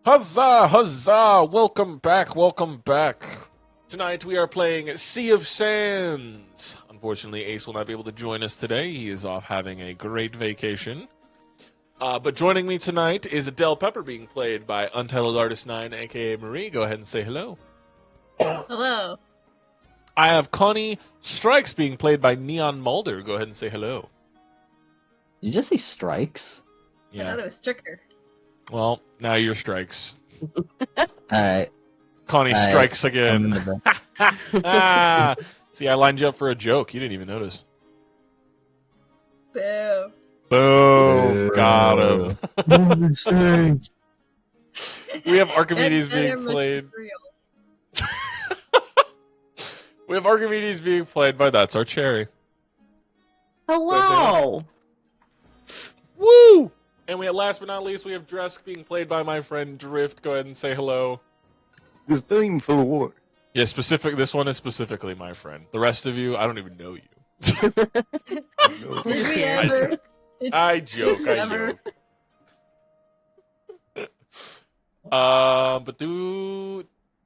Huzzah! Huzzah! Welcome back, welcome back. Tonight we are playing Sea of Sands. Unfortunately, Ace will not be able to join us today. He is off having a great vacation. But joining me tonight is Adele Pepper, being played by Untitled Artist 9, aka Marie. Go ahead and say hello. Hello. I have Connie Strikes, being played by Neon Mulder. Go ahead and say hello. Did you just say strikes? I thought it was Stricker. Well, now you're Strikes. Alright. Connie Strikes again. See, I lined you up for a joke. You didn't even notice. Boo. Boom. Got him. We have Archimedes That's being played. We have Archimedes being played by That's Our Cherry. Hello. Woo! And last but not least, we have Dresk being played by my friend Drift. Go ahead and say hello. This theme for the war. Yeah, this one is specifically my friend. The rest of you, I don't even know you. Did we ever? I joke. But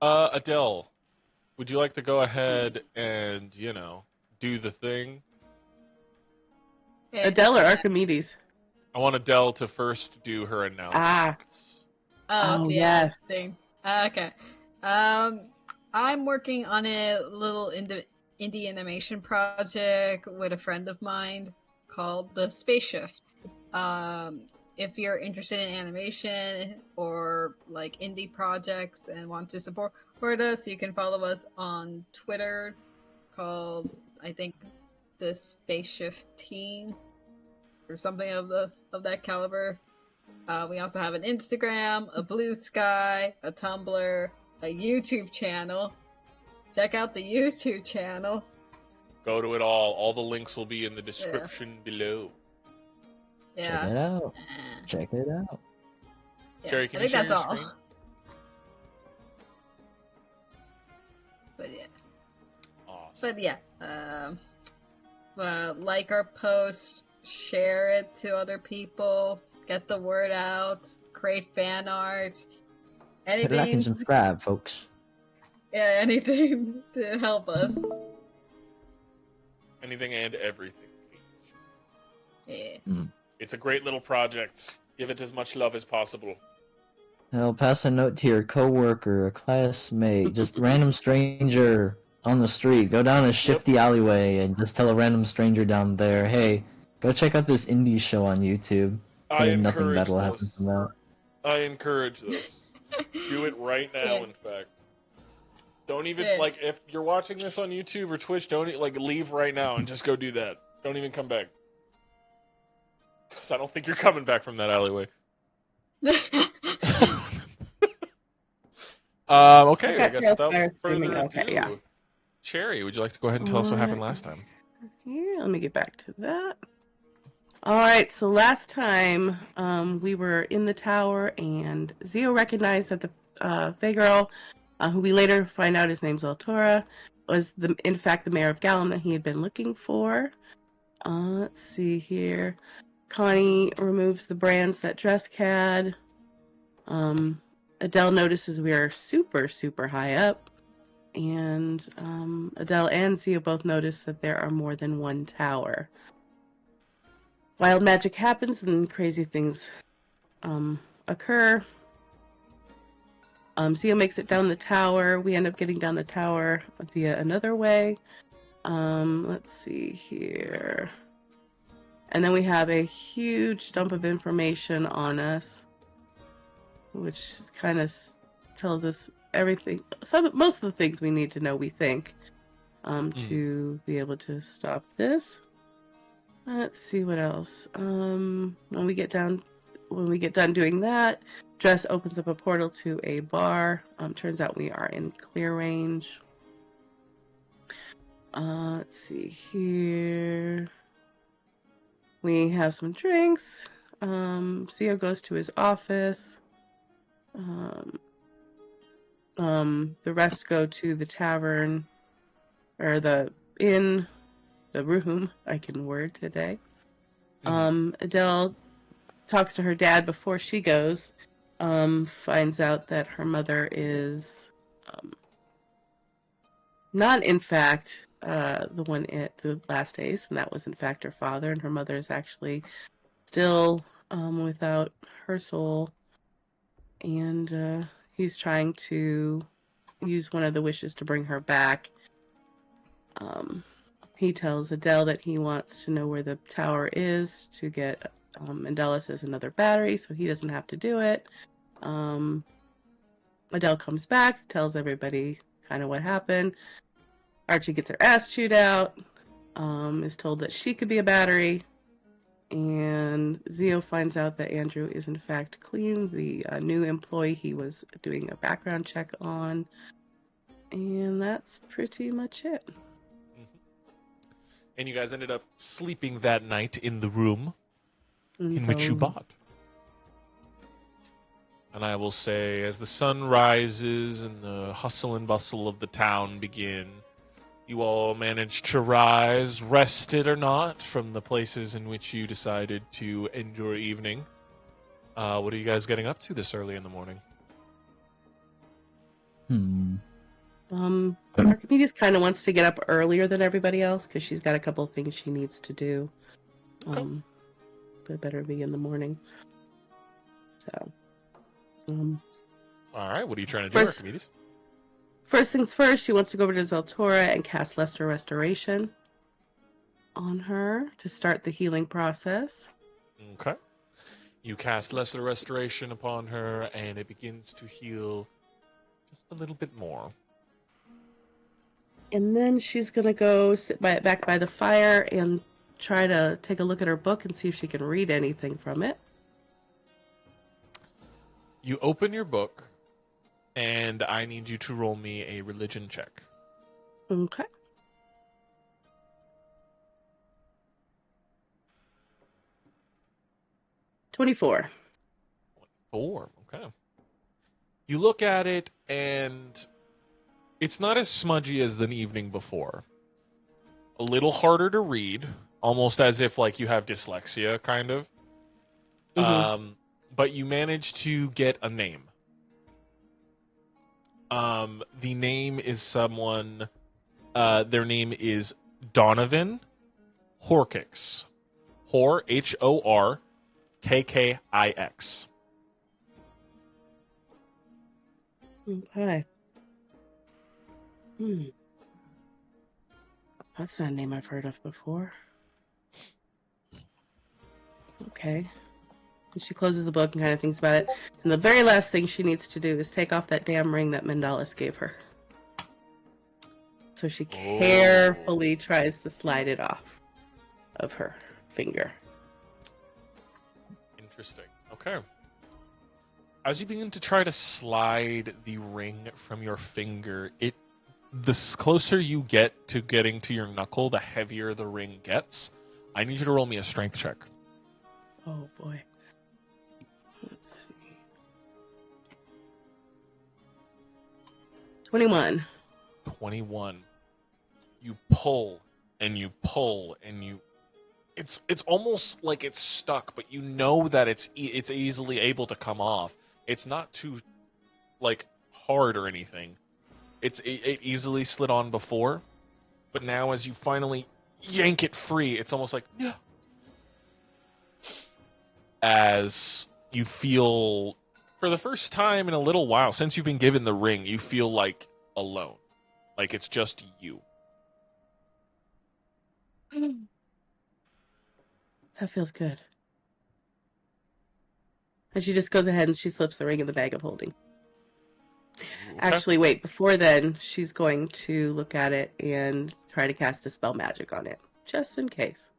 Adele, would you like to go ahead and, do the thing? Adele or Archimedes? I want Adele to first do her announcement. Oh, yes. Thing. Okay. I'm working on a little indie animation project with a friend of mine called The Space Shift. If you're interested in animation or like indie projects and want to support us, you can follow us on Twitter called, I think, The Space Shift Team or something of that caliber. We also have an Instagram, a Blue Sky, a Tumblr, a YouTube channel. Check out the YouTube channel. Go to it all. All the links will be in the description below. Yeah. Check it out. Check it out. Yeah, Cherry, can you share your screen? But yeah. Awesome. But yeah. Like our posts, share it to other people, get the word out, create fan art. Hit like and subscribe, folks. Yeah, anything to help us. Anything and everything. Yeah. It's a great little project. Give it as much love as possible. I'll pass a note to your coworker, a classmate, just random stranger on the street. Go down a shifty alleyway and just tell a random stranger down there, hey, go check out this indie show on YouTube. Nothing bad will happen from that. I encourage this. Do it right now, in fact. Don't even, if you're watching this on YouTube or Twitch, don't, leave right now and just go do that. Don't even come back. Because I don't think you're coming back from that alleyway. Okay, I guess without further ado, Cherry, would you like to go ahead and tell us what happened last time? Yeah, let me get back to that. Alright, so last time we were in the tower and Zio recognized that the Fae girl, who we later find out his name's Altora, was in fact the mayor of Gallum that he had been looking for. Let's see here. Connie removes the brands that Dresk had. Adele notices we are super, super high up. And Adele and Zio both notice that there are more than one tower. Wild magic happens and crazy things occur. Zio makes it down the tower. We end up getting down the tower via another way. Let's see here. And then we have a huge dump of information on us, which kind of tells us everything. Most of the things we need to know, we think, to be able to stop this. Let's see what else. When we get done doing that, Dress opens up a portal to a bar. Turns out we are in clear range. Let's see here. We have some drinks. Zio goes to his office. The rest go to the tavern, or the inn, the room. I can word today. Adele talks to her dad before she goes finds out that her mother is not, in fact, the one at the last ace, and that was, in fact, her father, and her mother is actually still without her soul, and he's trying to use one of the wishes to bring her back. He tells Adele that he wants to know where the tower is to get Endelis another battery, so he doesn't have to do it. Adele comes back, tells everybody kind of what happened. Archie gets her ass chewed out, is told that she could be a battery, and Zio finds out that Andrew is in fact clean, the new employee he was doing a background check on, and that's pretty much it. And you guys ended up sleeping that night in the room And in which you so- bought. And I will say, as the sun rises and the hustle and bustle of the town begin, you all manage to rise, rested or not, from the places in which you decided to end your evening. What are you guys getting up to this early in the morning? Archimedes kind of wants to get up earlier than everybody else because she's got a couple of things she needs to do. Okay. But it better be in the morning. So, All right, what are you trying to do, First- Archimedes? first things first, she wants to go over to Zeltora and cast Lesser Restoration on her to start the healing process. Okay. You cast Lesser Restoration upon her, and it begins to heal just a little bit more. And then she's going to go sit back by the fire and try to take a look at her book and see if she can read anything from it. You open your book, and I need you to roll me a religion check. Okay. $24. 4. Okay. You look at it, and it's not as smudgy as the evening before. A little harder to read, almost as if like you have dyslexia, kind of. But you manage to get a name. The name is someone. Their name is Donovan Horkix. Horkkix. Okay. That's not a name I've heard of before. Okay. And she closes the book and kind of thinks about it. And the very last thing she needs to do is take off that damn ring that Mendalis gave her. So she carefully tries to slide it off of her finger. Interesting. Okay. As you begin to try to slide the ring from your finger, the closer you get to getting to your knuckle, the heavier the ring gets. I need you to roll me a strength check. Oh boy. Let's see. 21. 21. You pull and you pull and you. It's almost like it's stuck, but you know that it's easily able to come off. It's not too like hard or anything. It easily slid on before, but now as you finally yank it free, it's almost like as you feel for the first time in a little while since you've been given the ring, you feel like alone, like it's just you. That feels good. And she just goes ahead and she slips the ring in the bag of holding. Okay. Actually, wait, before then, she's going to look at it and try to cast Dispel Magic on it, just in case.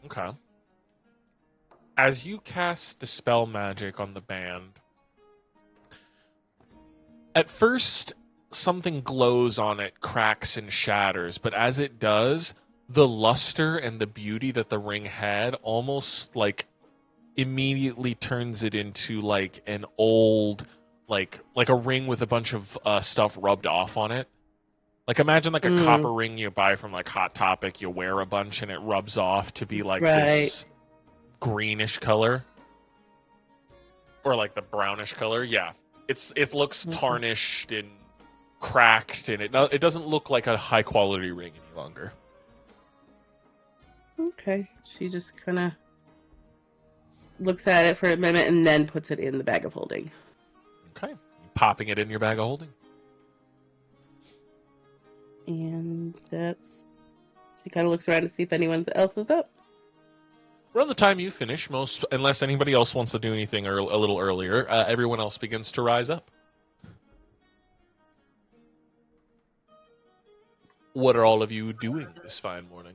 Okay. As you cast Dispel Magic on the band, at first something glows on it, cracks and shatters, but as it does, the luster and the beauty that the ring had almost like immediately turns it into like an old like a ring with a bunch of stuff rubbed off on it. Like imagine like a copper ring you buy from like Hot Topic, you wear a bunch and it rubs off to be like this greenish color. or like the brownish color. Yeah, it looks tarnished and cracked, and it doesn't look like a high quality ring any longer. Okay. She just kind of looks at it for a minute and then puts it in the bag of holding. Okay, popping it in your bag of holding. And she kind of looks around to see if anyone else is up. Around the time you finish, unless anybody else wants to do anything a little earlier, everyone else begins to rise up. What are all of you doing this fine morning?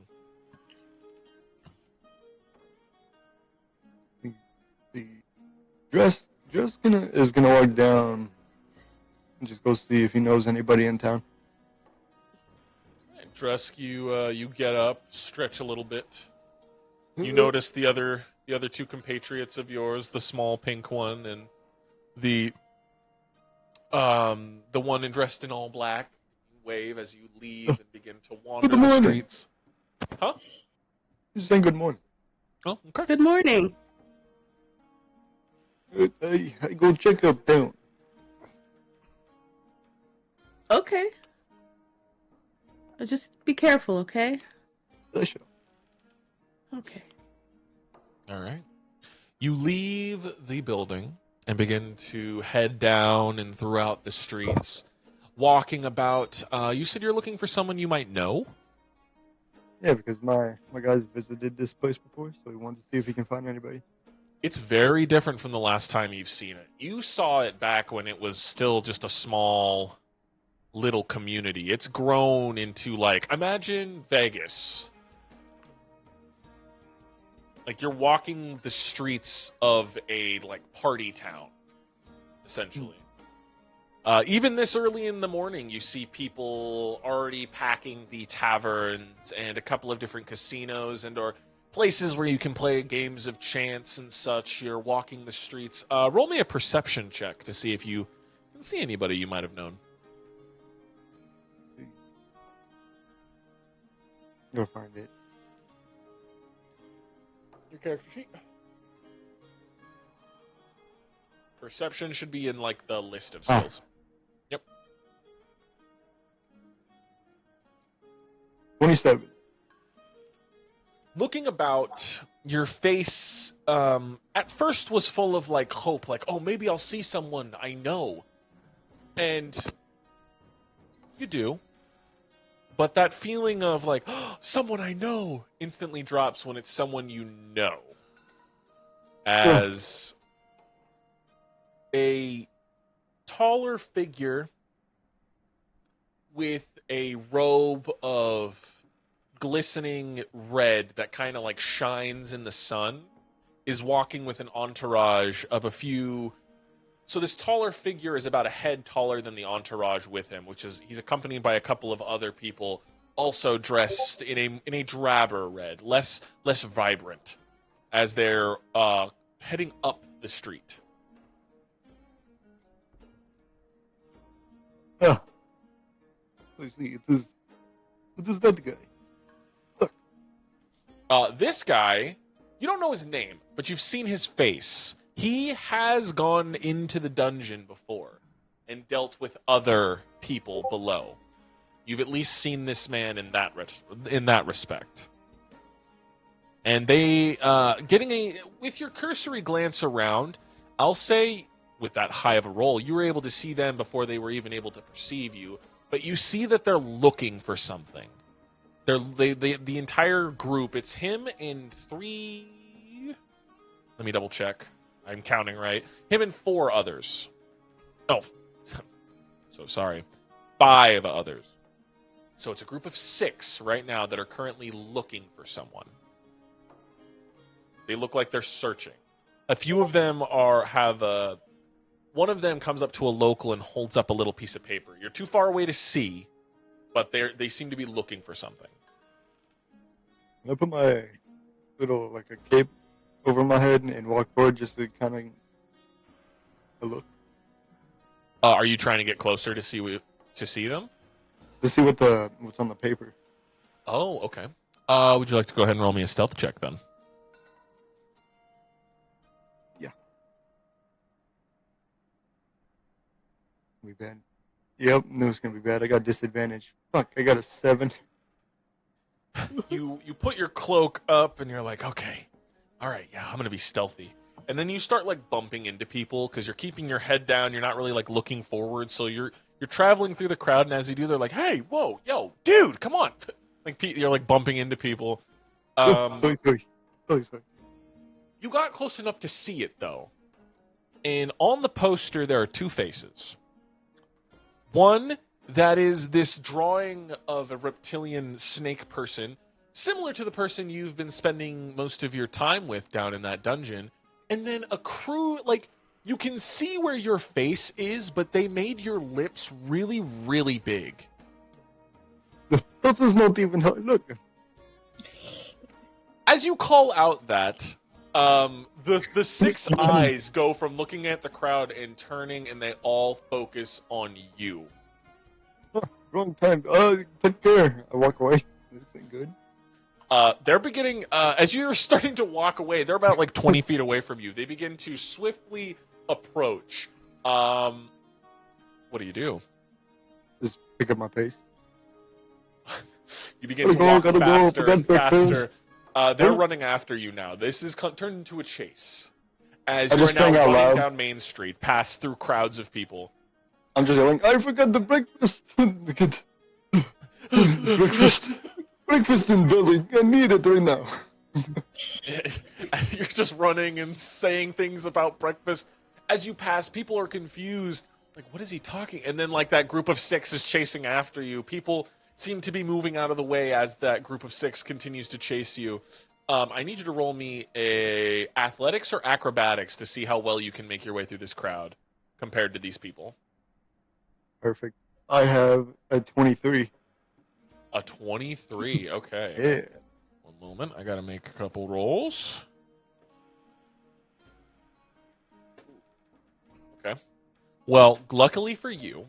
The dress is gonna walk down and just go see if he knows anybody in town. Drusk, you get up, stretch a little bit. You notice the other two compatriots of yours, the small pink one and the one dressed in all black. You wave as you leave and begin to wander Good the morning. streets. Huh? Just saying good morning. Oh, okay. Good morning. I go check up town. Okay. Just be careful, okay? Sure. Okay. All right. You leave the building and begin to head down and throughout the streets, walking about. You said you're looking for someone you might know? Yeah, because my guys visited this place before, so he wanted to see if he can find anybody. It's very different from the last time you've seen it. You saw it back when it was still just a small little community. It's grown into, like, imagine Vegas. Like, you're walking the streets of a, like, party town, essentially. Even this early in the morning, you see people already packing the taverns and a couple of different casinos and or places where you can play games of chance and such. You're walking the streets. Roll me a perception check to see if you can see anybody you might have known. You'll find it. Your character sheet. Perception should be in, like, the list of skills. Yep. 27. Looking about, your face at first was full of, like, hope, like, oh, maybe I'll see someone I know. And you do. But that feeling of, like, oh, someone I know instantly drops when it's someone you know. As a taller figure with a robe of glistening red that kind of like shines in the sun is walking with an entourage of a few. So this taller figure is about a head taller than the entourage with him, which is he's accompanied by a couple of other people also dressed in a drabber red, less vibrant, as they're heading up the street. Ah. Let's see, it is that guy. Look. This guy, you don't know his name, but you've seen his face. He has gone into the dungeon before and dealt with other people below. You've at least seen this man in that respect. And they, with your cursory glance around, I'll say with that high of a roll, you were able to see them before they were even able to perceive you. But you see that they're looking for something. The entire group, it's him and 3. Let me double check. I'm counting right. Him and 4 others. Oh, so sorry. 5 others. So it's a group of 6 right now that are currently looking for someone. They look like they're searching. A few of them one of them comes up to a local and holds up a little piece of paper. You're too far away to see, but they seem to be looking for something. Can I put my little, like, a cape over my head and walk forward just to kind of look? Are you trying to get closer to see them? To see what's on the paper. Oh, okay. Would you like to go ahead and roll me a stealth check then? Yeah. gonna be bad. Yep, knew it was gonna be bad. I got disadvantage. Fuck, I got a 7. You put your cloak up and you're like, okay, all right, yeah, I'm gonna be stealthy. And then you start like bumping into people because you're keeping your head down. You're not really like looking forward, so you're traveling through the crowd. And as you do, they're like, hey, whoa, yo, dude, come on! Like you're like bumping into people. Sorry. You got close enough to see it though, and on the poster there are two faces. One that is this drawing of a reptilian snake person, similar to the person you've been spending most of your time with down in that dungeon. And then a crew, like, you can see where your face is, but they made your lips really, really big. This is not even how I look. As you call out that, the six eyes go from looking at the crowd and turning, and they all focus on you. Wrong time. Take care. I walk away. This ain't good. They're beginning, as you're starting to walk away, they're about like 20 feet away from you. They begin to swiftly approach. What do? Just pick up my pace. You begin to walk faster and faster. They're Oh. running after you now. This is turned into a chase. As I you're just now sang out running loud. down Main Street, past through crowds of people. I'm just yelling, I forgot the breakfast. breakfast. Breakfast in belly. I need it right now. You're just running and saying things about breakfast. As you pass, people are confused. Like, what is he talking? And then, like, that group of six is chasing after you. People seem to be moving out of the way as that group of six continues to chase you. I need you to roll me a athletics or acrobatics to see how well you can make your way through this crowd compared to these people. Perfect. I have a 23. A 23, okay. Yeah. One moment, I gotta make a couple rolls. Okay. Well, luckily for you,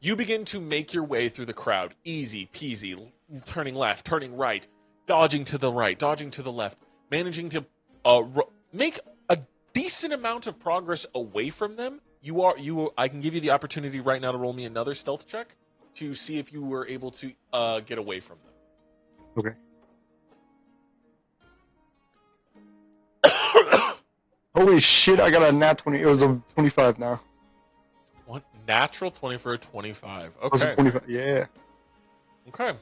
you begin to make your way through the crowd. Easy peasy, turning left, turning right, dodging to the right, dodging to the left, managing to make a decent amount of progress away from them. I can give you the opportunity right now to roll me another stealth check to see if you were able to get away from them. Okay. Holy shit, I got a nat 20. It was a 25 now. What? Natural 20 for a 25. It was a Okay. 25. Yeah. Okay.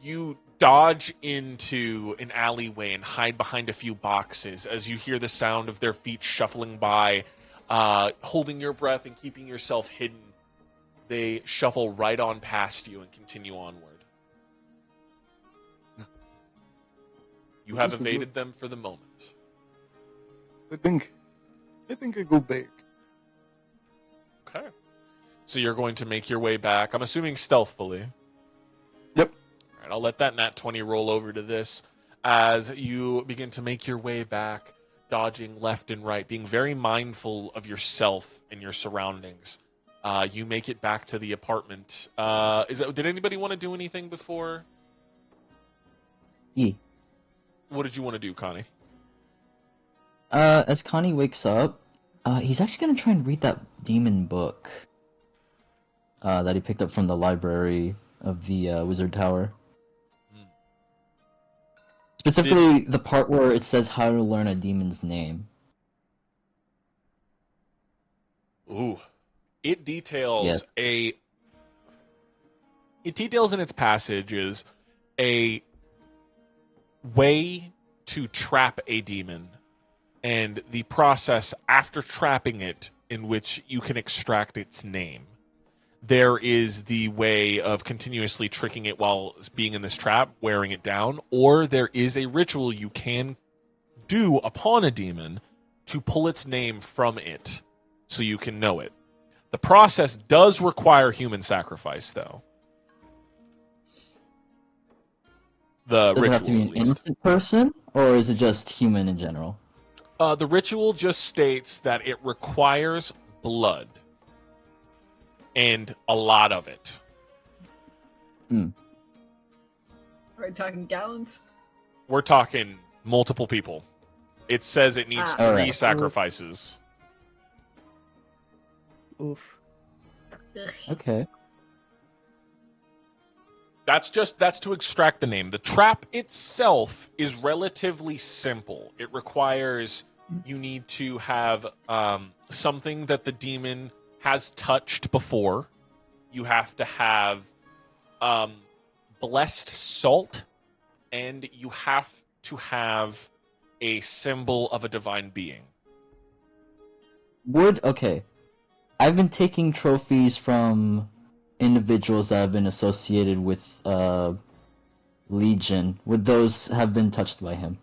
You dodge into an alleyway and hide behind a few boxes as you hear the sound of their feet shuffling by, holding your breath and keeping yourself hidden. They shuffle right on past you and continue onward. You have This is evaded them for the moment. I think I go back. Okay. So you're going to make your way back, I'm assuming stealthily. Yep. All right, I'll let that nat 20 roll over to this as you begin to make your way back, dodging left and right, being very mindful of yourself and your surroundings. You make it back to the apartment. Did anybody want to do anything before? Yeah. What did you want to do, Connie? As Connie wakes up, he's actually gonna try and read that demon book that he picked up from the library of the Wizard Tower. Specifically, the part where it says how to learn a demon's name. Ooh. It details Yes. It details in its passages a way to trap a demon and the process after trapping it in which you can extract its name. There is the way of continuously tricking it while being in this trap, wearing it down, or there is a ritual you can do upon a demon to pull its name from it so you can know it. The process does require human sacrifice, though. The Does it have to ritual, be at an least. innocent person, or is it just human in general? The ritual just states that it requires blood. And a lot of it. Are we talking gallons? We're talking multiple people. It says it needs Ah. 3 Alright. sacrifices. Oof. Ugh. Okay. That's to extract the name. The trap itself is relatively simple. It requires you need to have something that the demon has touched before. You have to have blessed salt, and you have to have a symbol of a divine being. Okay. I've been taking trophies from individuals that have been associated with Legion. Would those have been touched by him?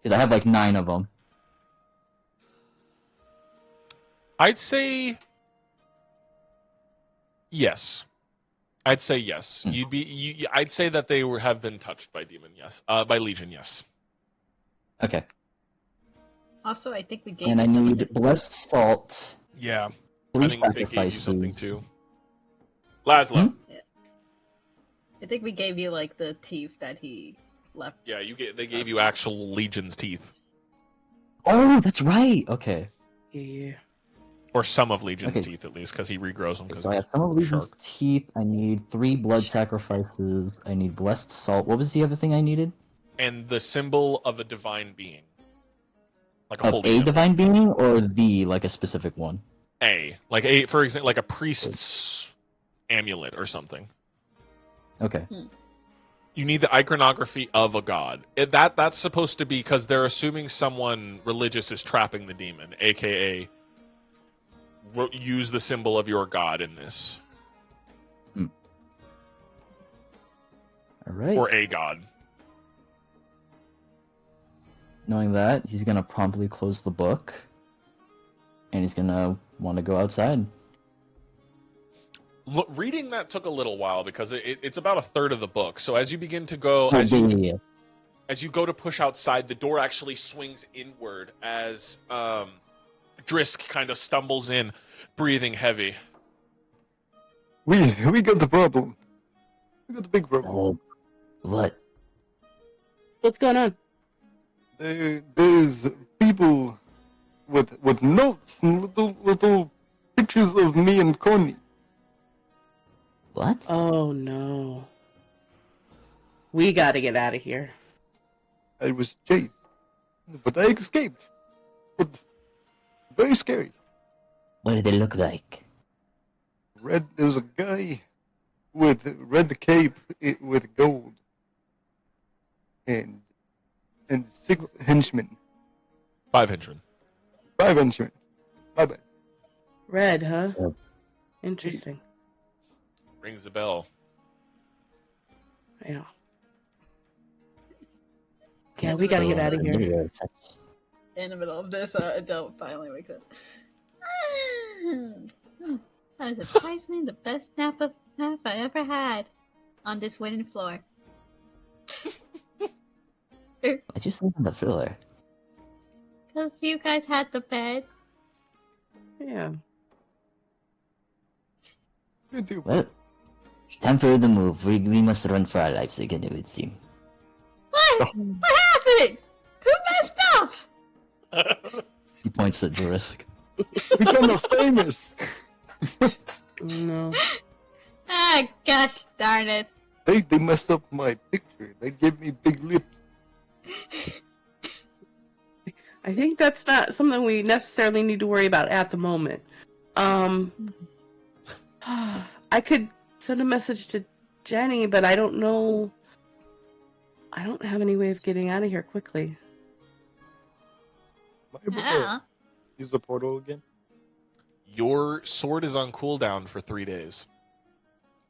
Because I have like 9 of them. I'd say yes. I'd say yes. I'd say that they have been touched by demon. Yes. By Legion. Yes. Okay. Also, I think we gave And I you some of need his blessed salt. Yeah. 3 I think they gave you something sacrifices. too. Laszlo. I think we gave you like the teeth that he left. Yeah, they gave you actual Legion's teeth. Oh, that's right. Okay. Yeah. Or some of Legion's Okay. teeth, at least, because he regrows them. So I have some of Legion's shark. teeth. I need 3 blood sacrifices. I need blessed salt. What was the other thing I needed? And the symbol of a divine being. Like a Of holy a symbol. divine being or like a specific one? For example, like a priest's amulet or something. Okay. You need the iconography of a god. That's supposed to be because they're assuming someone religious is trapping the demon, aka use the symbol of your god in this. All right. Or a god. Knowing that, he's gonna promptly close the book, and he's gonna want to go outside. Look, reading that took a little while because it's about a third of the book. So as you begin to go, Oh, as yeah. you go to push outside, the door actually swings inward as Drisk kind of stumbles in, breathing heavy. We got the problem. We got the big problem. What? What's going on? There's people with notes and little pictures of me and Connie. What? Oh no. We gotta get out of here. I was chased, but I escaped. But very scary. What do they look like? There was a guy with red cape with gold, and 6 henchmen. 5 henchmen. 5 henchmen. My bad. Red, huh? Yep. Interesting. Rings a bell. Yeah. Yeah, we gotta get out of here. In the middle of this, adult finally wakes up. That is surprisingly the best nap I ever had on this wooden floor. Why'd you sleep on the floor? Because you guys had the bed. Yeah. You do. Well, time for the move. We must run for our lives again, it would seem. What? What happened? Who messed up? He points at Jurisk. Become famous. No. Ah, gosh darn it. They messed up my picture. They gave me big lips. I think that's not something we necessarily need to worry about at the moment. I could send a message to Jenny, but I don't know. I don't have any way of getting out of here quickly. Am I able Yeah. to use the portal again? Your sword is on cooldown for 3 days.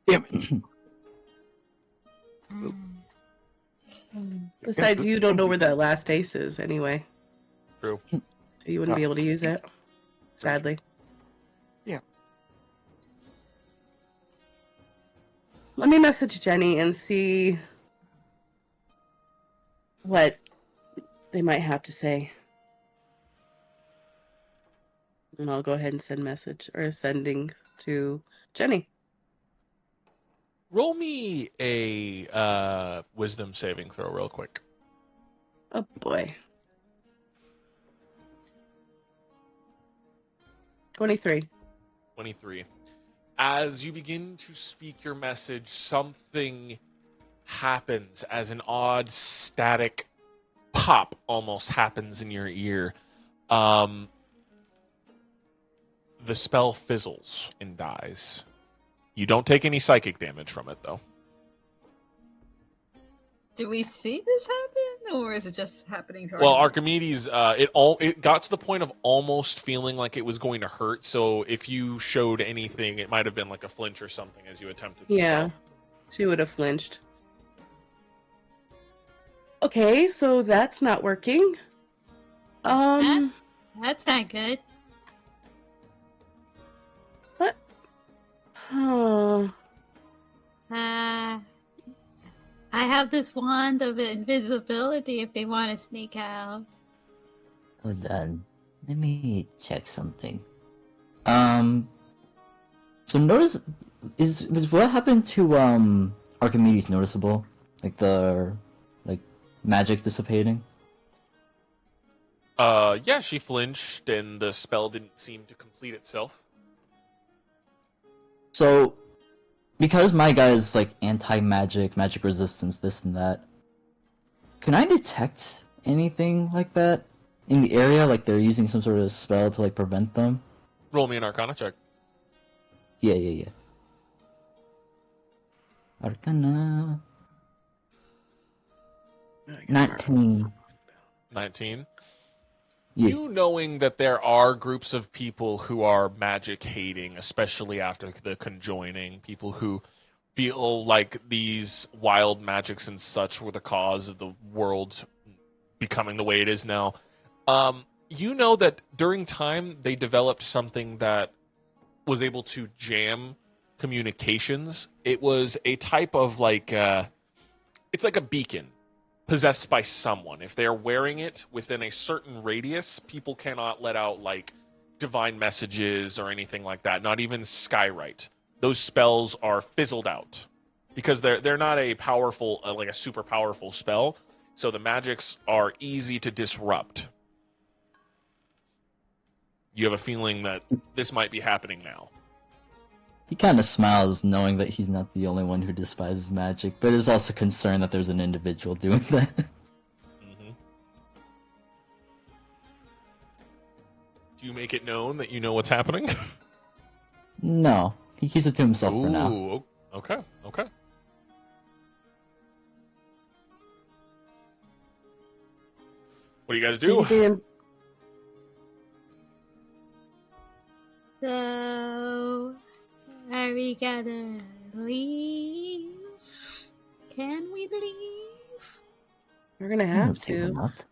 Damn it. Besides, you don't know where that last ace is anyway. True. So you wouldn't be able to use it. Sadly. Yeah. Let me message Jenny and see what they might have to say. And I'll go ahead and sending to Jenny. Roll me a wisdom saving throw real quick. Oh boy. 23. 23. As you begin to speak your message, something happens as an odd static pop almost happens in your ear. The spell fizzles and dies. You don't take any psychic damage from it, though. Do we see this happen, or is it just happening to Well, Archimedes? Archimedes, it got to the point of almost feeling like it was going to hurt. So if you showed anything, it might have been like a flinch or something as you attempted the Yeah, spell. she would have flinched. Okay, so that's not working. That's not good. What? Huh. I have this wand of invisibility if they want to sneak out. Hold on. Let me check something. So notice was what happened to Archimedes noticeable? Like the magic dissipating? Yeah, she flinched, and the spell didn't seem to complete itself. So because my guy is like anti-magic, magic resistance, this and that, can I detect anything like that in the area? Like they're using some sort of spell to like prevent them? Roll me an Arcana check. Yeah. Arcana. 19. 19. Yeah. You knowing that there are groups of people who are magic hating, especially after the conjoining, people who feel like these wild magics and such were the cause of the world becoming the way it is now. You know that during time they developed something that was able to jam communications. It was a type of it's like a beacon possessed by someone. If they're wearing it within a certain radius, people cannot let out like divine messages or anything like that. Not even Skywrite. Those spells are fizzled out because they're not a powerful like a super powerful spell. So the magics are easy to disrupt. You have a feeling that this might be happening now. He kind of smiles, knowing that he's not the only one who despises magic, but is also concerned that there's an individual doing that. Mm-hmm. Do you make it known that you know what's happening? No, he keeps it to himself for now. Ooh, okay. What do you guys do? So, are we gonna leave? Can we leave? We're gonna have Let's see, why to. not?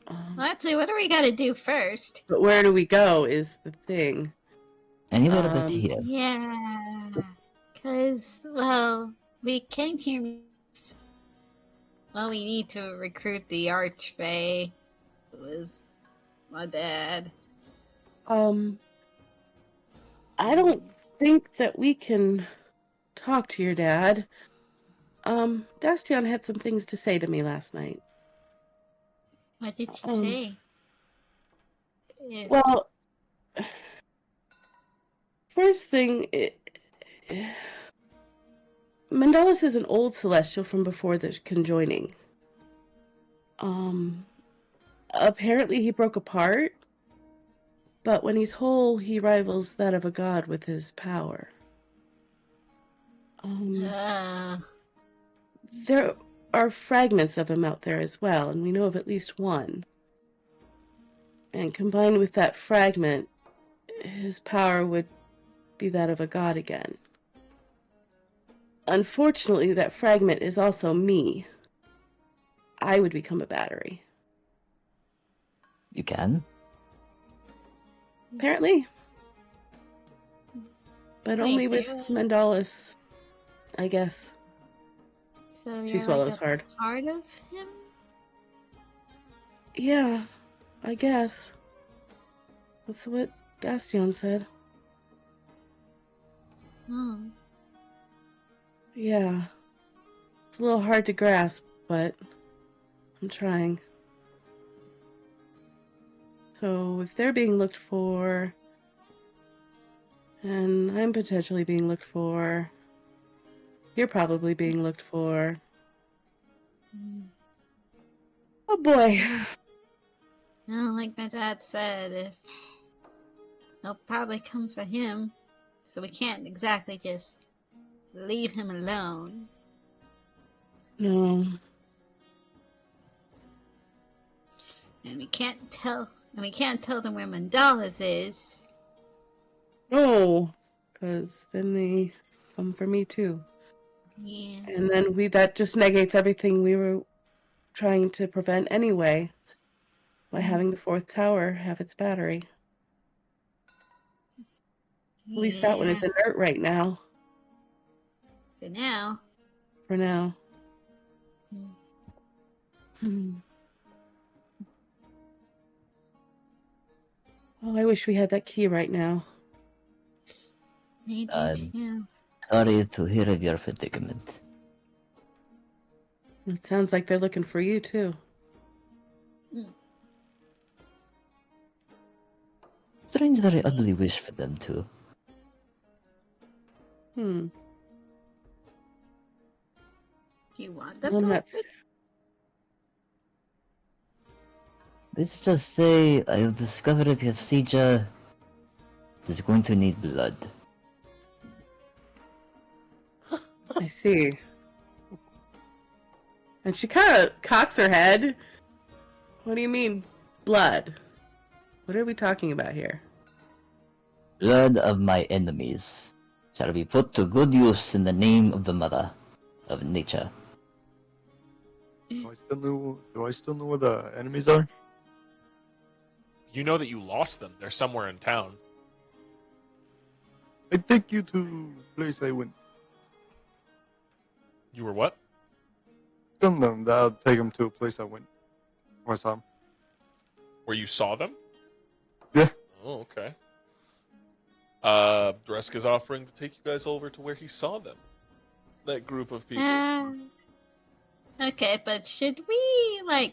Well, actually, what do we gotta do first? But where do we go is the thing. Any little bit here. Yeah, because, well, we came here. Well, we need to recruit the Archfey, who is my dad. I don't think that we can talk to your dad. Dastion had some things to say to me last night. What did she say? Well, first thing, Mandalus is an old celestial from before the conjoining. Apparently he broke apart, but when he's whole, he rivals that of a god with his power. There are fragments of him out there as well, and we know of at least one. And combined with that fragment, his power would be that of a god again. Unfortunately, that fragment is also me. I would become a battery. You can? Apparently. But only with Mandalus, I guess. So she swallows like hard. Part of him? Yeah, I guess. That's what Dastion said. Yeah. It's a little hard to grasp, but I'm trying. So if they're being looked for, And I'm potentially being looked for. You're probably being looked for. Oh boy. Well, like my dad said, if they'll probably come for him, so we can't exactly just leave him alone. No. And we can't tell them where Mandala's is. No. Because then they come for me too. Yeah. And then that just negates everything we were trying to prevent anyway. By having the fourth tower have its battery. At least that one is inert right now. For now. For now. Oh, I wish we had that key right now. Me too. Sorry to hear of your predicament. It sounds like they're looking for you too. Strange that I oddly wish for them to. You want them to? Let's just say I have discovered a procedure that's going to need blood. I see. And she kind of cocks her head. What do you mean, blood? What are we talking about here? Blood of my enemies shall be put to good use in the name of the Mother of Nature. Do I still know where the enemies are? You know that you lost them. They're somewhere in town. I take you to the place I went. You were what? Tell them that I'll take them to a place I went. Where I saw them. Where you saw them? Yeah. Oh, okay. Dresk is offering to take you guys over to where he saw them. That group of people. Okay, but should we,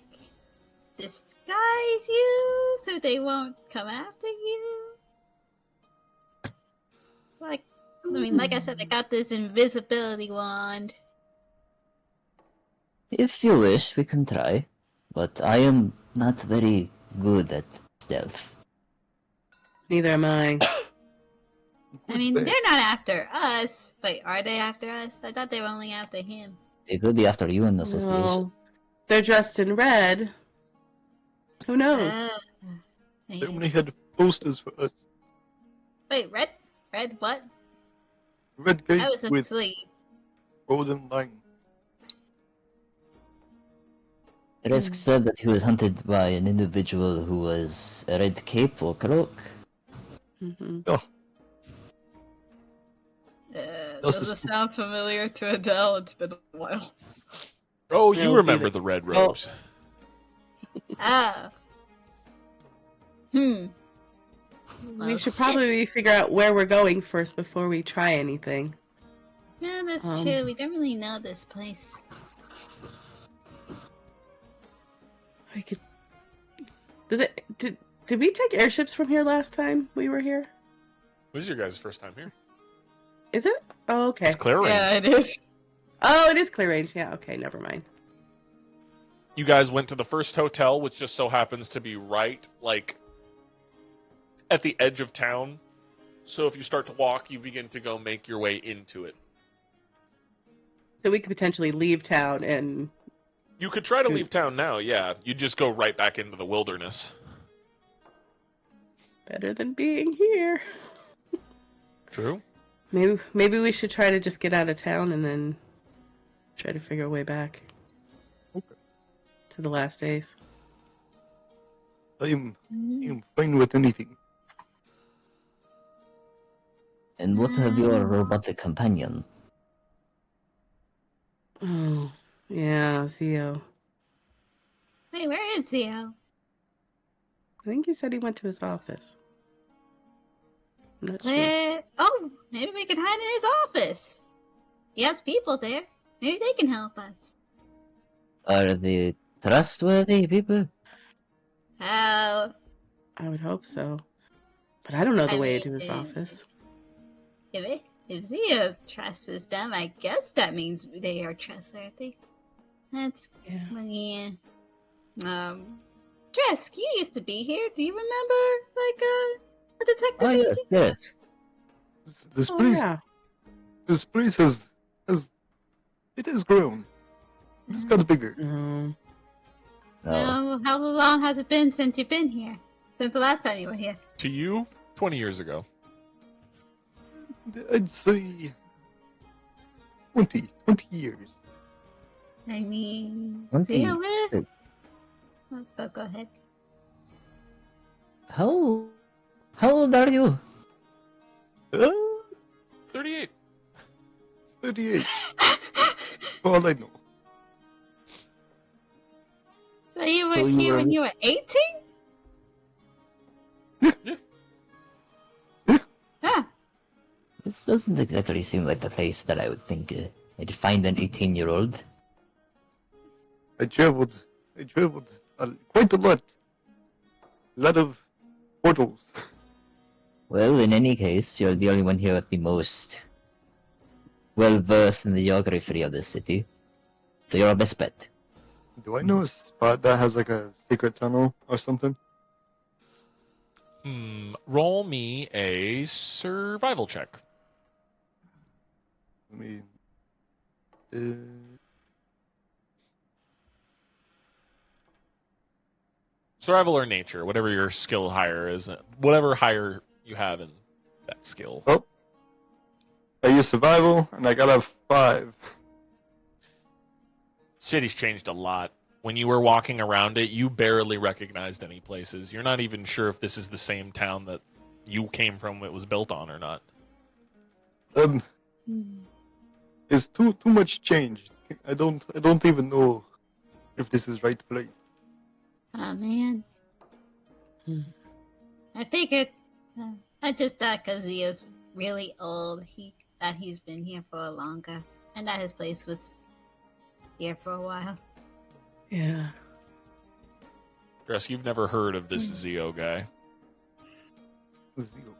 disguise you so they won't come after you? Like I said, I got this invisibility wand. If you wish, we can try, but I am not very good at stealth. Neither am I. I mean, they're not after us. Wait, are they after us? I thought they were only after him. They could be after you in association. No. They're dressed in red. Who knows? They only had posters for us. Wait, red? Red what? Red gate I was with asleep. golden line. Resk said that he was hunted by an individual who was a red cape or cloak. Mm-hmm. Oh, Does it sound familiar to Adele? It's been a while. Oh, you No, remember either. the red robes. Ah. We should probably figure out where we're going first before we try anything. Yeah, that's true. We don't really know this place. I could. Did we take airships from here last time we were here? This is your guys' first time here. Is it? Oh, okay. It's clear range. Yeah, it is. Oh, it is clear range. Yeah, okay, never mind. You guys went to the first hotel, which just so happens to be right, at the edge of town. So if you start to walk, you begin to go make your way into it. So we could potentially leave town and... You could try to leave town now, yeah. You'd just go right back into the wilderness. Better than being here. True. Maybe we should try to just get out of town and then try to figure a way back. okay. To the last days. I am fine with anything. And what of your robotic companion? Oh, yeah, Zio. Wait, where is Zio? I think he said he went to his office. I'm not sure. Where? Oh, maybe we can hide in his office. He has people there. Maybe they can help us. Are they trustworthy people? How? I would hope so. But I don't know the I way mean, to his office. if Zia trusts them, I guess that means they are trustworthy. That's Yeah. well, yeah. Dresk, you used to be here. Do you remember, like, a detective Oh, yes, agent? yes. This Oh, place, yeah. this place has it has grown. It has got bigger. Mm. Oh. Well, how long has it been since you've been here? Since the last time you were here? To you, 20 years ago. I'd say 20 years. I mean, 20. Zia, where? Oh, so go ahead. How old are you? 38. 38. For all I know. So you were So you here were- when you were 18? Yeah. Huh. This doesn't exactly seem like the place that I would think I'd find an 18-year-old. I traveled quite a lot. A lot of portals. Well, in any case, you're the only one here with the most well-versed in the geography of this city. So you're our best bet. Do I know a spot that has like a secret tunnel or something? Roll me a survival check. Let me. Survival or nature, whatever your skill higher is, whatever higher you have in that skill. Oh, I used survival and I got a 5. City's changed a lot. When you were walking around it, you barely recognized any places. You're not even sure if this is the same town that you came from, it was built on or not. There's too much change. I don't even know if this is right place. Oh, man. Hmm. I figured. I just thought because he is really old, that he's been here for longer. And that his place was here for a while. Yeah. Dress, you've never heard of this Zio guy. Zero.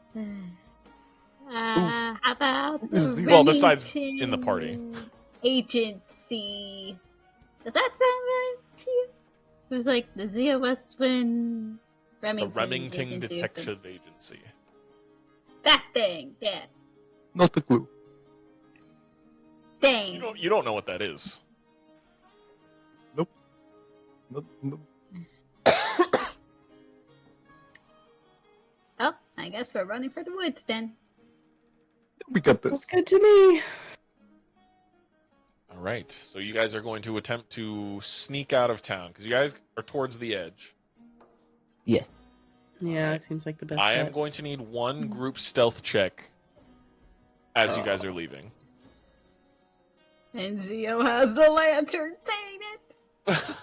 How about Who's the Zio? Well, besides in the party. Remington Agency? Does that sound right to you? It was like the Zia Westwind The Remington, Remington Agency or something. Detective Agency. That thing, yeah. Not a clue. Dang. You don't know what that is. Nope. Oh, I guess we're running for the woods then. We got That's this. good to me. All right. So you guys are going to attempt to sneak out of town because you guys are towards the edge. Yes. Yeah, Alright. it seems like the best I am bet. going to need one group stealth check as you guys are leaving. And Zio has the lantern. Dang it.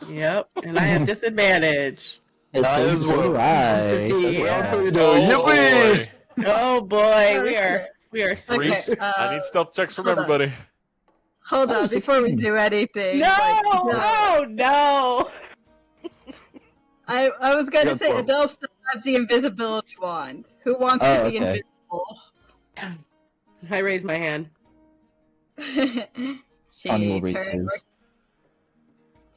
Yep, and I have disadvantage. Yes, I so as well. right. Yeah. Yippee! Oh boy, Okay. we are Three. Okay, I need stealth checks from hold on. everybody. Hold Oh, on, before we 16. do anything. No! like, Oh no! I was gonna Yeah, say 12. Adele still has the invisibility wand. Who wants Oh, to be okay. invisible? I raise my hand. Connie will raise turns. his.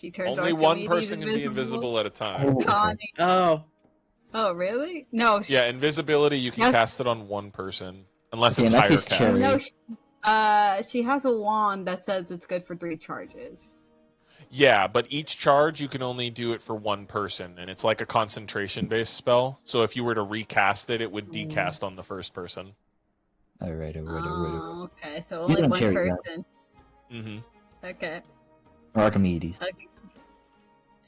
She turns. Only one Archimedes person can be invisible at a time. Oh, okay. Connie. Oh, Oh, really? No. Yeah, invisibility, you can Yes. cast it on one person. Unless Okay, it's in that higher case, cast. Cherry. No. She has a wand that says it's good for 3 charges. Yeah, but each charge you can only do it for one person, and it's like a concentration-based spell. So if you were to recast it, it would decast on the first person. Alright. Oh, okay. So Use only it on one Cherry, yeah. person. Mm-hmm. Okay. Archimedes. Okay.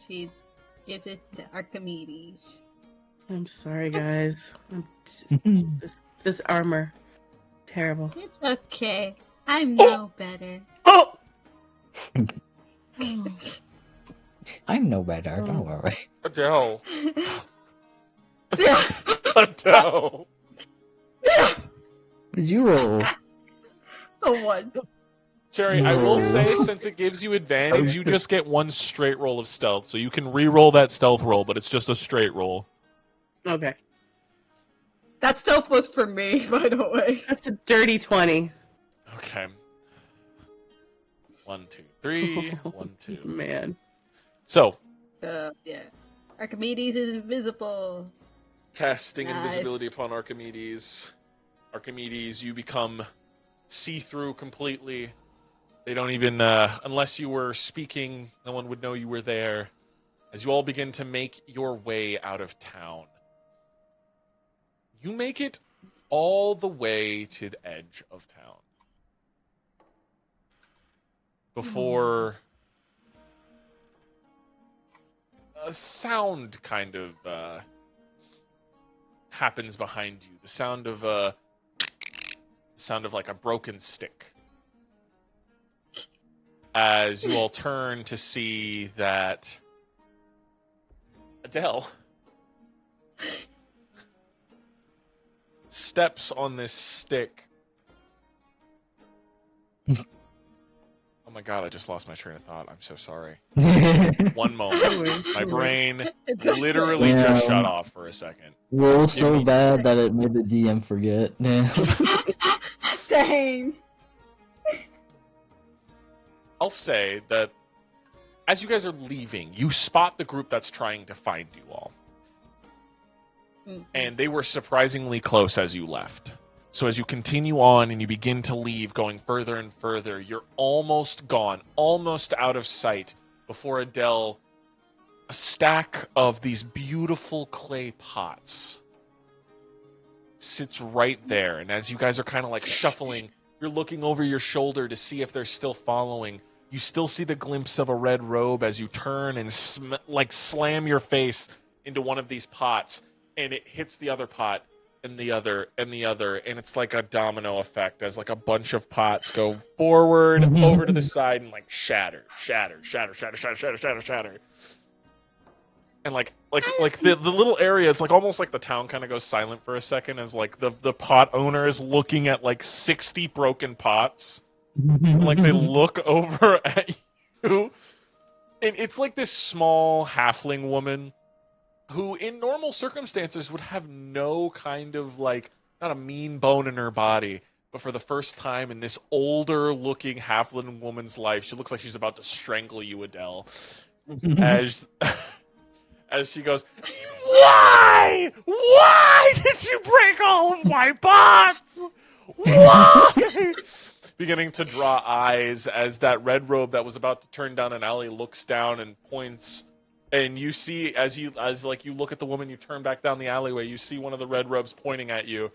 She gives it to Archimedes. I'm sorry, guys. This armor, terrible. It's okay. I'm no better. Oh! I'm no better, don't worry. Adele. Adele. What did you roll? A 1. Cherry, I will No. say, since it gives you advantage, you just get one straight roll of stealth. So you can re-roll that stealth roll, but it's just a straight roll. Okay. That stealth was for me, by the way. That's a dirty 20. Okay. 1, 2, 3. 1, 2. Man. So, So, yeah. Archimedes is invisible. casting Nice. invisibility upon Archimedes. Archimedes, you become see-through completely. They don't even, unless you were speaking, no one would know you were there. As you all begin to make your way out of town. You make it all the way to the edge of town. Before a sound kind of happens behind you. The sound of like a broken stick. As you all turn to see that Adele steps on this stick. Oh my god, I just lost my train of thought. I'm so sorry. One moment. My brain literally just shut off for a second. Roll so bad that it made the DM forget. Dang. I'll say that as you guys are leaving, you spot the group that's trying to find you all. And they were surprisingly close as you left. So as you continue on and you begin to leave, going further and further, you're almost gone, almost out of sight, before Adele, a stack of these beautiful clay pots sits right there. And as you guys are kind of like shuffling, you're looking over your shoulder to see if they're still following. You still see the glimpse of a red robe as you turn and slam your face into one of these pots, and it hits the other pot. And the other, and the other, and it's like a domino effect as like a bunch of pots go forward, over to the side, and like shatter. And like the little area, it's like almost like the town kind of goes silent for a second as like the pot owner is looking at like 60 broken pots. And, like they look over at you. And it's like this small halfling woman who in normal circumstances would have no kind of like, not a mean bone in her body, but for the first time in this older looking halfling woman's life, she looks like she's about to strangle you, Adele. as she goes, why did you break all of my pots? Why? Beginning to draw eyes as that red robe that was about to turn down an alley looks down and points. And you see, as you look at the woman, you turn back down the alleyway. You see one of the red robes pointing at you,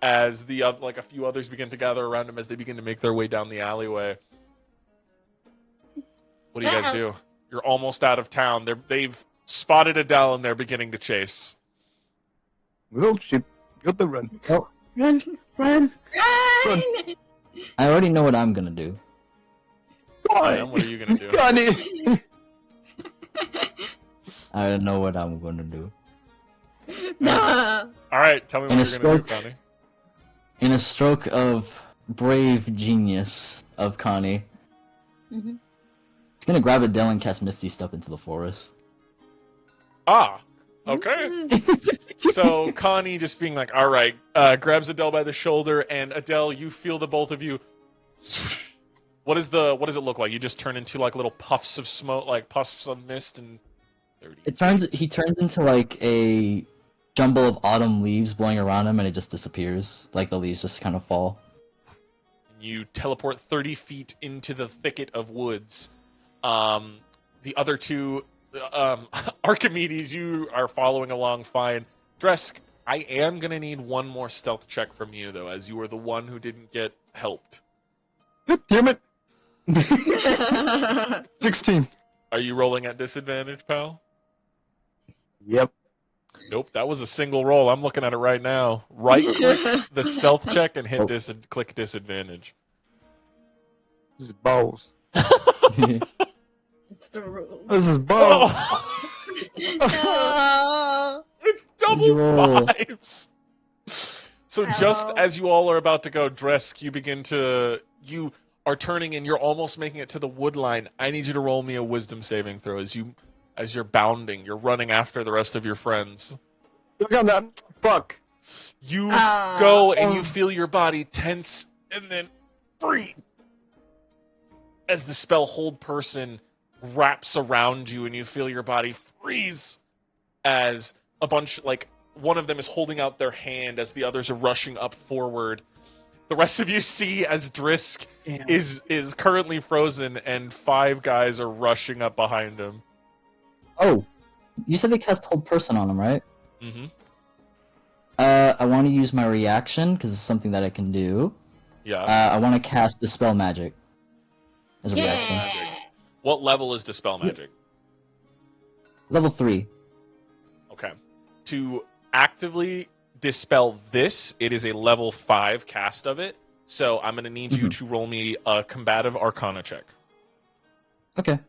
as a few others begin to gather around him as they begin to make their way down the alleyway. What do you guys do? You're almost out of town. They've spotted Adele and they're beginning to chase. Well, shit, got the run. Oh, Run! Run! I already know what I'm gonna do. Ryan, what are you gonna do? Connie! I don't know what I'm gonna do. No. All right, tell me what In a you're gonna do, stroke. Connie. In a stroke of brave genius of Connie, Mhm. he's gonna grab Adele and cast Misty Step into the forest. Ah, okay. So Connie just being like, all right, grabs Adele by the shoulder, and Adele, you feel the both of you. What does it look like? You just turn into like little puffs of smoke, like puffs of mist, and 30. He turns into like a jumble of autumn leaves blowing around him, and it just disappears. Like the leaves just kind of fall. You teleport 30 feet into the thicket of woods. The other two, Archimedes, you are following along fine. Dresk, I am going to need one more stealth check from you, though, as you were the one who didn't get helped. Damn it! 16. Are you rolling at disadvantage, pal? Yep. Nope, that was a single roll. I'm looking at it right now. Right-click the stealth check and hit click disadvantage. This is balls. It's the rule. This is balls. No. It's double Roll. fives. So just Ow. as you all are about to go, Dresk, you are turning and you're almost making it to the wood line. I need you to roll me a wisdom saving throw as you're bounding. You're running after the rest of your friends. Look on that. Fuck. You Ah. go and you feel your body tense and then freeze as the spell hold person wraps around you, and you feel your body freeze as a bunch, like, one of them is holding out their hand as the others are rushing up forward. The rest of you see as Drisk Damn. is currently frozen, and 5 guys are rushing up behind him. Oh, you said they cast Hold Person on him, right? Mm-hmm. I want to use my reaction because it's something that I can do. Yeah. I want to cast Dispel Magic as a Yeah. reaction. Magic. What level is Dispel Magic? Level 3. Okay. To actively dispel this, it is a level 5 cast of it. So I'm going to need you to roll me a combative arcana check. Okay.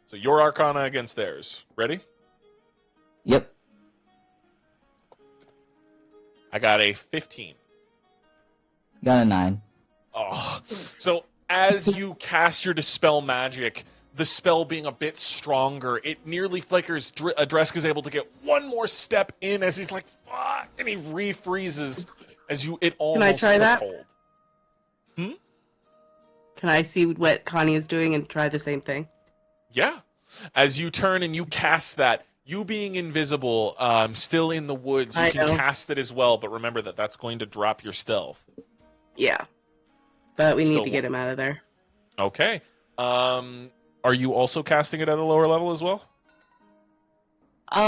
So your arcana against theirs. Ready? Yep. I got a 15. Got a 9. Oh. So as you cast your dispel magic, the spell being a bit stronger, it nearly flickers. Dresk is able to get one more step in as he's like, fuck, and he refreezes as it almost try took that? hold. Can I see what Connie is doing and try the same thing? Yeah. As you turn and you cast that, you being invisible, still in the woods, you I can know. cast it as well, but remember that that's going to drop your stealth. Yeah. But we Still need to get him out of there. Okay. Are you also casting it at a lower level as well? Or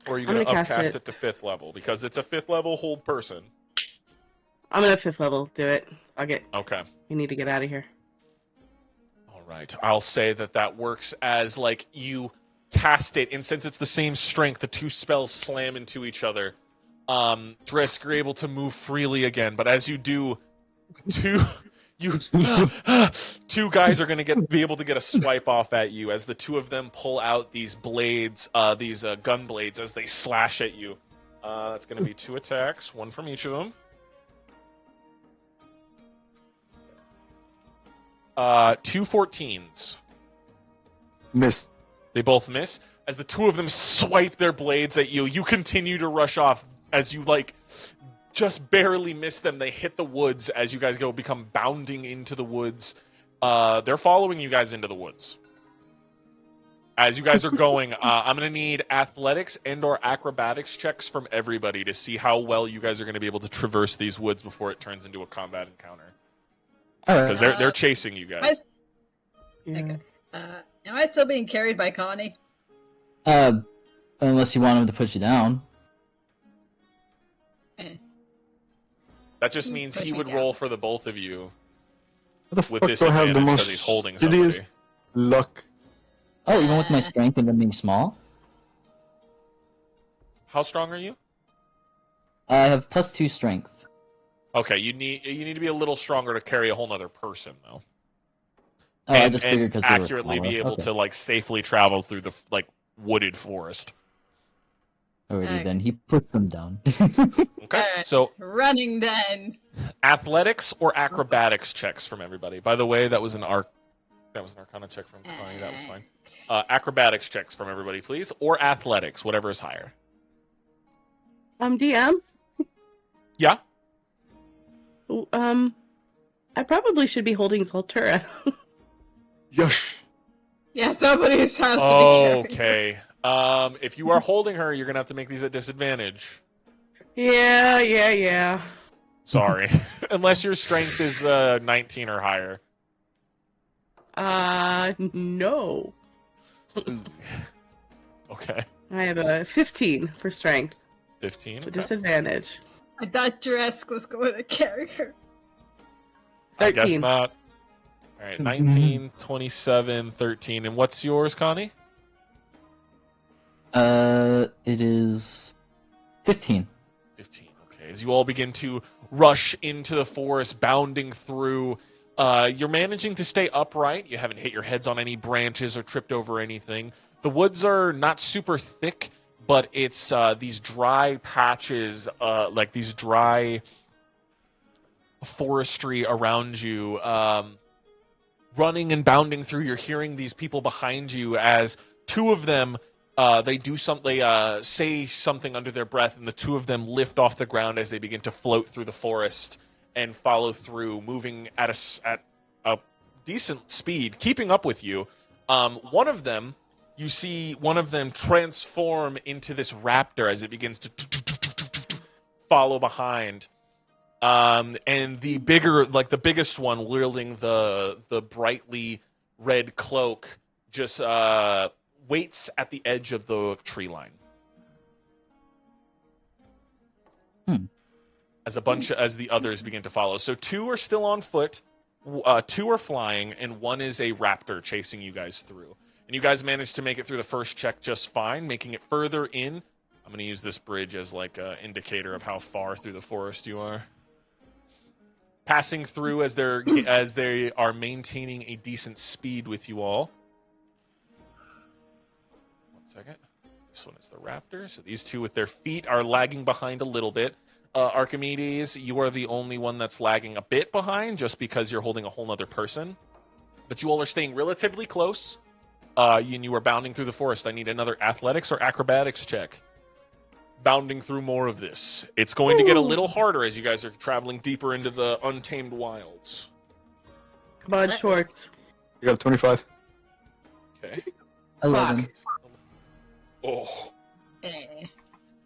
are you I'm going to gonna cast upcast it. it to 5th level? Because it's a 5th level hold person. I'm gonna 5th level. Do it. Okay. We need to get out of here. All right. I'll say that works as, like, you cast it, and since it's the same strength, the 2 spells slam into each other. Drisk, you're able to move freely again, but as you do, 2 guys are going to be able to get a swipe off at you as the 2 of them pull out these blades, these gun blades, as they slash at you. That's going to be 2 attacks, 1 from each of them. 2 14s. Miss. They both miss. As the 2 of them swipe their blades at you, you continue to rush off as you, like, just barely miss them. They hit the woods as you guys become bounding into the woods. They're following you guys into the woods. As you guys are going, I'm going to need athletics and or acrobatics checks from everybody to see how well you guys are going to be able to traverse these woods before it turns into a combat encounter. All right. Because they're chasing you guys. Yeah. Okay. Am I still being carried by Connie? Unless you want him to push you down. That just means Push he me would down. roll for the both of you What the with fuck do I have the disadvantage most because he's holding somebody. shittiest luck? Oh, even with my strength and them being small? How strong are you? I have +2 strength. Okay, you need to be a little stronger to carry a whole nother person, though. Oh, I just figured because they were accurately be smaller. able Okay. to, like, safely travel through the, like, wooded forest. Alrighty Okay. then, he puts them down. Okay, Alright. so Running then. athletics or acrobatics checks from everybody. By the way, that was an arcana check from Connie. That was fine. Acrobatics checks from everybody, please, or athletics, whatever is higher. DM. Yeah. I probably should be holding Zaltura. Yes. Yeah, somebody has to be carried. Okay. If you are holding her, you're gonna have to make these at disadvantage. Yeah. Sorry, unless your strength is 19 or higher. No. Okay. I have a 15 for strength. 15. It's a Okay. disadvantage. I thought Dresk was going to carry her. I guess 13. not. All right, 19, 27, 13. And what's yours, Connie? It is 15. 15. Okay. As you all begin to rush into the forest, bounding through, you're managing to stay upright. You haven't hit your heads on any branches or tripped over anything. The woods are not super thick, but it's these dry patches, like these dry forestry around you. Running and bounding through, you're hearing these people behind you as 2 of them They do something. They say something under their breath, and the two of them lift off the ground as they begin to float through the forest and follow through, moving at a decent speed, keeping up with you. One of them, you see one of them transform into this raptor as it begins to follow behind. And the biggest one, wielding the brightly red cloak, just waits at the edge of the tree line. As the others begin to follow. So 2 are still on foot, 2 are flying, and 1 is a raptor chasing you guys through. And you guys managed to make it through the first check just fine, making it further in. I'm going to use this bridge as like an indicator of how far through the forest you are. Passing through as they are maintaining a decent speed with you all. 1 second. This one is the raptor. So these two with their feet are lagging behind a little bit. Archimedes, you are the only one that's lagging a bit behind just because you're holding a whole other person. But you all are staying relatively close. And you are bounding through the forest. I need another athletics or acrobatics check. Bounding through more of this. It's going to get a little harder as you guys are traveling deeper into the untamed wilds. Come on, Schwartz. You got 25. Okay. 11. Oh. Not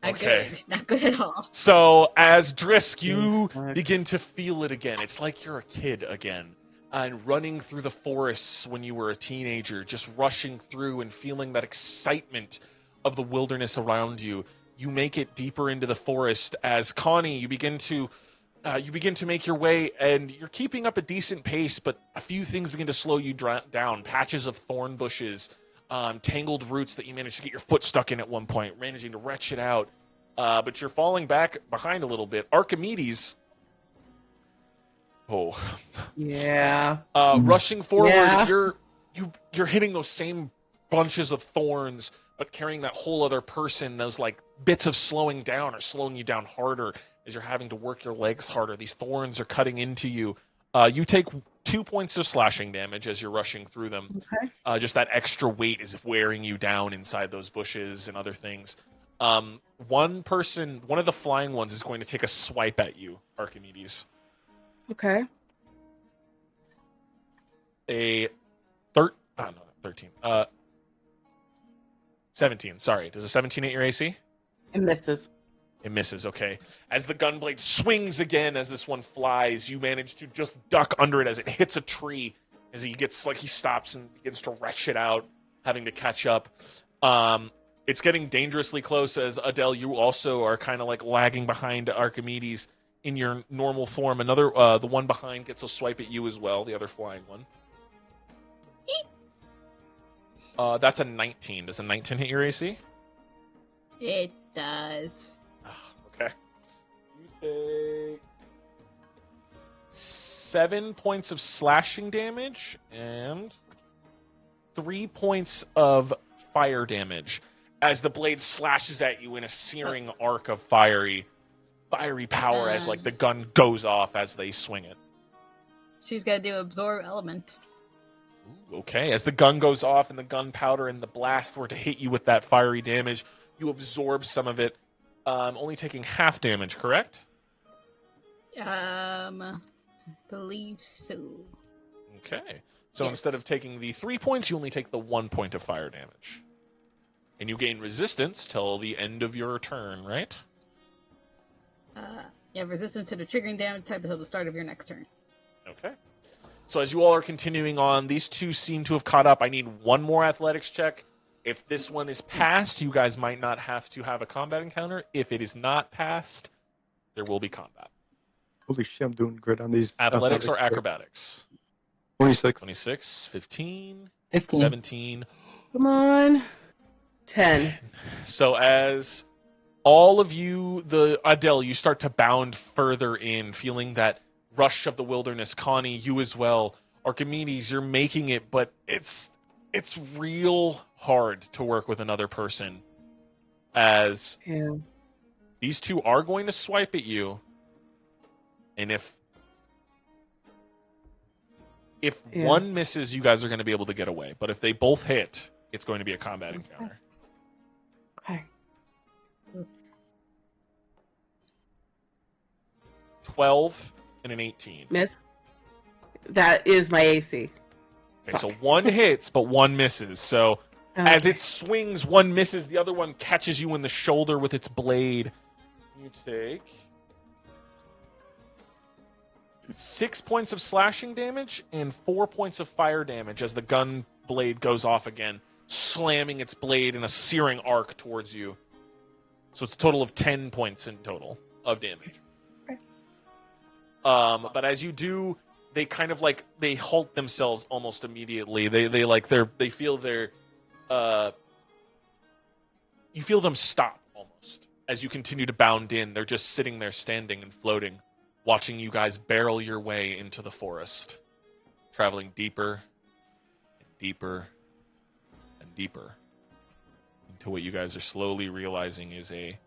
Okay. good. Not good at all. So as Drisk, you begin to feel it again. It's like you're a kid again. And running through the forests when you were a teenager, just rushing through and feeling that excitement of the wilderness around you. You make it deeper into the forest as Connie, you begin to make your way, and you're keeping up a decent pace, but a few things begin to slow you down. Patches of thorn bushes, tangled roots that you managed to get your foot stuck in at one point, managing to wrench it out. But you're falling back behind a little bit. Archimedes. Oh. Yeah. Rushing forward, Yeah. you're hitting those same bunches of thorns, but carrying that whole other person. Those like bits of slowing down are slowing you down harder as you're having to work your legs harder. These thorns are cutting into you. You take 2 points of slashing damage as you're rushing through them. Okay. Just that extra weight is wearing you down inside those bushes and other things. One of the flying ones is going to take a swipe at you, Archimedes. Okay. 13. 17. Sorry. Does a 17 hit your AC? It misses. It misses, okay. As the gun blade swings again as this one flies, you manage to just duck under it as it hits a tree. As he stops and begins to wrench it out, having to catch up. It's getting dangerously close as Adele, you also are kind of like lagging behind Archimedes in your normal form. The one behind gets a swipe at you as well, the other flying one. That's a 19. Does a 19 hit your AC? It does. Okay. You take 7 points of slashing damage and 3 points of fire damage as the blade slashes at you in a searing arc of fiery power as like the gun goes off as they swing it. She's got to do absorb element. Okay, as the gun goes off and the gunpowder and the blast were to hit you with that fiery damage, you absorb some of it, only taking half damage, correct? Believe so. Okay, so Yes. instead of taking the 3 points, you only take the 1 point of fire damage. And you gain resistance till the end of your turn, right? Yeah, resistance to the triggering damage type until the start of your next turn. Okay. So as you all are continuing on, these two seem to have caught up. I need one more athletics check. If this one is passed, you guys might not have to have a combat encounter. If it is not passed, there will be combat. Holy shit, I'm doing great on these. Athletics or acrobatics? 26. 26, 15, 15. 17. Come on. 10. So as all of you, Adele, you start to bound further in, feeling that rush of the wilderness. Connie, you as well. Archimedes, you're making it, but it's real hard to work with another person, as these two are going to swipe at you, and if one misses, you guys are going to be able to get away. But if they both hit, it's going to be a combat encounter. 12 and an 18. Miss. That is my AC. Okay, so one hits, but one misses. So as Okay. it swings, one misses, the other one catches you in the shoulder with its blade. You take 6 points of slashing damage and 4 points of fire damage as the gun blade goes off again, slamming its blade in a searing arc towards you. So it's a total of 10 points in total of damage. Okay. But as you do, they kind of like they halt themselves almost immediately. They feel their you feel them stop almost as you continue to bound in. They're just sitting there standing and floating, watching you guys barrel your way into the forest, traveling deeper and deeper and deeper into what you guys are slowly realizing is a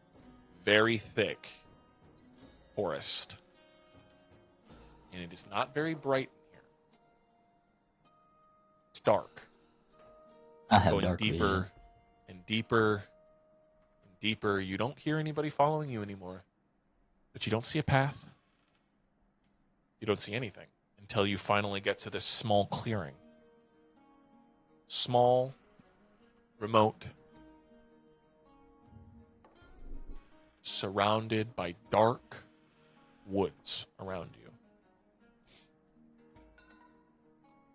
very thick forest. And it is not very bright in here. It's dark. I have Going dark deeper vision. and deeper and deeper. You don't hear anybody following you anymore. But you don't see a path. You don't see anything until you finally get to this small clearing. Small, remote, surrounded by dark woods around you.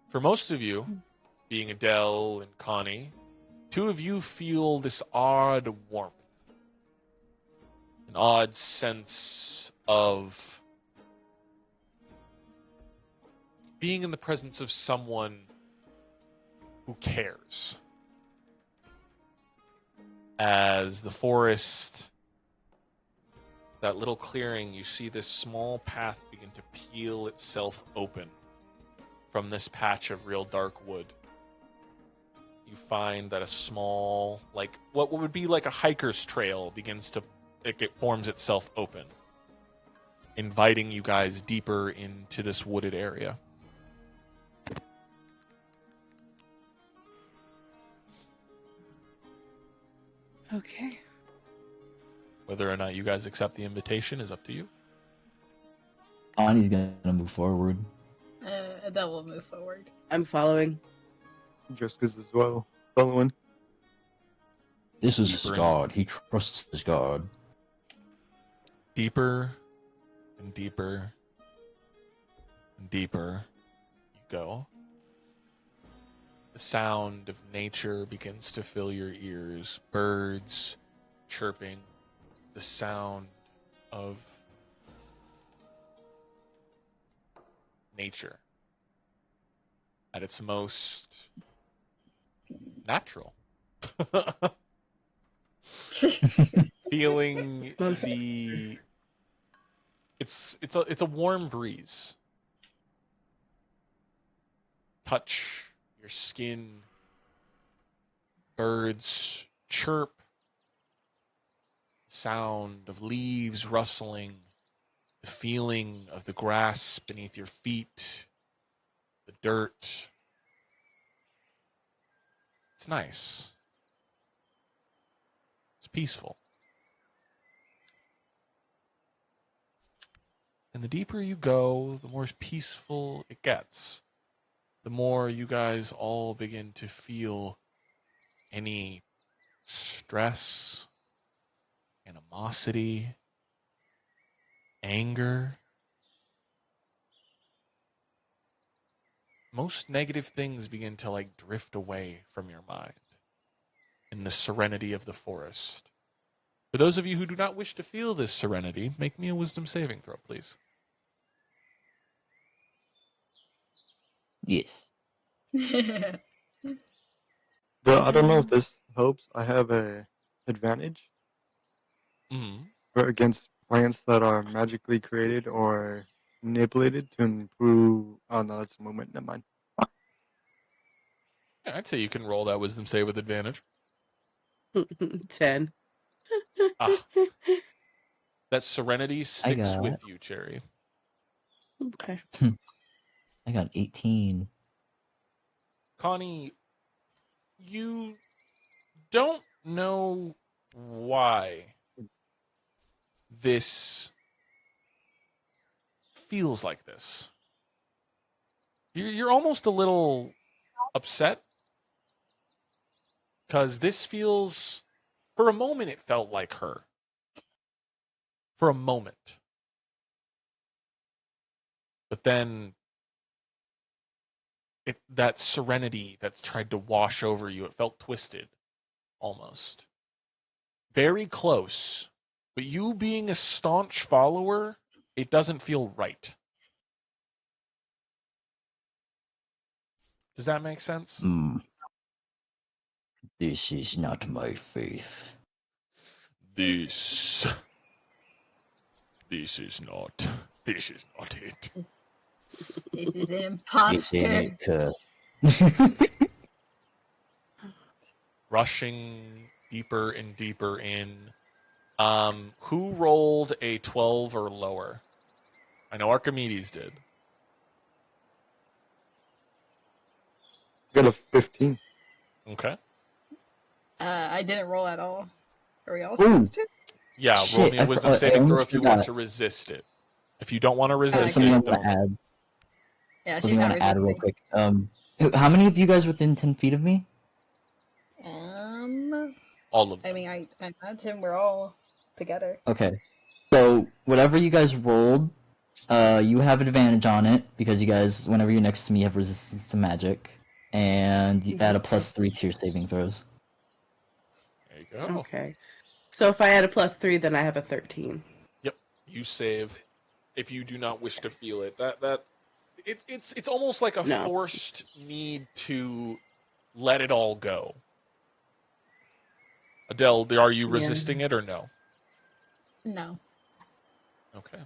For most of you, being Adele and Connie, two of you feel this odd warmth, an odd sense of being in the presence of someone who cares. As the forest, that little clearing, you see this small path begin to peel itself open from this patch of real dark wood. You find that a small, like what would be like a hiker's trail begins to, it forms itself open, inviting you guys deeper into this wooded area. Okay. Whether or not you guys accept the invitation is up to you. Bonnie's gonna move forward. That will move forward. I'm following. Jessica's as well. Following. This is Deeper his in. god. He trusts his god. Deeper and deeper and deeper you go. The sound of nature begins to fill your ears. Birds chirping. The sound of nature at its most natural. Feeling the it's a warm breeze. Touch your skin. Birds chirp. Sound of leaves rustling. The feeling of the grass beneath your feet. The dirt. It's nice. It's peaceful. And the deeper you go, the more peaceful it gets. The more you guys all begin to feel any stress, animosity, anger. Most negative things begin to like drift away from your mind in the serenity of the forest. For those of you who do not wish to feel this serenity, make me a wisdom saving throw, please. Yes. Though I don't know if this helps. I have a advantage Mm-hmm. against plants that are magically created or manipulated to improve. Oh no, that's a movement. Never mind. Yeah, I'd say you can roll that wisdom save with advantage. 10. Ah, that serenity sticks got- with you, Cherry. Okay. I got 18. Connie, you don't know why this feels like this. You're almost a little upset because this feels, for a moment, it felt like her. For a moment. But then that serenity that's tried to wash over you, it felt twisted almost. Very close. But you being a staunch follower, it doesn't feel right. Does that make sense? This is not my faith. This is not it. This is an This imposter. ain't Rushing deeper and deeper in. Who rolled a 12 or lower? I know Archimedes did. I got a 15. Okay. I didn't roll at all. Are we all Ooh. supposed to? Yeah, roll Shit, me a I wisdom saving throw almost if you want forgot. to resist it. If you don't want to resist Something I it, want to don't. add. Yeah, Something she's I not want to add real resisting. quick. How many of you guys within 10 feet of me? All of I them. mean, I imagine we're all together. Okay. So, whatever you guys rolled, you have advantage on it, because you guys, whenever you're next to me, have resistance to magic. And you add a +3 to your saving throws. There you go. Okay. So if I add a +3, then I have a 13. Yep. You save if you do not wish to feel it. It's almost like a No. forced need to let it all go. Adele, are you resisting it or no? No. Okay.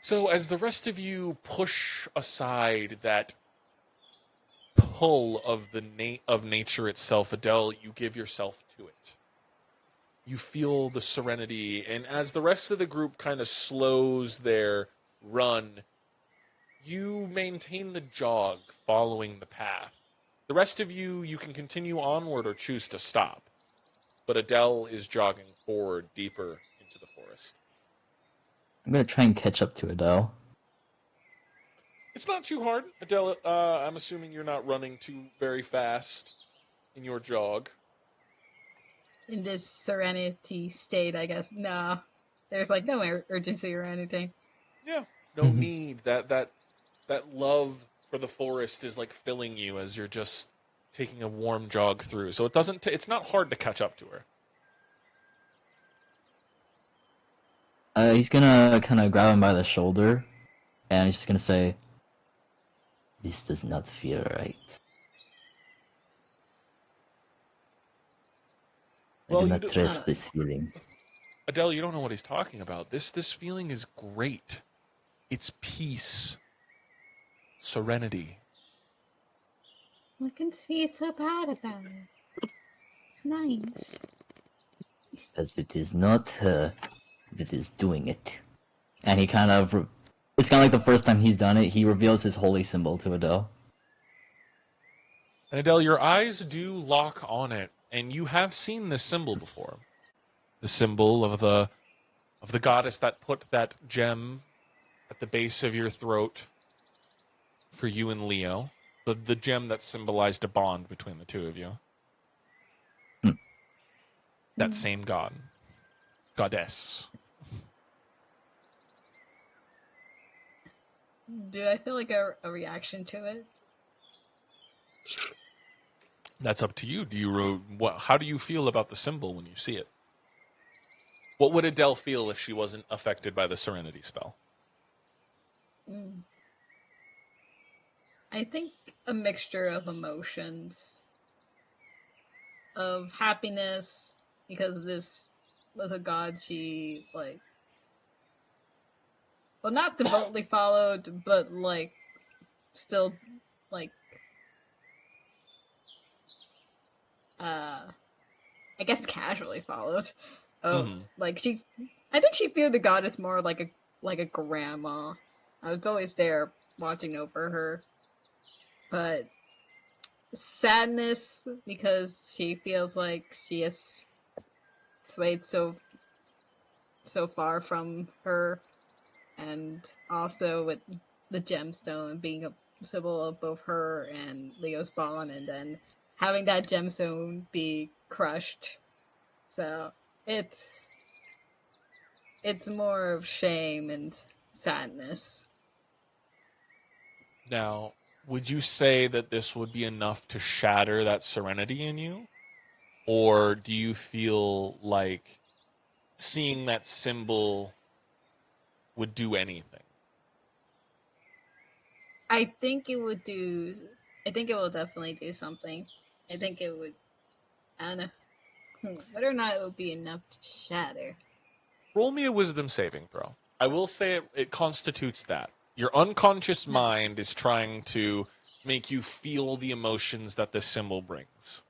So as the rest of you push aside that pull of of nature itself, Adele, you give yourself to it. You feel the serenity, and as the rest of the group kind of slows their run, you maintain the jog following the path. The rest of you can continue onward or choose to stop. But Adele is jogging forward deeper into the forest. I'm gonna try and catch up to Adele. It's not too hard, Adele. I'm assuming you're not running too very fast in your jog. In this serenity state, I guess. No. There's like no urgency or anything. Yeah, no need. That love for the forest is like filling you as you're just taking a warm jog through. So it's not hard to catch up to her. He's gonna kind of grab him by the shoulder, and he's just gonna say, "This does not feel right. I Well, do you not do, trust this feeling." Adele, you don't know what he's talking about. This feeling is great. It's peace, serenity. What can be so bad about it? It's nice. As it is not her that is doing it. And he kind of, it's kind of like the first time he's done it, he reveals his holy symbol to Adele. And Adele, your eyes do lock on it, and you have seen this symbol before. The symbol of the goddess that put that gem at the base of your throat for you and Leo. The gem that symbolized a bond between the two of you. That same goddess. Do I feel like a reaction to it? That's up to you. How do you feel about the symbol when you see it? What would Adele feel if she wasn't affected by the Serenity spell? I think a mixture of emotions. Of happiness, because this was a god she, like, well, not devotedly followed, but, like, still, like, I guess casually followed. Oh, like I think she viewed the goddess more like a grandma. I was always there watching over her, but sadness because she feels like she has swayed so far from her and also with the gemstone being a symbol of both her and Leo's bond, and then having that gemstone be crushed. So it's it's more of shame and sadness. Now, would you say that this would be enough to shatter that serenity in you? Or do you feel like seeing that symbol would do anything? I think it would do. I think it will definitely do something. I think it would. I don't know whether or not it would be enough to shatter. Roll me a wisdom saving throw. I will say it constitutes that. Your unconscious mind is trying to make you feel the emotions that this symbol brings.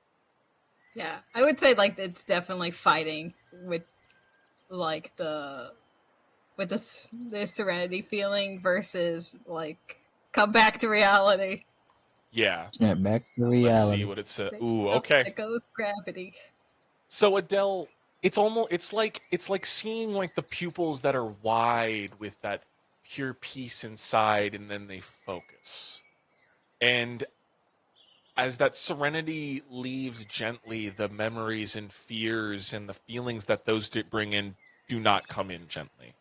Yeah, I would say like it's definitely fighting with like the serenity feeling versus like come back to reality. Yeah. Snap back to Let's see reality. what it says. There Ooh, you go. okay. There goes gravity. So Adele, it's like seeing like the pupils that are wide with that pure peace inside, and then they focus. And as that serenity leaves gently, the memories and fears and the feelings that those bring in do not come in gently.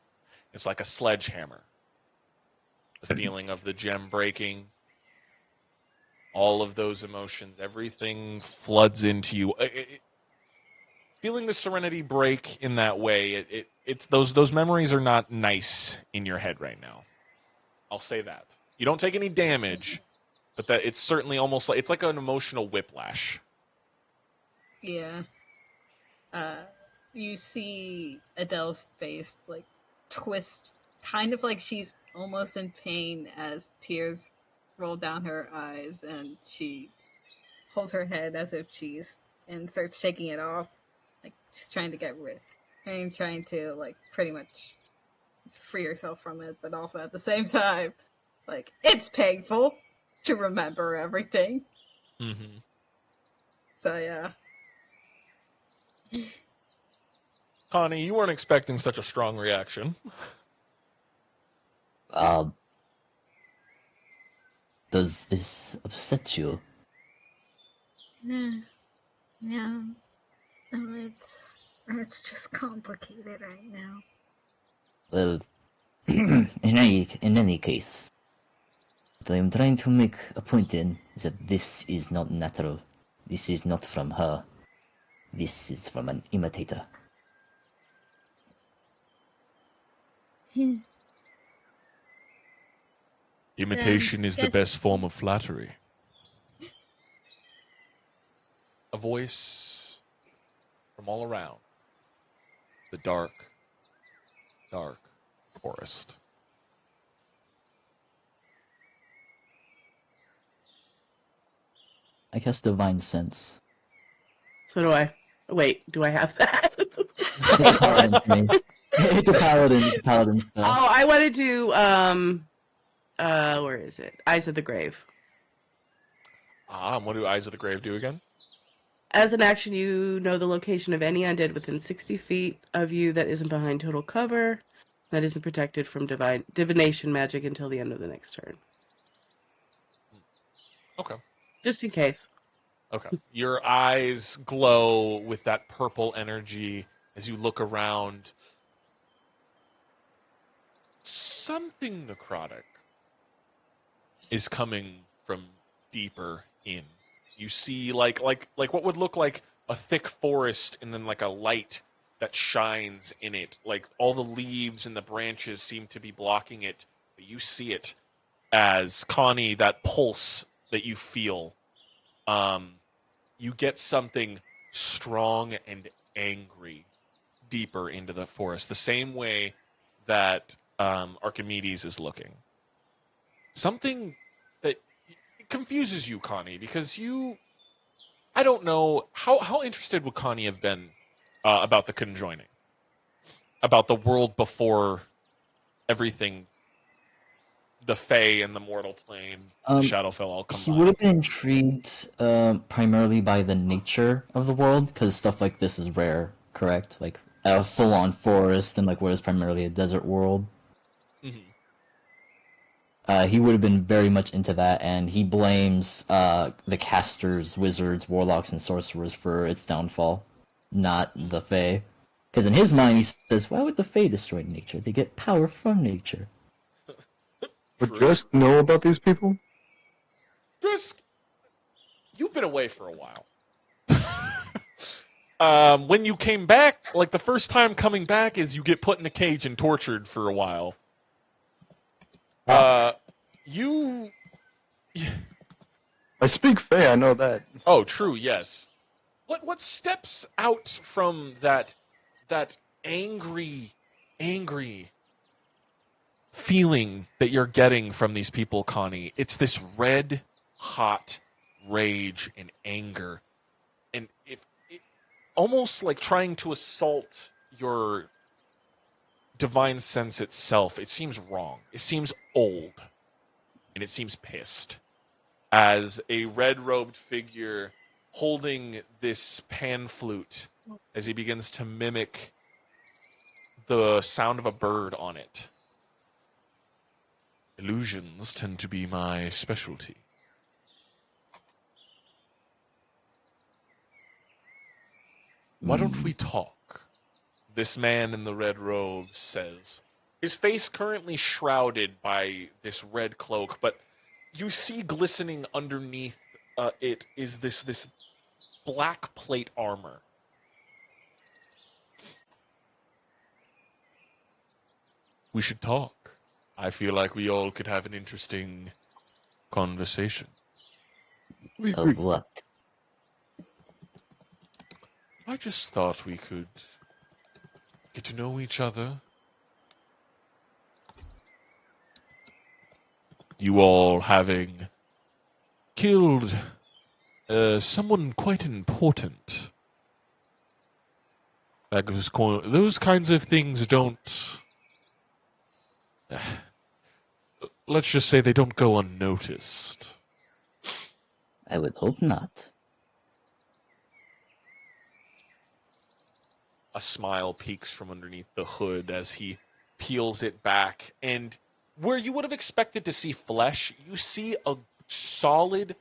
It's like a sledgehammer. The feeling of the gem breaking, all of those emotions, everything floods into you. Feeling the serenity break in that way, it's those memories are not nice in your head right now. I'll say that. You don't take any damage, but that it's certainly almost like it's like an emotional whiplash. Yeah. Uh, you see Adele's face like twist, kind of like she's almost in pain as tears roll down her eyes, and she holds her head as if she's and starts shaking it off, like she's trying to get rid, and trying to like pretty much free herself from it, but also at the same time, like it's painful to remember everything. Mm-hmm. So yeah. Connie, you weren't expecting such a strong reaction. Uh, does this upset you? Yeah, yeah. It's just complicated right now. Well, in any case, what I am trying to make a point in is that this is not natural. This is not from her. This is from an imitator. Imitation is the Guess best form of flattery. A voice from all around the dark, dark forest. I cast Divine Sense. So do I. Wait, do I have that? It's a paladin thing. It's a paladin spell. Oh, I want to do where is it? Eyes of the Grave. What do Eyes of the Grave do again? As an action, you know the location of any undead within 60 feet of you that isn't behind total cover, that isn't protected from divination magic until the end of the next turn. Okay. Just in case. Okay. Your eyes glow with that purple energy as you look around. Something necrotic is coming from deeper in. You see like what would look like a thick forest and then like a light that shines in it. Like all the leaves and the branches seem to be blocking it, but you see it as Connie, that pulse that you feel. You get something strong and angry deeper into the forest, the same way that Archimedes is looking. Something that confuses you, Connie, because I don't know, how interested would Connie have been about the conjoining? About the world before everything, the Fae and the mortal plane, Shadowfell all He would combined. have been intrigued primarily by the nature of the world, because stuff like this is rare, correct? Like a Yes. full-on forest and like what is primarily a desert world. He would have been very much into that, and he blames the casters, wizards, warlocks, and sorcerers for its downfall, not the Fae. Because in his mind, he says, "Why would the Fae destroy nature? They get power from nature." Would Dresk know about these people? Drisk, you've been away for a while. When you came back, like the first time coming back is you get put in a cage and tortured for a while. You... I speak Fae, I know that. Oh, true, yes. What steps out from that angry feeling that you're getting from these people, Connie? It's this red hot rage and anger. And it almost like trying to assault your divine sense itself. It seems wrong. It seems old. And it seems pissed. As a red-robed figure holding this pan flute as he begins to mimic the sound of a bird on it. Illusions tend to be my specialty. Why don't we talk? This man in the red robe says. His face currently shrouded by this red cloak, but you see glistening underneath it is this black plate armor. We should talk. I feel like we all could have an interesting conversation. Of what? I just thought we could get to know each other. You all having killed someone quite important. Those kinds of things don't... let's just say they don't go unnoticed. I would hope not. A smile peeks from underneath the hood as he peels it back, and where you would have expected to see flesh, you see a solid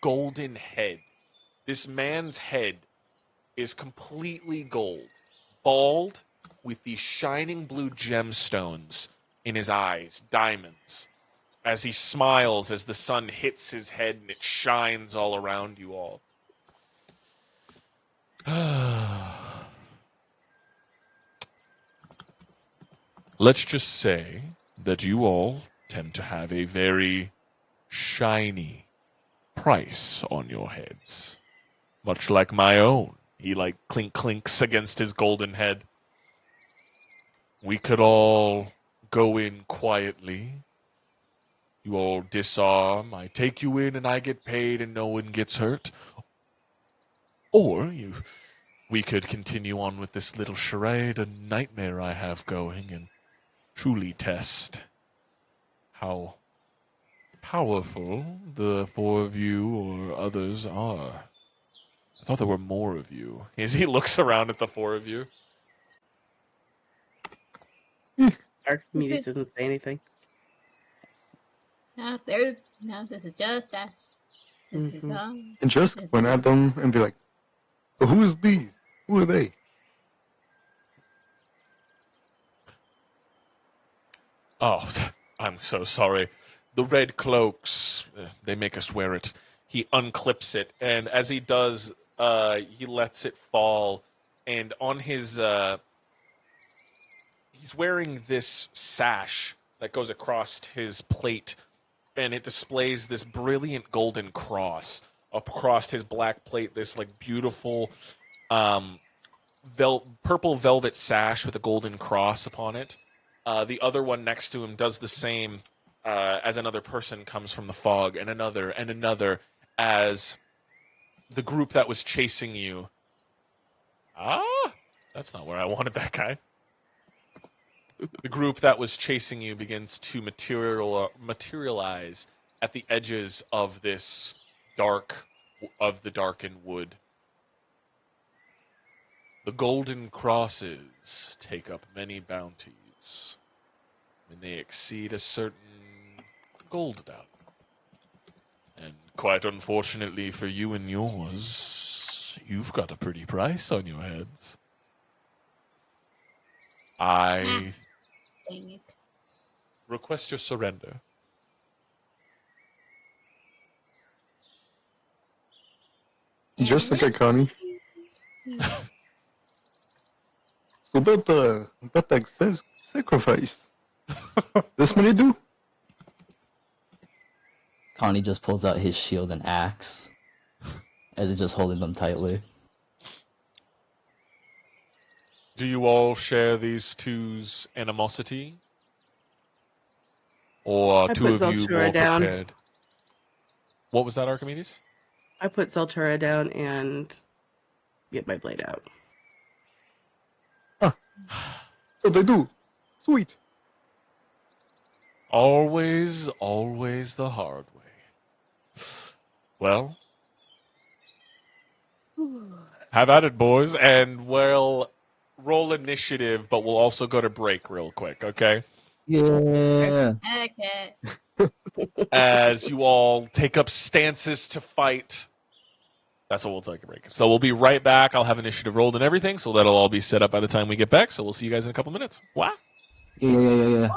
golden head. This man's head is completely gold, bald, with these shining blue gemstones in his eyes, diamonds, as he smiles as the sun hits his head and it shines all around you all. Let's just say that you all tend to have a very shiny price on your heads. Much like my own. He clinks against his golden head. We could all go in quietly. You all disarm. I take you in and I get paid and no one gets hurt. Or we could continue on with this little charade, a nightmare I have going, and truly test how powerful the four of you or others are. I thought there were more of you. As he looks around at the four of you. Archimedes doesn't say anything. No, this is just us. This is And just point at them and be like, so who is these? Who are they? Oh, I'm so sorry. The red cloaks, they make us wear it. He unclips it, and as he does, he lets it fall, and on his... he's wearing this sash that goes across his plate, and it displays this brilliant golden cross across his black plate, this beautiful purple velvet sash with a golden cross upon it. The other one next to him does the same as another person comes from the fog, and another as the group that was chasing you. That's not where I wanted that guy. The group that was chasing you begins to materialize at the edges of this the darkened wood. The golden crosses take up many bounties. when they exceed a certain gold value. And quite unfortunately for you and yours, you've got a pretty price on your heads. I Dang it. request your surrender. Just like a Connie. So about the sacrifice. This many do? Connie just pulls out his shield and axe as he's just holding them tightly. Do you all share these two's animosity? Or are I two put of you Zeltura more down. prepared? What was that, Archimedes? I put Zeltura down and get my blade out. So they do. Sweet. Always the hard way. Well, have at it, boys, and we'll roll initiative, but we'll also go to break real quick, okay? Yeah. Okay. As you all take up stances to fight. That's what we'll take a break. So we'll be right back. I'll have initiative rolled and everything, so that'll all be set up by the time we get back. So we'll see you guys in a couple minutes. Wow. Yeah.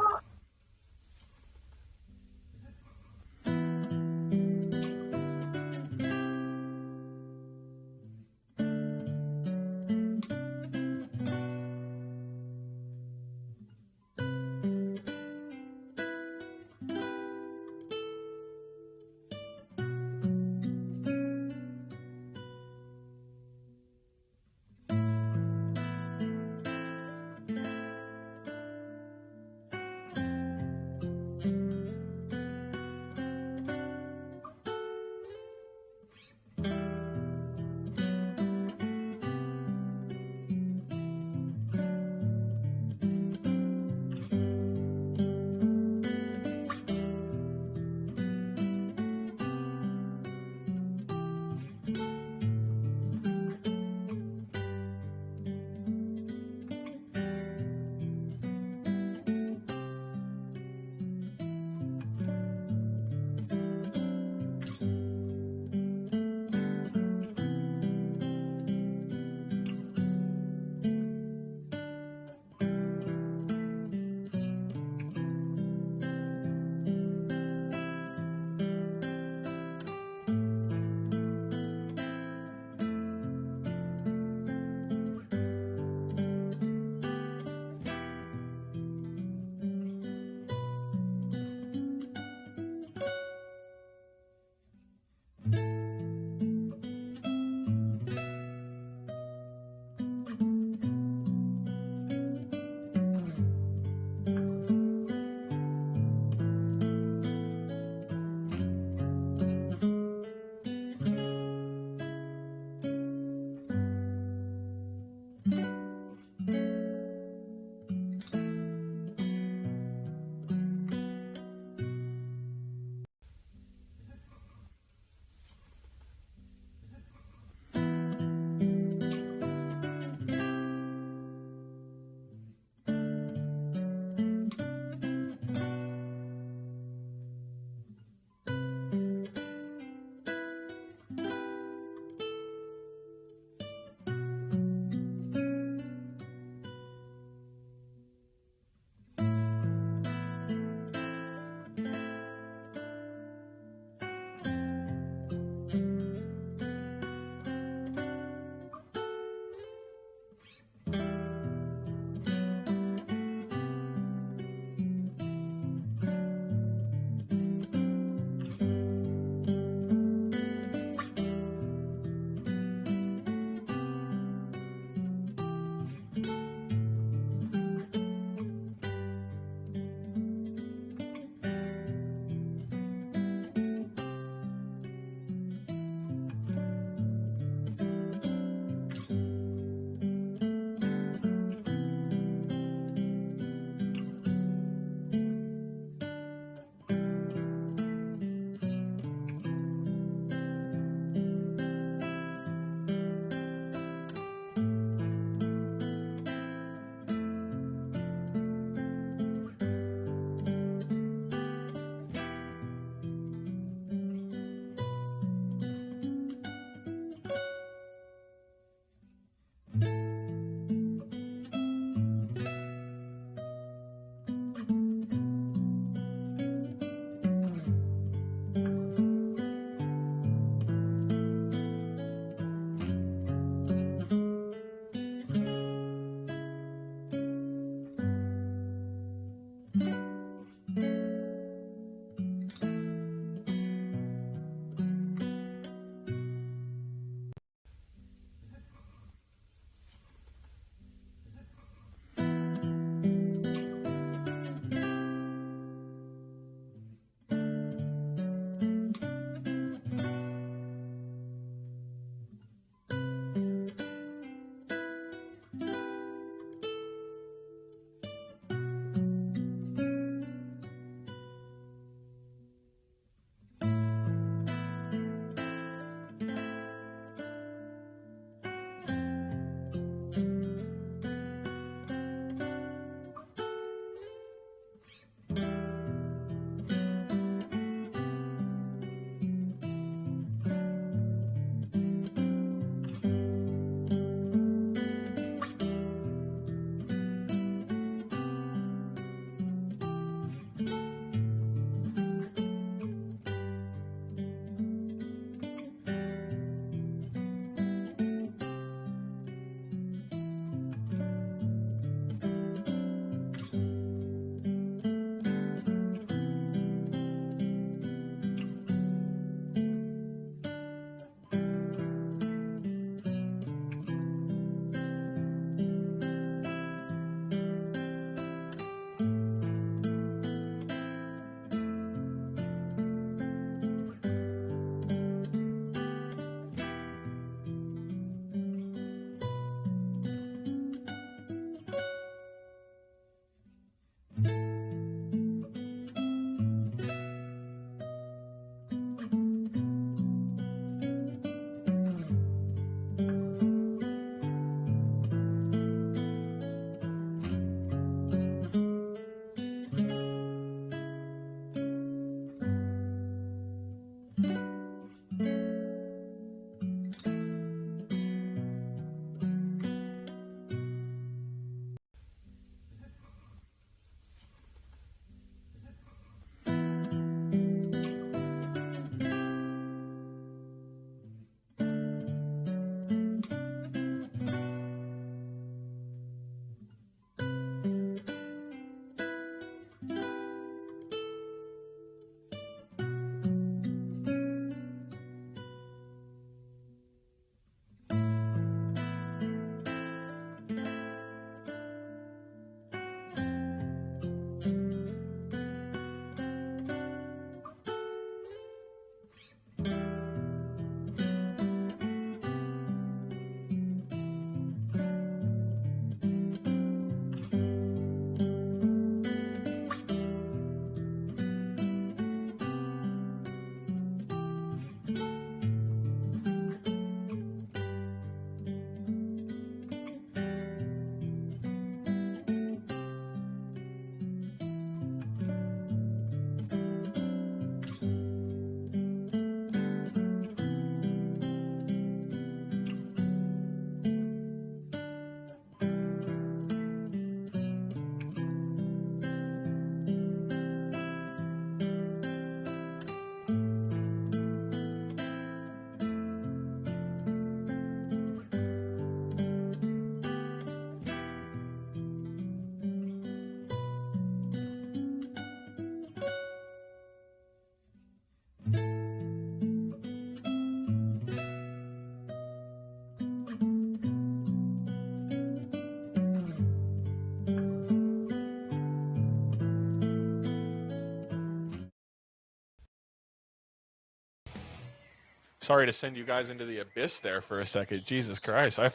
Sorry to send you guys into the abyss there for a second. Jesus Christ, I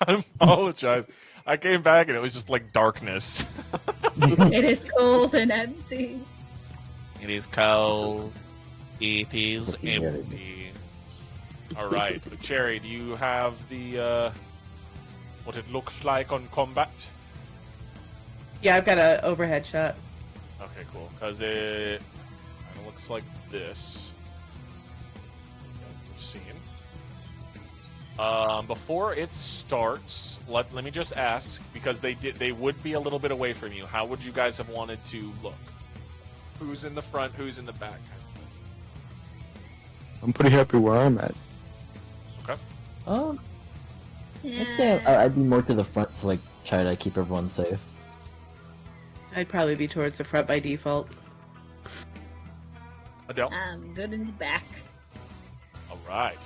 apologize. I came back and it was just like darkness. It is cold and empty. It is cold. It is Yeah. empty. All right, Cherry, do you have the what it looks like on combat? Yeah, I've got an overhead shot. Okay, cool. Because it kind of looks like this. We've seen. Before it starts, let me just ask, because they would be a little bit away from you. How would you guys have wanted to look? Who's in the front? Who's in the back? I'm pretty happy where I'm at. Okay. Oh, Yeah. I'd say I'd be more to the front to like try to keep everyone safe. I'd probably be towards the front by default. Adele. I'm good in the back. All right.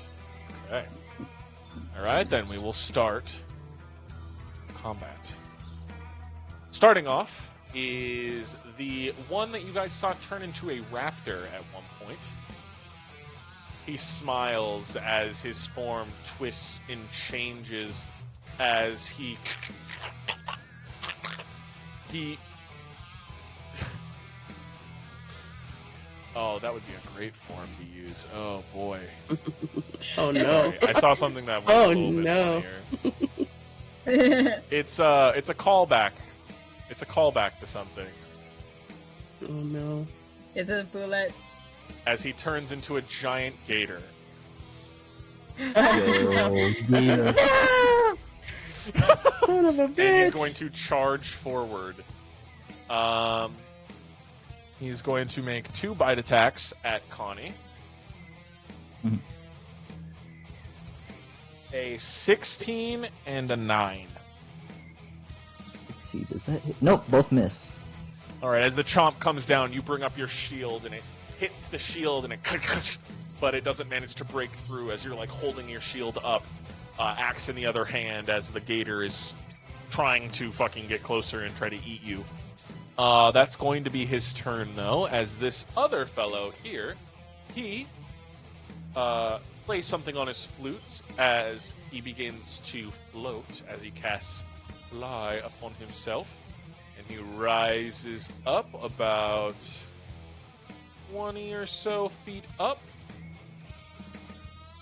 Okay. All right, then we will start combat. Starting off is the one that you guys saw turn into a raptor at one point. He smiles as his form twists and changes as he Oh, that would be a great form to use. Oh boy. Oh no. Sorry, I saw something that was Oh, a little no. bit funnier. It's a callback. It's a callback to something. Oh no. Is it a bullet? As he turns into a giant gator. Yo, Gator. Son of a And he's bitch. going to charge forward. He's going to make 2 bite attacks at Connie. Mhm. A 16 and a 9. Let's see, does that hit? Nope, both miss. All right, as the chomp comes down, you bring up your shield, and it hits the shield, and it but it doesn't manage to break through as you're like holding your shield up, axe in the other hand, as the gator is trying to fucking get closer and try to eat you. That's going to be his turn, though, as this other fellow here, he plays something on his flute as he begins to float, as he casts Fly upon himself, and he rises up about 20 or so feet up,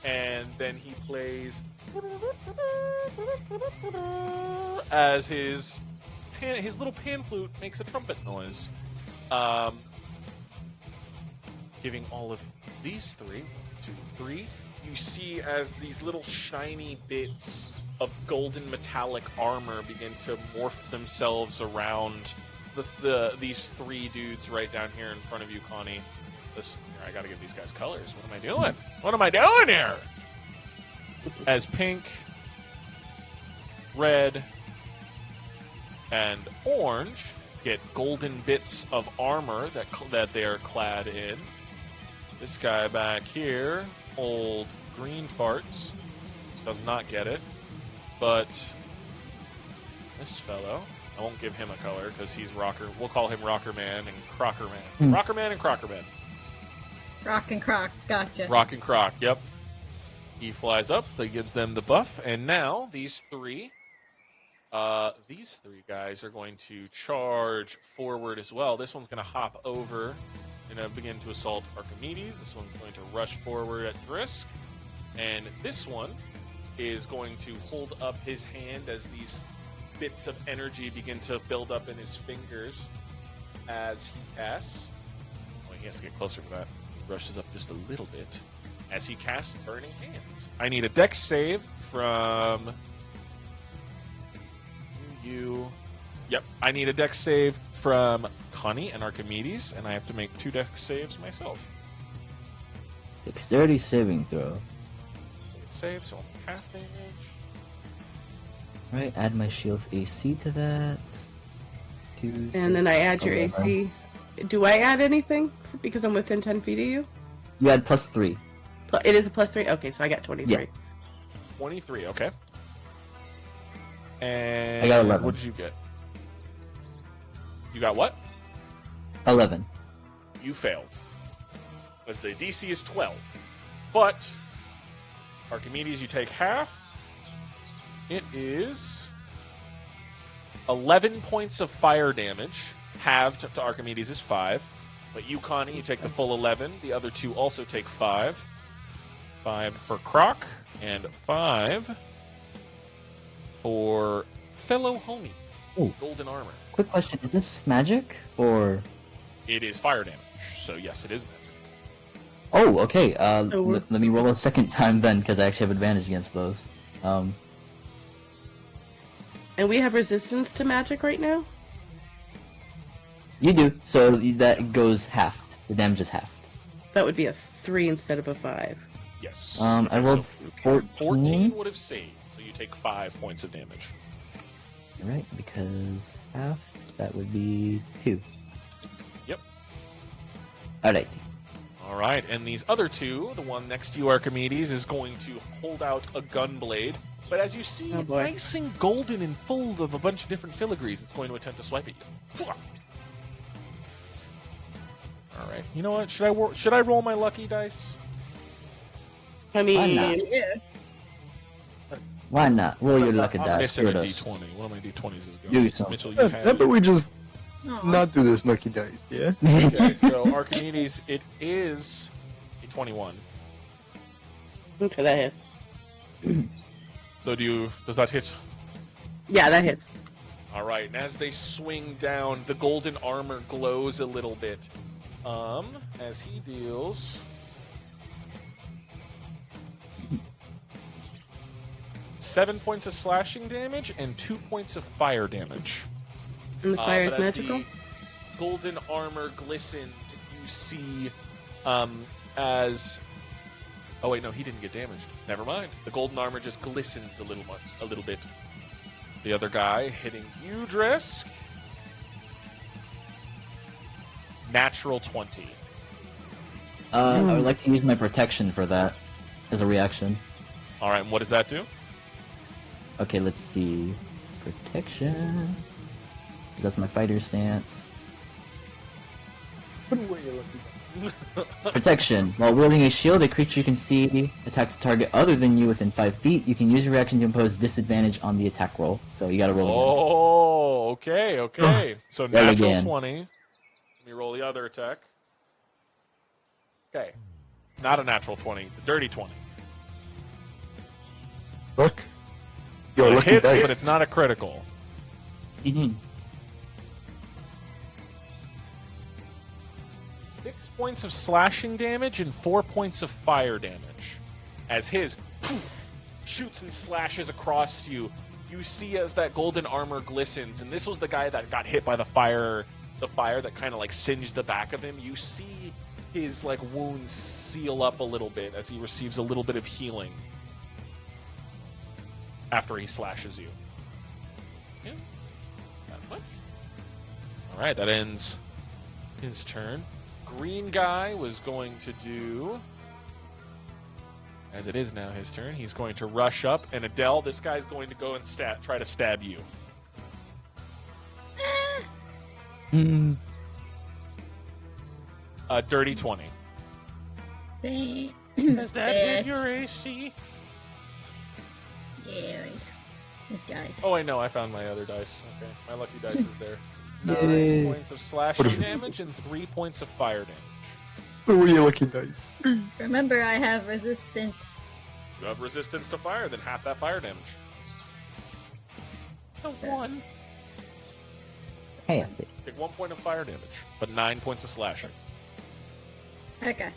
and then he plays as his little pan flute makes a trumpet noise, giving all of these 3, 1, 2, 3. You see as these little shiny bits of golden metallic armor begin to morph themselves around these 3 dudes right down here in front of you, Connie. I gotta give these guys colors. What am I doing? What am I doing here? As pink, red, and orange get golden bits of armor that they are clad in. This guy back here, old green farts, does not get it. But this fellow, I won't give him a color because he's Rocker. We'll call him Rocker Man and Crocker Man. Rocker Man and Crocker Man. Rock and Croc, gotcha. Rock and Croc, yep. He flies up, that gives them the buff, and now these 3 guys are going to charge forward as well. This one's going to hop over and begin to assault Archimedes. This one's going to rush forward at Drisk. And this one is going to hold up his hand as these bits of energy begin to build up in his fingers as he casts. Oh, he has to get closer to that. He rushes up just a little bit as he casts Burning Hands. I need a dex save from you. Yep, I need a dex save from Connie and Archimedes, and I have to make 2 dex saves myself. Dexterity saving throw. Save, so only half damage. Right, add my shield's AC to that. And then I add your 11. AC. Do I add anything because I'm within 10 feet of you? You add +3. It is a +3? Okay, so I got 23. Yeah. 23, okay. And I got 11. what did you get? You got what? 11. You failed. Because the DC is 12. But Archimedes, you take half. It is 11 points of fire damage. Halved to Archimedes is 5. But you, Connie, you take the full 11. The other two also take 5. 5 for Croc, and 5 for fellow homie. Ooh. Golden armor. Quick question: is this magic or? It is fire damage, so yes, it is magic. Oh, okay. we're- Let me roll a second time then, because I actually have advantage against those. And we have resistance to magic right now? You do. So that goes halved. The damage is halved. That would be a 3 instead of a 5. Yes. I Okay, rolled so 14. 14 would have saved, so you take 5 points of damage. Right, because half, that would be 2. Yep. Alright. All right, and these other two, the one next to you, Archimedes, is going to hold out a gun blade. But as you see, Oh, it's boy. nice and golden and full of a bunch of different filigrees. It's going to attempt to swipe at you. All right, you know what? Should I roll my lucky dice? I mean, not? Yeah. Why not? Roll your luck I'm at dice. missing a Screw those. D20. One of my D20s is Do going. something. Mitchell, you How have about it. we just Aw. not do this lucky dice, yeah? Okay, so Archimedes, it is a 21. okay, that hits. So does that hit? Yeah, that hits. All right, and as they swing down, the golden armor glows a little bit. As he deals 7 points of slashing damage and 2 points of fire damage. And the fire is but as magical? the golden armor glistens, you see as... Oh wait, no, he didn't get damaged. Never mind. The golden armor just glistens a little bit. The other guy hitting you, Drisk. Natural 20. I would like to use my protection for that as a reaction. All right, and what does that do? Okay, let's see. Protection. That's my fighter stance. Put away your lucky dice. Protection. While wielding a shield, a creature you can see attacks a target other than you within 5 feet. You can use your reaction to impose disadvantage on the attack roll. So you gotta roll again. Oh, okay. So Roll natural again. 20. Let me roll the other attack. Okay. Not a natural 20. The dirty 20. Look. Your It lucky hits, dice. but it's not a critical. Mm-hmm. 6 points of slashing damage and 4 points of fire damage. As his shoots and slashes across you, you see as that golden armor glistens, and this was the guy that got hit by the fire that kind of like singed the back of him. You see his like wounds seal up a little bit as he receives a little bit of healing after he slashes you. Yeah. That much. All right, that ends his turn. Green guy was going to do, as it is now his turn, he's going to rush up, and Adele, this guy's going to go and try to stab you. Dirty 20. Does that hit your AC? Yeah. This guy's. Oh, I know, I found my other dice. Okay, my lucky dice is there. Yay. 9 points of slashing damage and 3 points of fire damage. Put away your lucky dice. Remember, I have resistance. You have resistance to fire, then half that fire damage. A 1. Half it. Take 1 point of fire damage, but 9 points of slashing. Okay.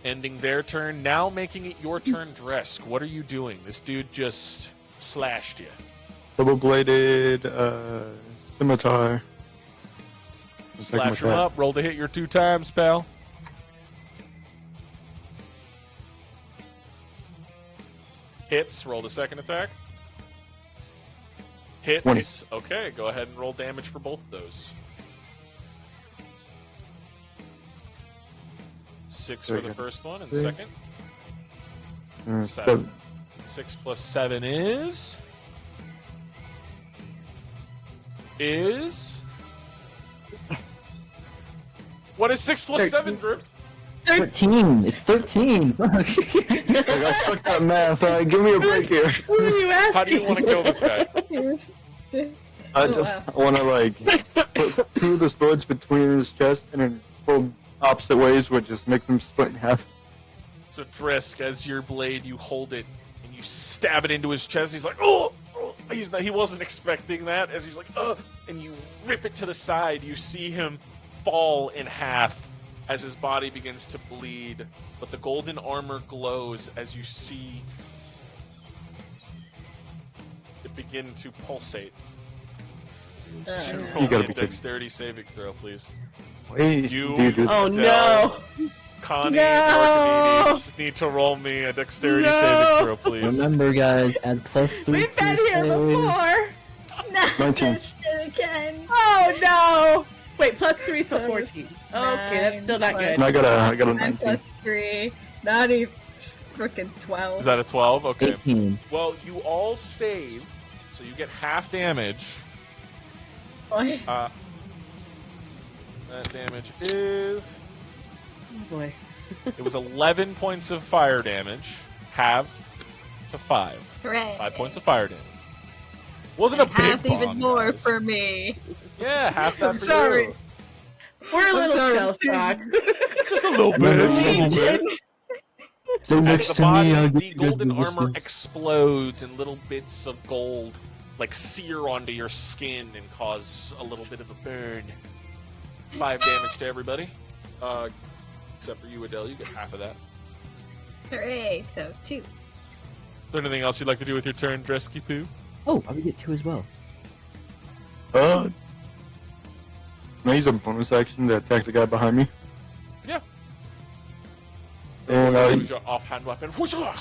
Ending their turn, now making it your turn, Dresk. What are you doing? This dude just slashed you. Double-bladed scimitar. Slash him up, roll to hit your 2 times, pal. Hits, roll the second attack. Hits. 20. Okay, go ahead and roll damage for both of those. 6 for the Second. first one, and Yeah. second. 7. 6 plus 7 is... What is 6 plus 7, Drift? 13. It's 13. Fuck. Like, I suck at math. Give me a break here. Who are you asking? How do you want to kill this guy? I Oh, just wow. want to like put two of the swords between his chest and then pull opposite ways, which just makes him split in half. So Drisk, as your blade, you hold it and you stab it into his chest. He's like, oh! He wasn't expecting that. As he's like, oh! And you rip it to the side. You see him fall in half as his body begins to bleed. But the golden armor glows as you see it begin to pulsate. Roll You gotta me be a kidding. dexterity saving throw, please. Wait, You- do you do Oh Adele. no! Connie No! and Archimedes need to roll me a dexterity No! saving throw, please. Remember, guys, add +3. We've been to here save. before. No, 19. that shit again. Oh no! Wait, +3, so 14. Okay, that's still not Nine good. And I got a 9 19. plus 3. Not even freaking 12. Is that a 12? Okay. 18. Well, you all save, so you get half damage. Boy. That damage is... Oh boy. It was 11 points of fire damage, halved to 5. Hooray. 5 points of fire damage. Wasn't a And big half even bomb, more guys. for me. Yeah, half that I'm for sorry. you. We're a I'm little sorry. shell shocked. Just a little bit. No, Just a little bit. Stay As next the to me, body, I'll the give you guys golden armor resistance. explodes and little bits of gold like sear onto your skin and cause a little bit of a burn. 5 damage to everybody. Except for you, Adele, you get half of that. Hooray. So 2. Is there anything else you'd like to do with your turn, Dresky Poo? Oh, I would get 2 as well. Can I use a bonus action to attack the guy behind me? Yeah. And Use your offhand weapon. Whoosh-ah!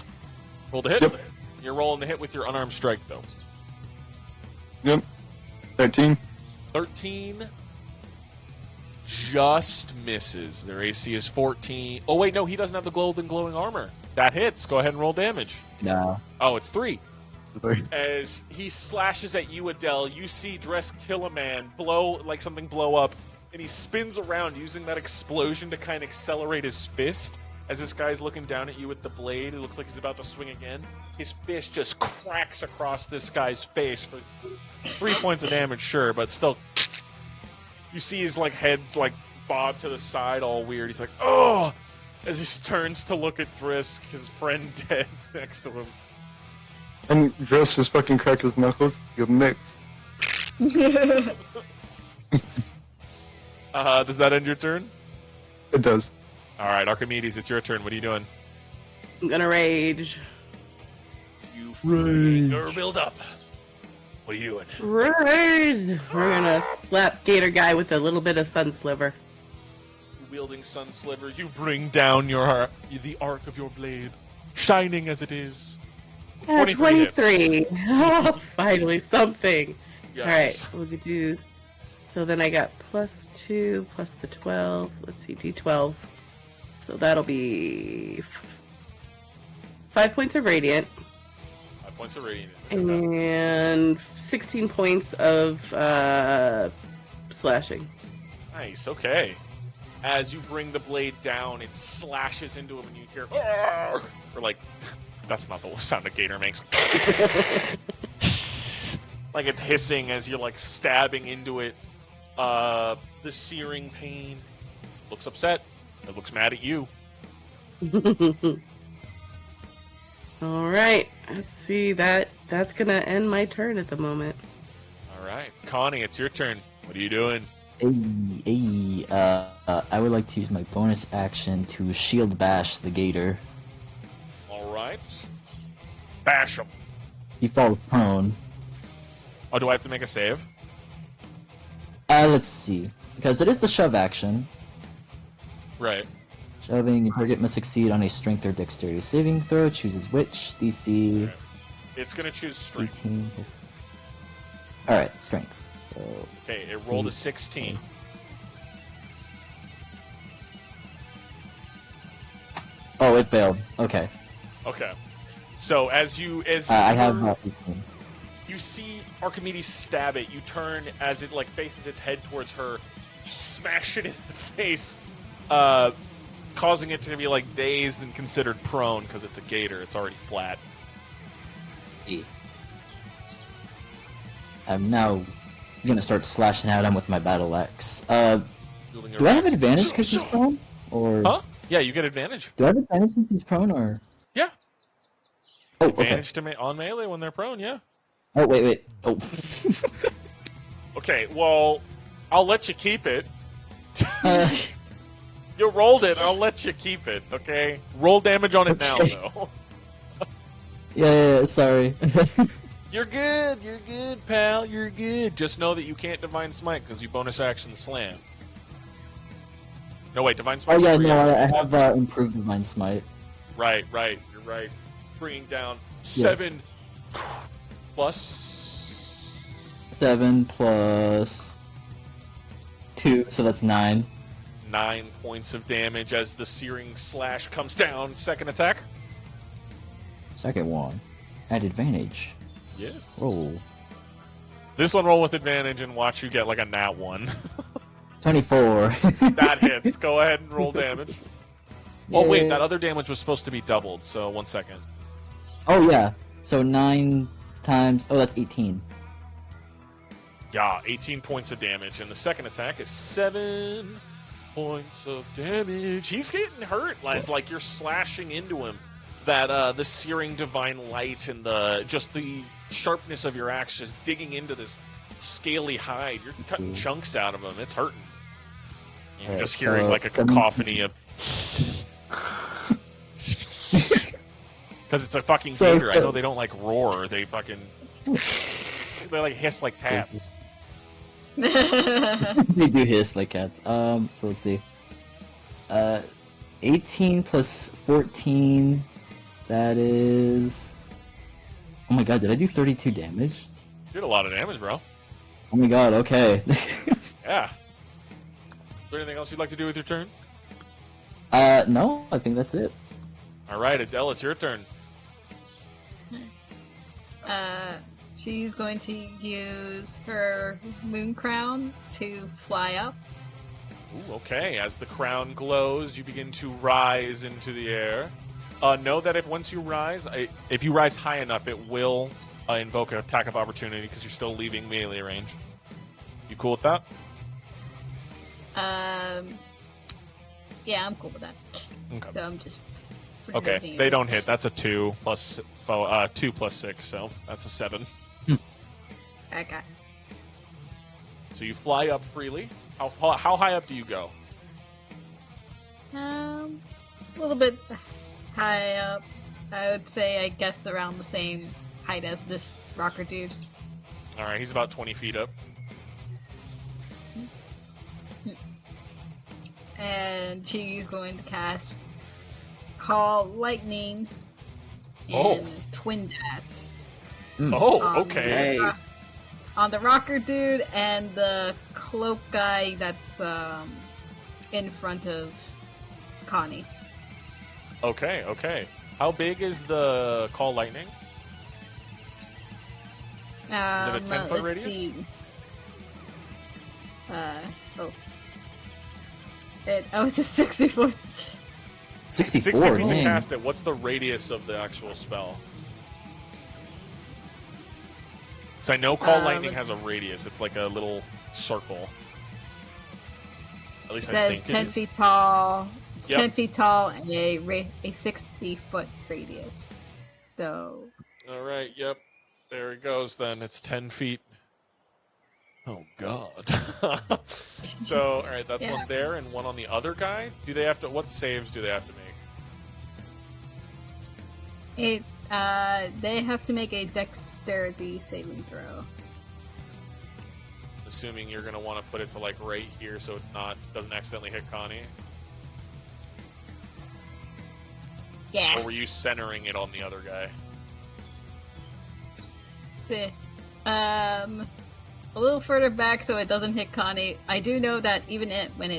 Roll the hit. Yep. You're rolling the hit with your unarmed strike, though. Yep. 13. 13 just misses. Their AC is 14. Oh, wait, no, he doesn't have the golden glowing armor. That hits. Go ahead and roll damage. Nah. Oh, it's 3. As he slashes at you, Adele, you see Dress kill a man, like something blow up, and he spins around using that explosion to kind of accelerate his fist. As this guy's looking down at you with the blade, it looks like he's about to swing again. His fist just cracks across this guy's face for 3 points of damage, sure, but still. You see his head's bob to the side, all weird. He's like, oh! As he turns to look at Drisk, his friend dead next to him. And Dress just fucking crack his knuckles. You're next. Does that end your turn? It does. All right, Archimedes, it's your turn. What are you doing? I'm gonna rage. You freaking build up. What are you doing? Rage! We're gonna slap Gator Guy with a little bit of Sun Sliver. Wielding sun sliver, you bring down the arc of your blade, shining as it is. 23 hits. 23. Oh, finally something. Yes. Alright, we'll do. So then I got +2 plus the 12. Let's see, D12. So that'll be 5 points of radiant 5 points of radiant. and 16 points of slashing. Nice, okay. As you bring the blade down, it slashes into him and you hear, "Arr!" Or that's not the sound a gator makes. Like it's hissing as you're stabbing into it. The searing pain. Looks upset. It looks mad at you. All right, let's see. That's gonna end my turn at the moment. All right. Connie, it's your turn. What are you doing? I would like to use my bonus action to shield bash the gator. All right. Bash him. He falls prone. Oh, do I have to make a save? Let's see. Because it is the shove action. Right. Shoving, your target must succeed on a strength or dexterity saving throw. Chooses which. DC Okay. It's going to choose strength. 18. Alright, strength. So, Okay, it rolled a 16. oh, it failed. Okay. Okay. So as I have 18. you see Archimedes stab it, you turn as it faces its head towards her, smash it in the face. causing it to be like dazed and considered prone because it's a gator. It's already flat. I'm now gonna start slashing at him with my battle axe. Wielding a Do I have axe. advantage because he's prone? Or Huh? Yeah, you get advantage. do I have advantage since he's prone? Or Yeah. oh, okay. Advantage to on melee when they're prone, yeah. Oh wait. Oh, Okay, well, I'll let you keep it. uh, You rolled it, I'll let you keep it, okay? Roll damage on it now, Okay. though. yeah. Sorry. You're good, pal, you're good. Just know that you can't Divine Smite because you bonus action slam. No, wait, Divine Oh Smite. yeah, no, I have improved Divine Smite. Right, you're right. Bringing down Yeah. 7 plus 7 plus 2, so that's 9. 9 points of damage as the Searing Slash comes down. Second attack. Second one, at advantage. Yeah. Roll. This one roll with advantage and watch you get like a nat 1. 24. That hits. Go ahead and roll damage. Oh, wait, Yay. that other damage was supposed to be doubled, so 1 second. Oh yeah, so 9 times. Oh, that's 18. Yeah, 18 points of damage, and the second attack is 7 points of damage. He's getting hurt as like you're slashing into him. That the searing divine light and the sharpness of your axe just digging into this scaly hide. You're cutting chunks out of him. It's hurting. You're Alright, just hearing so like a 17. cacophony of. Because it's a fucking So- gator. I know they don't like roar. They fucking. They like hiss like cats. They do hiss like cats. So let's see. 18 plus 14. That is. Oh my god, did I do 32 damage? You did a lot of damage, bro. Oh my god, okay. Yeah. Is there anything else you'd like to do with your turn? No, I think that's it. All right, Adele, it's your turn. She's going to use her moon crown to fly up. Ooh, okay. As the crown glows, you begin to rise into the air. Know that if you rise high enough, it will invoke an attack of opportunity because you're still leaving melee range. You cool with that? Yeah, I'm cool with that. Okay. So I'm just. Okay, forgetting they it. don't hit. That's a 2 plus 2 plus 6, so that's a 7. Okay. So you fly up freely. How high up do you go? A little bit high up. I would say, I guess, around the same height as this rocker dude. All right, he's about 20 feet up. And she's going to cast Call Lightning and Oh. Twin Dat Oh, Um, okay. Nice. on the rocker dude and the cloak guy that's in front of Connie. Okay. How big is the call lightning? Is it a 10-foot let's radius? see. Oh. It's a 60 foot. 64, 60 feet to dang. cast it. What's the radius of the actual spell? So I know Call Lightning has a radius. It's like a little circle. At least I Says think 10 it is. feet tall. It's Yep. 10 feet tall and a 60-foot radius. So All right, yep. There it goes then. It's 10 feet. Oh, God. So, all right, that's Yeah. one there and one on the other guy. Do they have to... What saves do they have to make? they have to make a dexterity saving throw. Assuming you're going to want to put it to, like, right here so it's not... Doesn't accidentally hit Connie. Yeah. Or were you centering it on the other guy? See. A little further back so it doesn't hit Connie. I do know that even when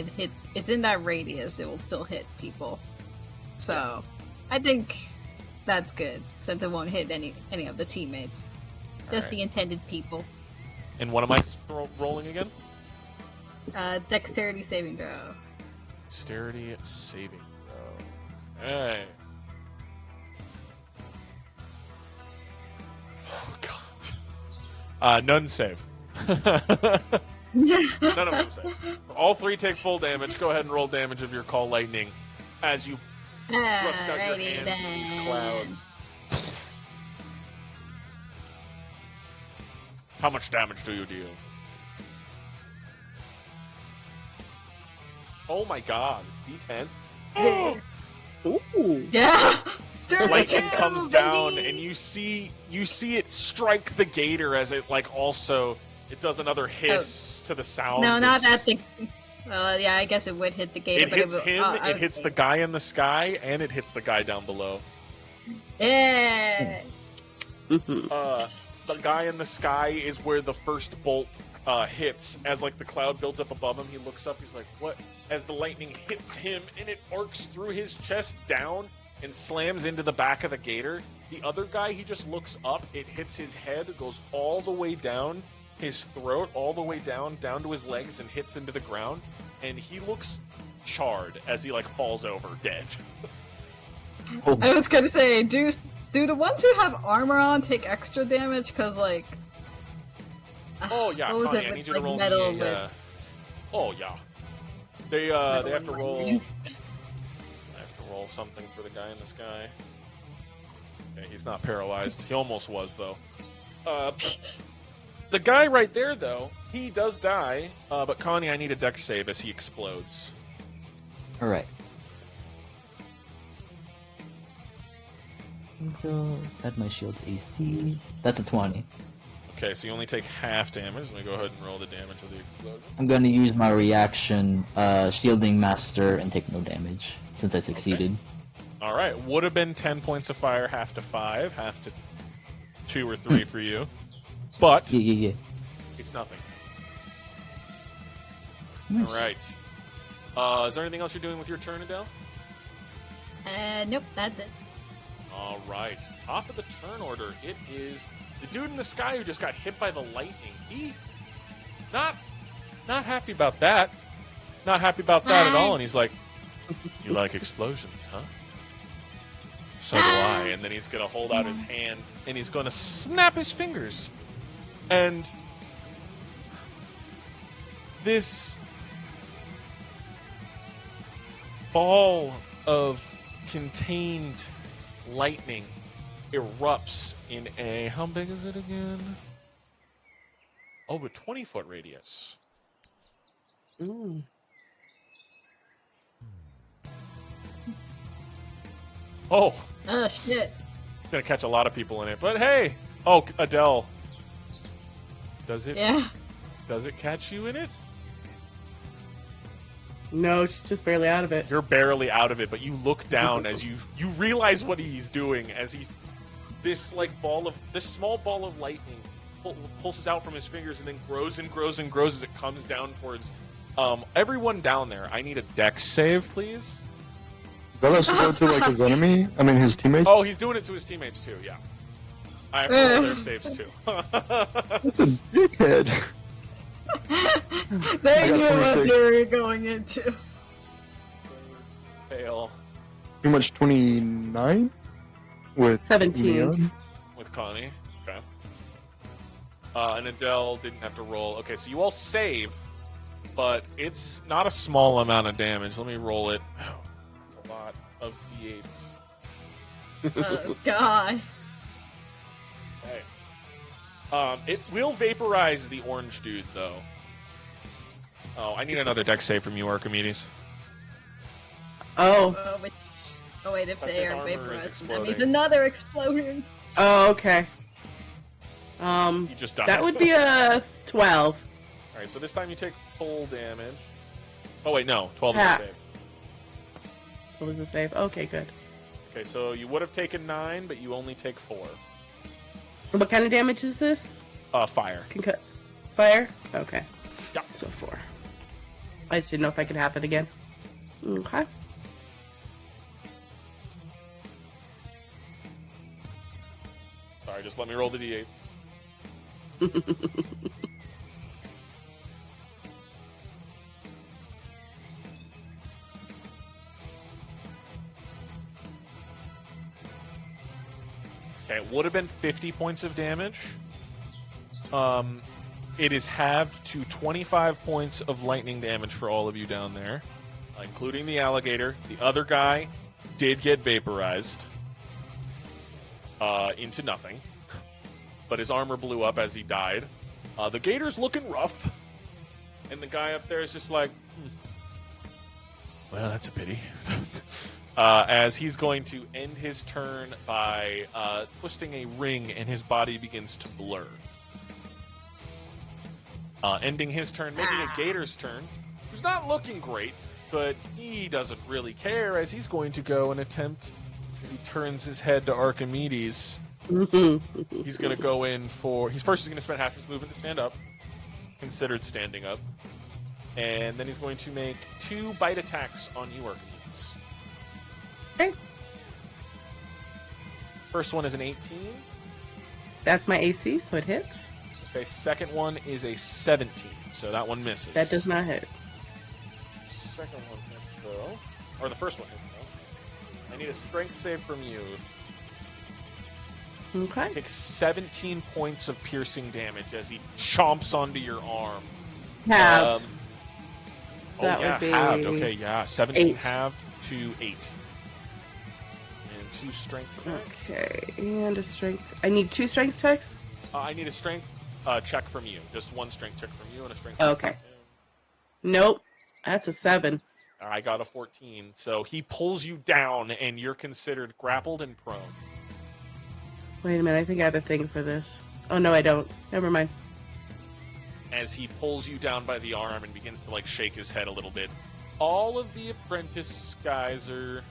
it's in that radius, it will still hit people. So, I think that's good since it won't hit any of the teammates, just right. the intended people. And what am I rolling again? Dexterity saving throw. Dexterity saving Hey. Oh god. None save. None of them save. All three take full damage. Go ahead and roll damage of your call lightning as you thrust out your Alrighty hands in these clouds. How much damage do you deal? Oh my god, it's D10. Ooh. Yeah. Lightning comes down, baby! and you see it strike the gator as it also it does another hiss to the sound. No, not that thing. Well, yeah, I guess it would hit the gator. It but hits it, him. I It was hits the thinking- guy in the sky, and it hits the guy down below. Yeah. The guy in the sky is where the first bolt hits. As like the cloud builds up above him, he looks up. He's like, "What?" As the lightning hits him, and it arcs through his chest down and slams into the back of the gator. The other guy, he just looks up. It hits his head, goes all the way down his throat, all the way down to his legs, and hits into the ground. And he looks charred as he falls over dead. I was gonna say, do the ones who have armor on take extra damage? Because Oh yeah, what was Connie, it I with, need you to roll metal me with a. Oh yeah, they metal have and to roll. lightning? I have to roll something for the guy in the sky. Okay, he's not paralyzed. He almost was though. The guy right there though, he does die. But Connie, I need a dex save as he explodes. All right. Add my shield's AC. That's a 20. Okay, so you only take half damage. Let me go ahead and roll the damage of the explosion. I'm going to use my reaction, shielding master, and take no damage since I succeeded. All right, would have been 10 points of fire, half to 5, half to 2 or 3 for you, but Yeah. it's nothing. Nice. All right. Is there anything else you're doing with your turn, Adele? Nope, that's it. All right. Top of the turn order. It is the dude in the sky who just got hit by the lightning. He not happy about that. Not happy about that at all. And he's like, "You like explosions, huh? So do I." And then he's gonna hold out his hand and he's gonna snap his fingers, and this ball of contained lightning erupts in a, how big is it again? Oh, a 20-foot radius. Ooh. Oh, Oh shit. gonna catch a lot of people in it. But hey, oh, Adele, does it Yeah. catch you in it? No, she's just barely out of it. You're barely out of it, but you look down as you realize what he's doing as he's this small ball of lightning pulses out from his fingers and then grows and grows and grows as it comes down towards everyone down there. I need a dex save, please. Is that also go to like his enemy? I mean his teammate? Oh, he's doing it to his teammates too. Yeah, I have to roll their saves too. That's a dickhead. They I got knew what 26. they were going into. Fail Pretty much 29 with 17. Leon. with Connie. Okay. And Adele didn't have to roll. Okay, so you all save, but it's not a small amount of damage. Let me roll it. It's a lot of d8s. Oh god. Okay. It will vaporize the orange dude, though. Oh, I need another dex save from you, Archimedes. Oh. Oh wait, if But they his are armor is vaporized, that exploding. means another explosion. Oh, okay. He just died. That would be a 12. All right, so this time you take full damage. Oh wait, no, 12 is Half. the save. What was the save? Okay, good. Okay, so you would have taken 9, but you only take 4. What kind of damage is this? Fire. Fire? Okay. Yeah. So 4. I just didn't know if I could have it again. Okay. Sorry, just let me roll the d8. Okay, it would have been 50 points of damage. It is halved to 25 points of lightning damage for all of you down there, including the alligator. The other guy did get vaporized into nothing, but his armor blew up as he died. The gator's looking rough, and the guy up there is just like, well, that's a pity. As he's going to end his turn by twisting a ring, and his body begins to blur. Ending his turn, making it Gator's turn, who's not looking great, but he doesn't really care, as he's going to go and attempt, as he turns his head to Archimedes, he's going to go in for... He's going to spend half his movement to stand up, considered standing up, and then he's going to make 2 bite attacks on you, Archimedes. Okay. First one is an 18. That's my AC, so it hits. Okay, second one is a 17, so that one misses. That does not hit. Second one hits, though. Or the first one hits, though. I need a strength save from you. Okay. Take 17 points of piercing damage as he chomps onto your arm. Halved. That would be halved. Okay, yeah. 17 8. halved to 8. And 2 strength for that. Okay, and a strength. I need 2 strength checks? I need a strength check from you. Just 1 strength check from you and a strength Okay. check Nope. That's a 7. I got a 14. So he pulls you down, and you're considered grappled and prone. Wait a minute, I think I have a thing for this. Oh, no, I don't. Never mind. As he pulls you down by the arm and begins to, shake his head a little bit. All of the apprentice guys are...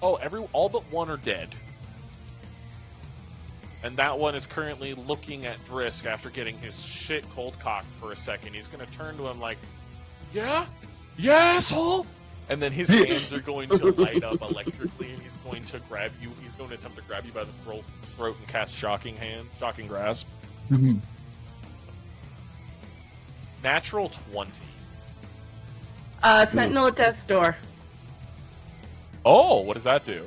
Oh, all but one are dead. And that one is currently looking at Drisk after getting his shit cold cocked for a second. He's going to turn to him like, yeah? Yeah, asshole? And then his hands are going to light up electrically, and he's going to grab you. He's going to attempt to grab you by the throat and cast Shocking Grasp. Mm-hmm. Natural 20. Sentinel at death's door. Oh, what does that do?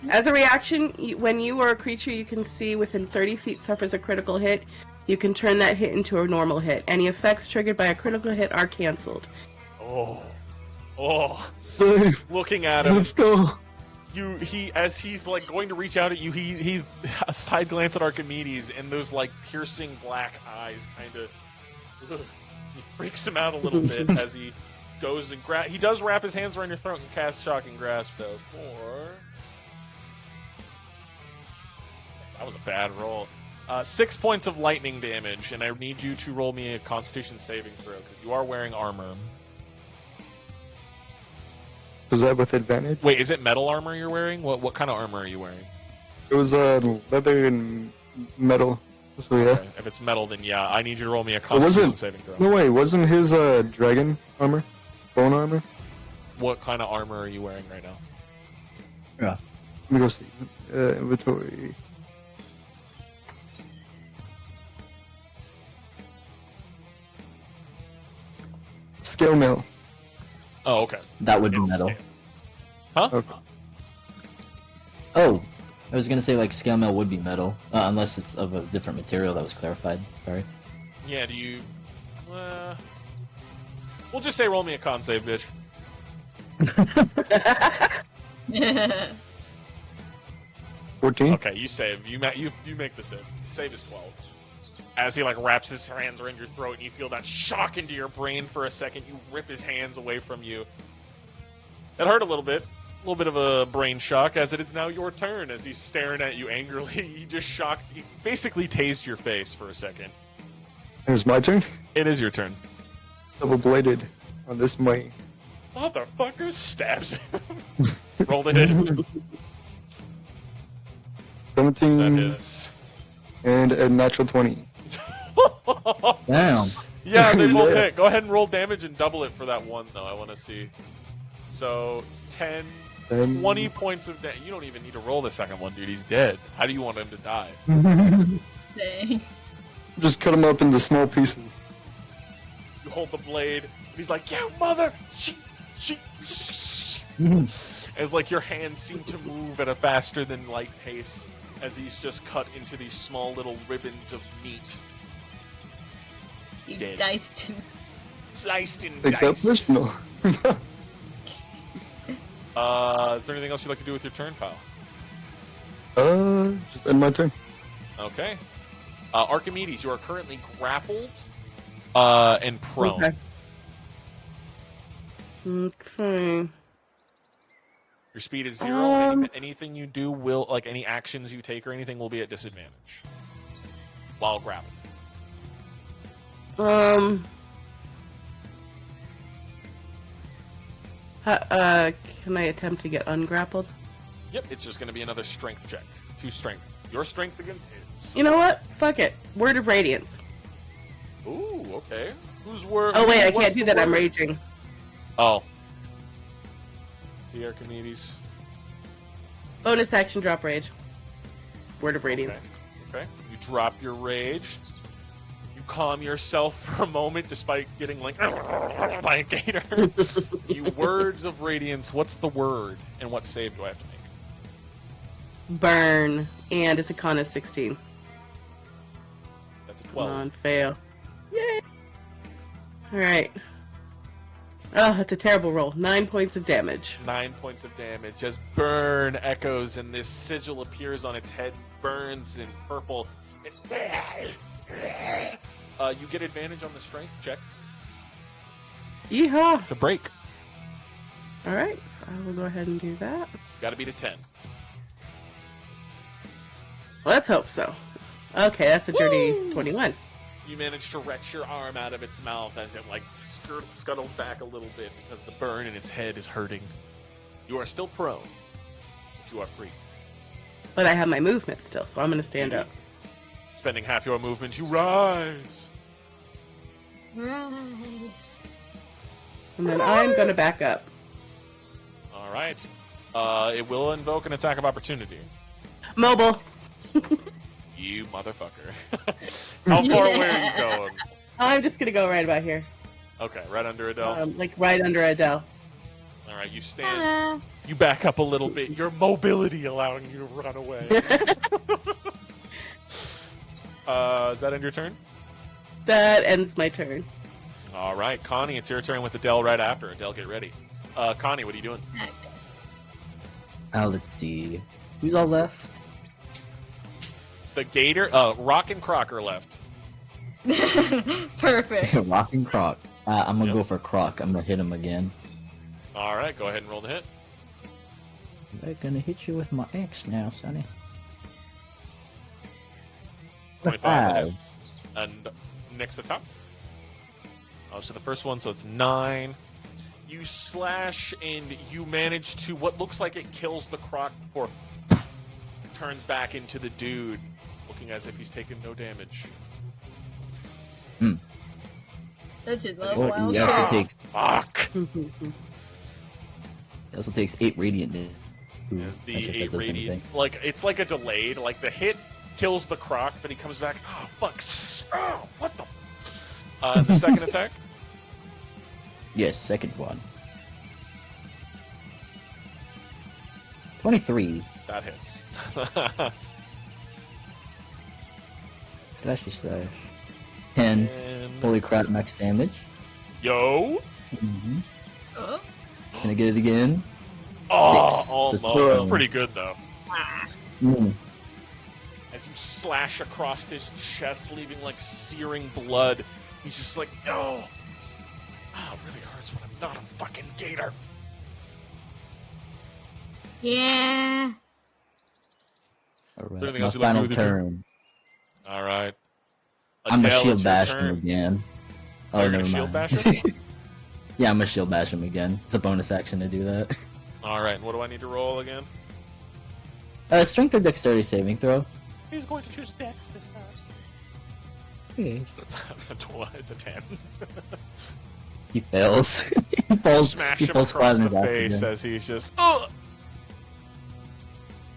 As a reaction, when you or a creature you can see within 30 feet suffers a critical hit, you can turn that hit into a normal hit. Any effects triggered by a critical hit are canceled. Oh. Looking at him. Let's go. As he's going to reach out at you, he a side glance at Archimedes, and those piercing black eyes kind of he freaks him out a little bit as he goes and he does wrap his hands around your throat and cast Shocking Grasp though. That was a bad roll. 6 points of lightning damage, and I need you to roll me a Constitution saving throw because you are wearing armor. Was that with advantage? Wait, is it metal armor you're wearing? What kind of armor are you wearing? It was leather and metal. So yeah. Okay. If it's metal, then yeah, I need you to roll me a Constitution saving throw. No way, wasn't his dragon armor? Bone armor? What kind of armor are you wearing right now? Yeah. Let me go see. Inventory. Scale mail. Oh, okay. That would be It's metal. scale. Huh? Okay. Oh, I was gonna say scale mail would be metal, unless it's of a different material that was clarified. Sorry. Yeah, do you... we'll just say roll me a con save, bitch. 14. Okay, you save. You make the save. Save is 12. As he wraps his hands around your throat and you feel that shock into your brain for a second, you rip his hands away from you. It hurt a little bit. A little bit of a brain shock, as it is now your turn. As he's staring at you angrily, he basically tased your face for a second. It's my turn. It is your turn. Double bladed on this might. Motherfucker stabs him. Roll the hit. 17 That hits. and a natural 20. Damn. Yeah, they both hit. Go ahead and roll damage and double it for that one, though. I want to see. So, 10, 20 points of damage. You don't even need to roll the second one, dude. He's dead. How do you want him to die? Dang. Just cut him up into small pieces. You hold the blade. And he's like, "You mother!" As your hands seem to move at a faster than light pace. as he's just cut into these small little ribbons of meat. You Dead. diced him. Sliced in Take that dice. personal. Is there anything else you'd like to do with your turn, pal? Just end my turn. Okay. Archimedes, you are currently grappled and prone. Okay. Your speed is 0, and anything you do will, like any actions you take or anything, will be at disadvantage while grappled. Can I attempt to get ungrappled? Yep, it's just going to be another strength check. 2 strength. Your strength against his. You know what? Fuck it. Word of Radiance. Ooh, okay. Whose word? Oh wait, I what's can't do the that. I'm word? raging. Oh. See, Archimedes. Bonus action, drop rage. Word of Radiance. Okay. You drop your rage. You calm yourself for a moment despite getting like by a gator. You words of radiance. What's the word and what save do I have to make? Burn, and it's a con of 16. That's a Come 12. on, fail. Yay! All right. Oh, that's a terrible roll. 9 points of damage. 9 points of damage as burn echoes and this sigil appears on its head, burns in purple. You get advantage on the strength check Yeehaw! to break. All right, so I will go ahead and do that. Got to beat a 10. Let's hope so. Okay, that's a dirty 21. You manage to wrench your arm out of its mouth as it like scuttles back a little bit because the burn in its head is hurting. You are still prone, but you are free. But I have my movement still, so I'm going to stand up. Spending half your movement, you rise. Right. And then I'm going to back up. All right. It will invoke an attack of opportunity. Mobile. You motherfucker. How far away are you going? I'm just going to go right about here. Okay, right under Adele. Like right under Adele. All right, you stand. You back up a little bit. Your mobility allowing you to run away. Is that end your turn? That ends my turn. All right, Connie, it's your turn with Adele right after. Adele, get ready. Connie, what are you doing? Let's see. Who's all left? The Gator, Rock and Croc are left. Perfect. Rock and Croc. I'm gonna Yep. go for Croc. I'm gonna hit him again. All right, go ahead and roll the hit. I'm gonna hit you with my axe now, Sonny. 25 hits. And next attack. Oh, so the first one, so it's 9. You slash and you manage to, what looks like it kills the Croc before turns back into the dude, looking as if he's taken no damage. Such a He's low like, wild he also card. takes Fuck! he also takes 8 radiant damage. Ooh, As I the guess that 8 does radiant, anything. like, it's like a delayed, like the hit kills the Croc, but he comes back, oh, fuck, oh, what the? The second attack? Yes, second one. 23. That hits. Slash. 10. And- Holy crap, max damage. Yo! Mm-hmm. Oh, Can I get it again? Oh, 6. almost. So- That's pretty good, though. Mm. As you slash across his chest, leaving like searing blood, he's just like, no! Oh, it really hurts when I'm not a fucking gator. yeah. Alright, Anything my else you'd like to do final with your turn? turn. All right. I'm gonna Adele, shield it's your bash him turn. again. Oh, you're never gonna shield mind. bash him? Yeah, I'm gonna shield bash him again. It's a bonus action to do that. All right, and what do I need to roll again? Strength or dexterity saving throw. He's going to choose Dex this time. Okay. It's a 10. He fails. he falls. Smash he him falls across flat the on his ass face again. as he's just, ugh!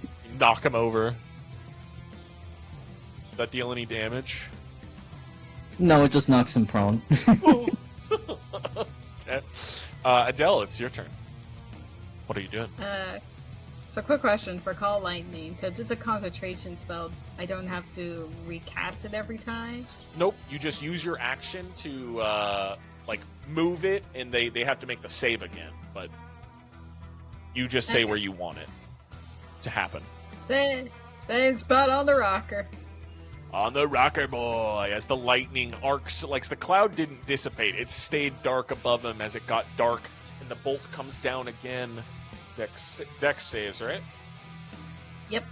You knock him over. Does that deal any damage? No, it just knocks him prone. Okay. Adele, it's your turn. What are you doing? So, quick question for Call Lightning. Since it's a concentration spell, I don't have to recast it every time? Nope, you just use your action to, move it, and they have to make the save again. But you just say where you want it to happen. Same spot on the rocker. On the rocker boy, as the lightning arcs, like the cloud didn't dissipate. It stayed dark above him as it got dark, and the bolt comes down again. Dex saves, right? Yep.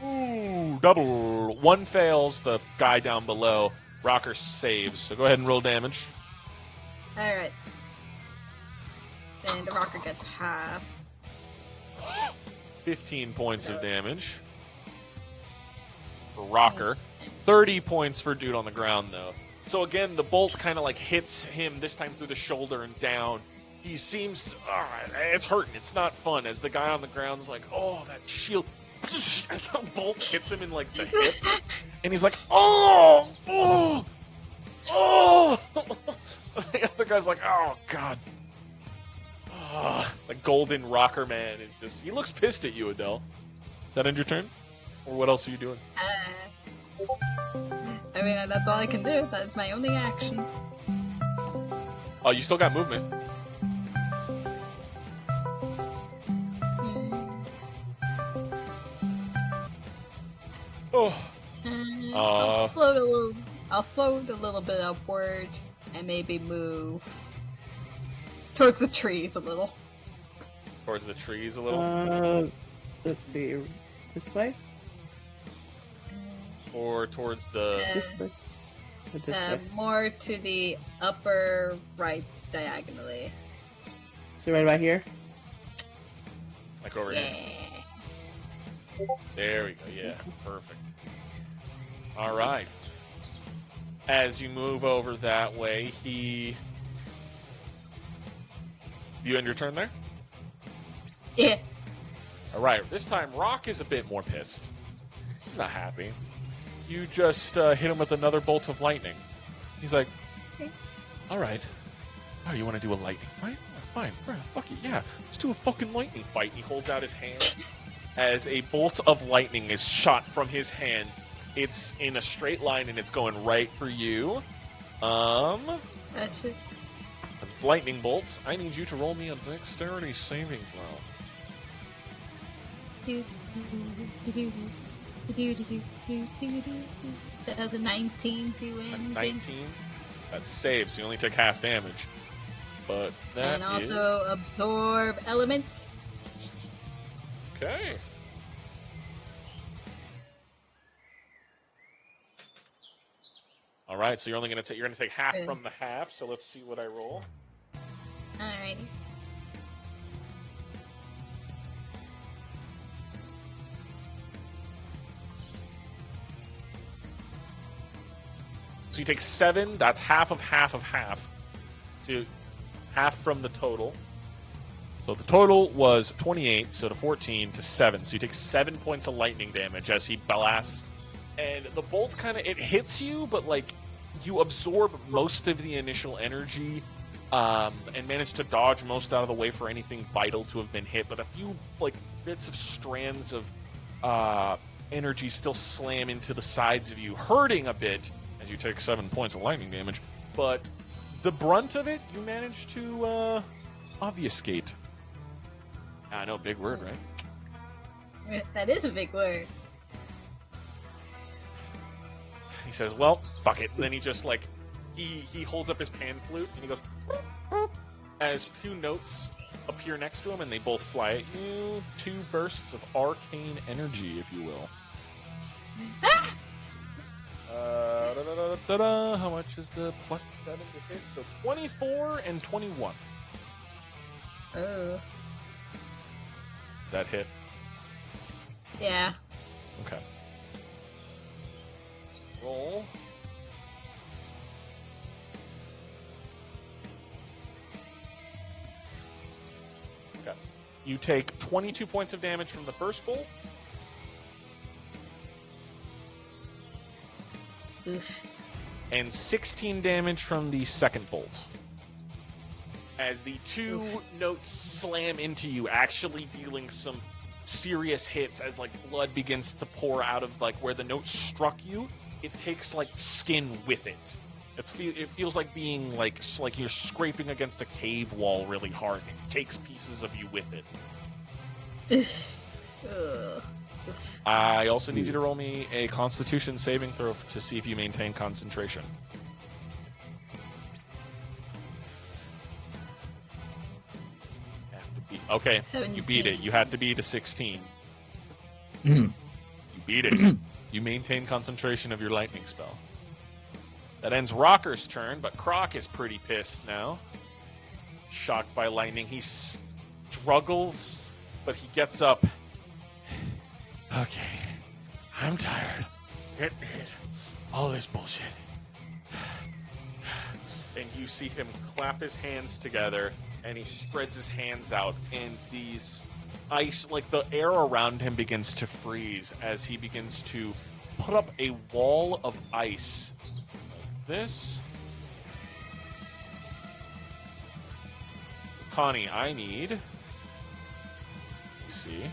Ooh, double. One fails, the guy down below. Rocker saves, so go ahead and roll damage. Alright. Then the rocker gets half. 15 points of damage for Rocker. 30 points for dude on the ground, though. So again, the bolt kind of like hits him, this time through the shoulder and down. He seems... it's hurting. It's not fun. As the guy on the ground's like, oh, that shield... As the bolt hits him in like the hip. And he's like, oh! Oh! Oh! The other guy's like, oh, God. Oh, the golden rocker man is just... He looks pissed at you, Adele. Is that end your turn? Or what else are you doing? I mean, that's all I can do. That is my only action. Oh, you still got movement. Oh. I'll float a little. I'll float a little bit upward and maybe move towards the trees a little. Towards the trees a little? Let's see. This way? Or towards the... This way? Or this way? More to the upper right diagonally. So right about here? Like over here? There we go, yeah. Perfect. Alright. As you move over that way, You end your turn there? Yeah. Alright, this time Rock is a bit more pissed. He's not happy. You just hit him with another bolt of lightning. He's like, alright. Oh, you want to do a lightning fight? Fine. Fuck it, yeah. Let's do a fucking lightning fight. He holds out his hand as a bolt of lightning is shot from his hand. It's in a straight line and it's going right for you. That's it. Lightning bolts. I need you to roll me a dexterity saving throw. That has a 19 to win. 19. That's saves, so you only take half damage. But that and also absorb element. Okay. All right, so you're only going to take half from the half. So let's see what I roll. Alrighty. So you take 7. That's half of half of half. So half from the total. So the total was 28. So to 14 to 7. So you take 7 points of lightning damage as he blasts. And the bolt it hits you, but like you absorb most of the initial energy and manage to dodge most out of the way for anything vital to have been hit. But a few bits of strands of energy still slam into the sides of you, hurting a bit as you take 7 points of lightning damage. But the brunt of it, you manage to obfuscate. I know, big word, right? That is a big word. He says, well, fuck it. And then he just, he holds up his pan flute, and he goes, as 2 notes appear next to him, and they both fly at you. 2 bursts of arcane energy, if you will. How much is the +7 to hit? So 24 and 21. Oh. Does that hit? Yeah. Okay. Roll. Okay. You take 22 points of damage from the first bolt. Oof. And 16 damage from the second bolt. As the 2 notes slam into you, actually dealing some serious hits as like blood begins to pour out of like where the note struck you. It takes like skin with it. It feels like being like you're scraping against a cave wall really hard. It takes pieces of you with it. Ugh. I also need you to roll me a Constitution saving throw to see if you maintain concentration. Okay, 17. you beat it. You had to beat a 16. Mhm. You beat it. You maintain concentration of your lightning spell. That ends Rocker's turn, but Croc is pretty pissed now. Shocked by lightning. He struggles, but he gets up. Okay, I'm tired. Get rid all this bullshit. And you see him clap his hands together, and he spreads his hands out, and these ice, like the air around him begins to freeze as he begins to put up a wall of ice. Like this. Connie, I need... Let's see.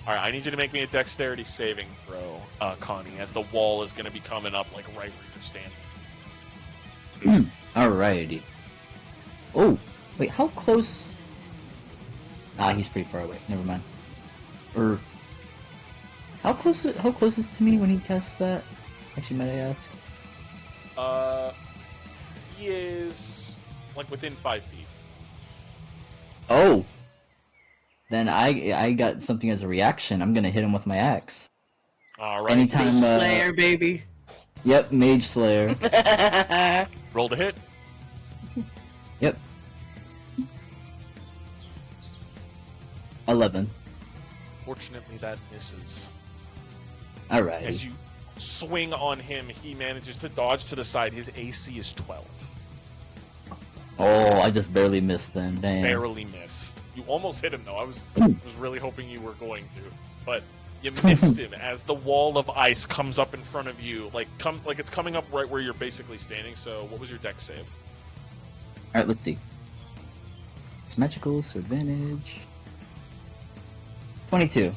All right, I need you to make me a dexterity saving throw, Connie, as the wall is going to be coming up like right where you're standing. Alrighty. Oh, wait, how close? Ah, he's pretty far away. Never mind. Or how close? How close is to me when he casts that? Actually, might I ask? He is like within 5 feet. Oh. Then I got something as a reaction. I'm gonna hit him with my axe. All right. Anytime. Slayer, baby. Yep, Mage Slayer. Roll to hit. Yep. 11. Fortunately, that misses. Alright. As you swing on him, he manages to dodge to the side. His AC is 12. Oh, I just barely missed then. Damn. Barely missed. You almost hit him, though. I was really hoping you were going to. But you missed him as the wall of ice comes up in front of you. Like it's coming up right where you're basically standing. So what was your dex save? Alright, let's see. It's magical, so advantage. 22.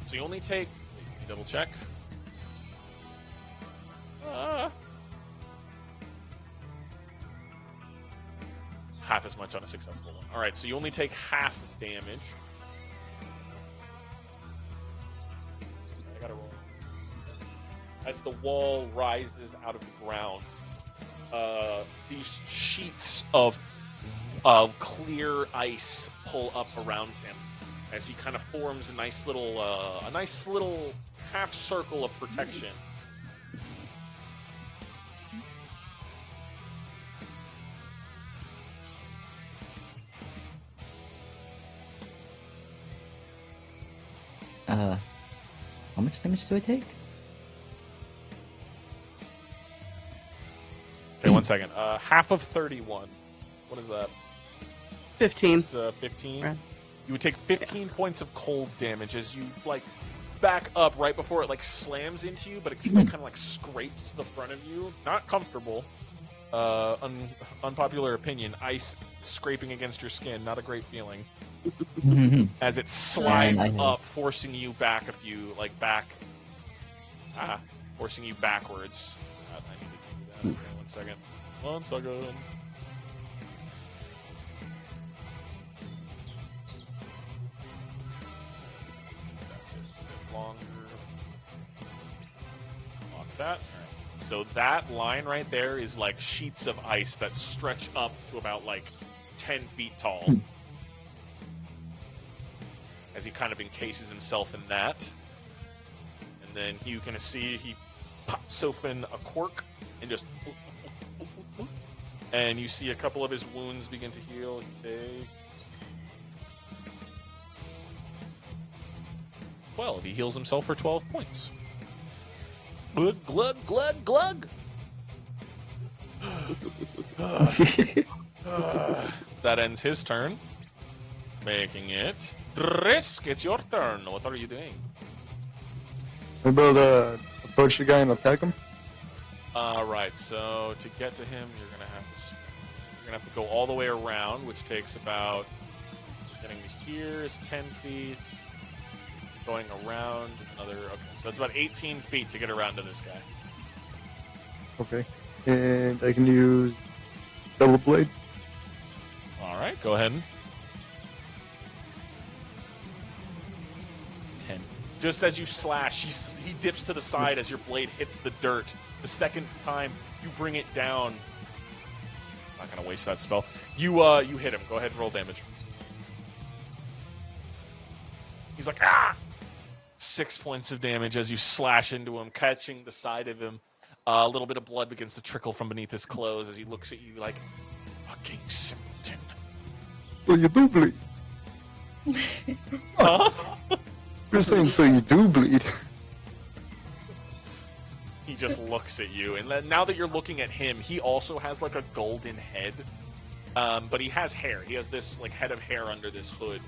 So you only take... Wait, let me double check. Half as much on a successful one. Alright, so you only take half damage. I gotta roll. As the wall rises out of the ground, these sheets of clear ice pull up around him as he kind of forms a nice little half circle of protection. How much damage do I take? Okay, 1 second. Half of 31. What is that? 15. It's 15. Right. You would take 15 points of cold damage as you like back up right before it like slams into you, but it still kind of like scrapes the front of you. Not comfortable. Unpopular opinion. Ice scraping against your skin. Not a great feeling. As it slides up, forcing you back forcing you backwards. I need to do that. Okay, 1 second. 1 second. Longer. Lock that. All right. So that line right there is like sheets of ice that stretch up to about like 10 feet tall. As he kind of encases himself in that. And then you can see he pops open a cork and just... And you see a couple of his wounds begin to heal. Okay. 12. He heals himself for 12 points. Glug, glug, glug, glug! That ends his turn. Making it... Risk, it's your turn. What are you doing? We're able to approach the guy and attack him? Right. So to get to him, you're gonna have to go all the way around, which takes about getting to here is 10 feet. Going around is another. Okay, so that's about 18 feet to get around to this guy. Okay. And I can use double blade. All right, go ahead. 10. Just as you slash, he dips to the side as your blade hits the dirt. The second time you bring it down, not gonna waste that spell. You hit him. Go ahead and roll damage. He's like, ah! 6 points of damage as you slash into him, catching the side of him. A little bit of blood begins to trickle from beneath his clothes as he looks at you like, fucking simpleton. So you do bleed. Huh? You're saying so you do bleed. He just looks at you, and now that you're looking at him, he also has like a golden head, but he has hair. He has this like head of hair under this hood.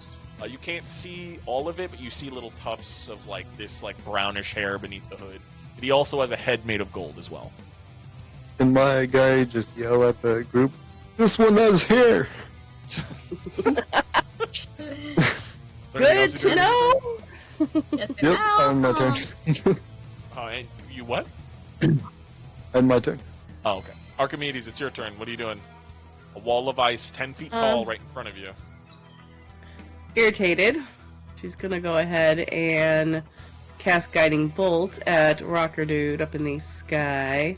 You can't see all of it, but you see little tufts of like this like brownish hair beneath the hood. But he also has a head made of gold as well. And my guy just yell at the group, "This one has hair!" Good to know. Yes, Yep, on my turn. And you what? And my turn. Oh, okay. Archimedes, it's your turn. What are you doing? A wall of ice 10 feet tall right in front of you. Irritated. She's gonna go ahead and cast Guiding Bolt at Rocker Dude up in the sky.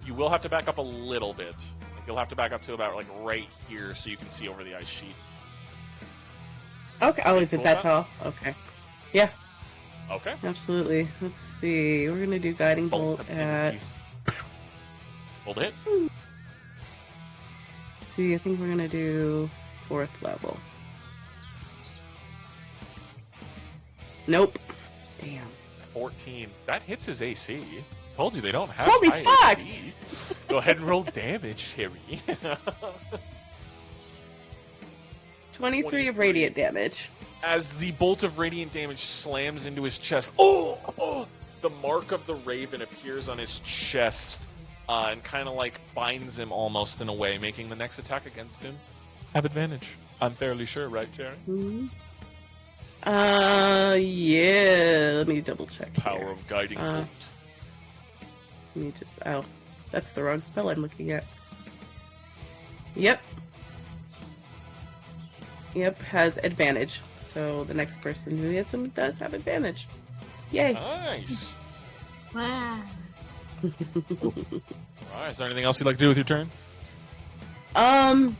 You will have to back up a little bit. Like, you'll have to back up to about like right here so you can see over the ice sheet. Okay. Oh, is it that tall? Okay. Yeah, Okay. absolutely. Let's see. We're gonna do Guiding Bolt at. Hold it. See, I think we're gonna do 4th level. Nope. Damn. 14. That hits his AC. Told you they don't have Holy high fuck! AC. Go ahead and roll damage, Harry. 23 of radiant damage. As the bolt of radiant damage slams into his chest, oh! The mark of the raven appears on his chest and kind of like binds him almost in a way, making the next attack against him have advantage. I'm fairly sure, right, Jerry? Mm-hmm. Yeah. Let me double check. Power here. of guiding bolt. Let me just. Oh, that's the wrong spell I'm looking at. Yep. Yep, has advantage. So the next person who hits him does have advantage. Yay. Nice. Wow. Alright, is there anything else you'd like to do with your turn? I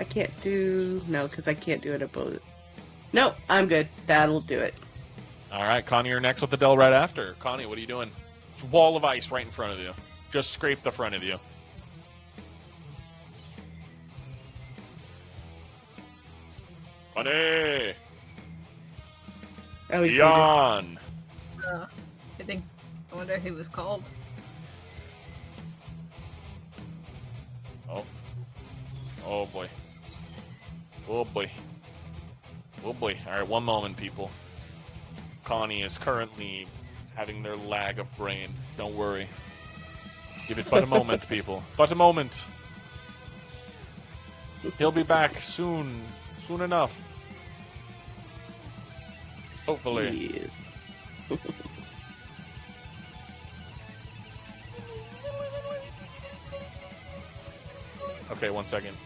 can't do... No, because I can't do it at both. Nope, I'm good. That'll do it. Alright, Connie, you're next with the Dell right after. Connie, what are you doing? Wall of ice right in front of you. Just scrape the front of you. Connie! Oh, he's Yawn! I wonder who was called. Oh. Oh boy. Oh boy. Oh boy. Alright, one moment, people. Connie is currently having their lag of brain. Don't worry. Give it but a moment, people. But a moment. He'll be back soon. Soon enough. Hopefully. Yes. Okay, 1 second.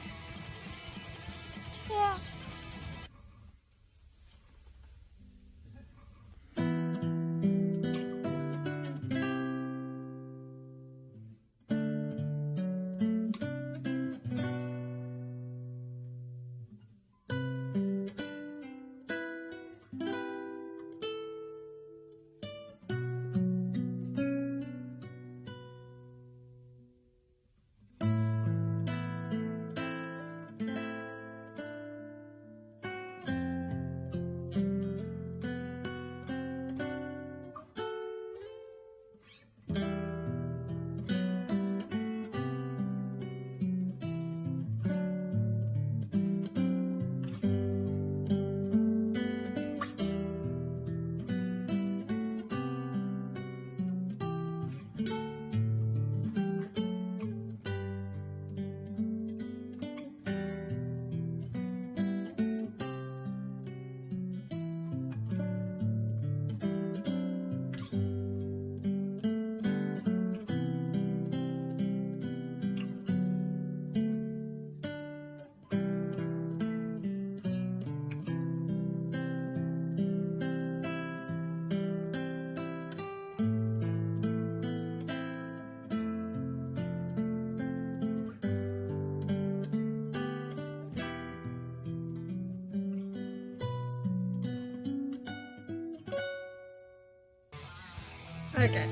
Okay.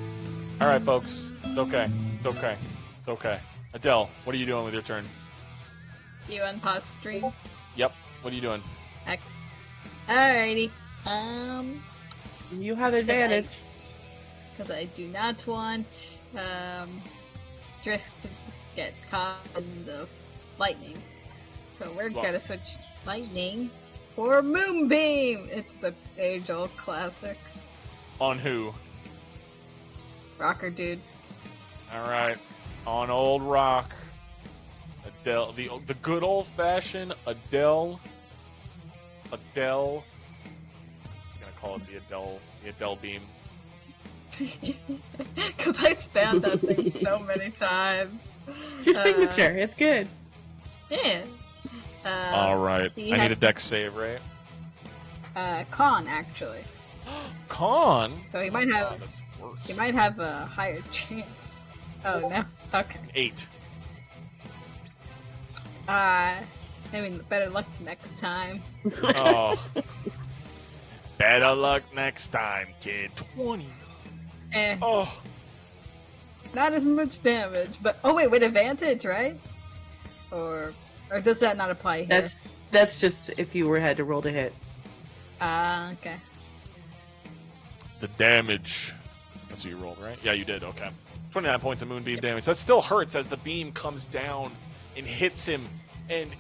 All right, folks. It's okay. It's okay. It's okay. Adele, what are you doing with your turn? You unpause stream. Yep. What are you doing? Alrighty. You have advantage. Because I do not want Drisk to get caught in the lightning. So we're Well- gonna switch lightning for Moonbeam. It's an age-old classic. On who? Rocker dude. All right. On old rock. Adele, the good old fashioned Adele. Adele. I'm gonna call it the Adele beam. Because I spammed that thing so many times. It's your signature. It's good. Yeah. All right. he I need had- a dex save, right? Con actually. Con. So he might Oh, have God, that's worse. he might have a higher chance. Oh no. Okay. 8. I mean, better luck next time. Oh. Better luck next time, kid. 20. Eh, Oh. not as much damage, but oh wait, with advantage, right? Or does that not apply here? That's just if you had to roll to hit. Okay. The damage. That's what you rolled, right? Yeah, you did. Okay. 29 points of moonbeam damage. That still hurts as the beam comes down and hits him. And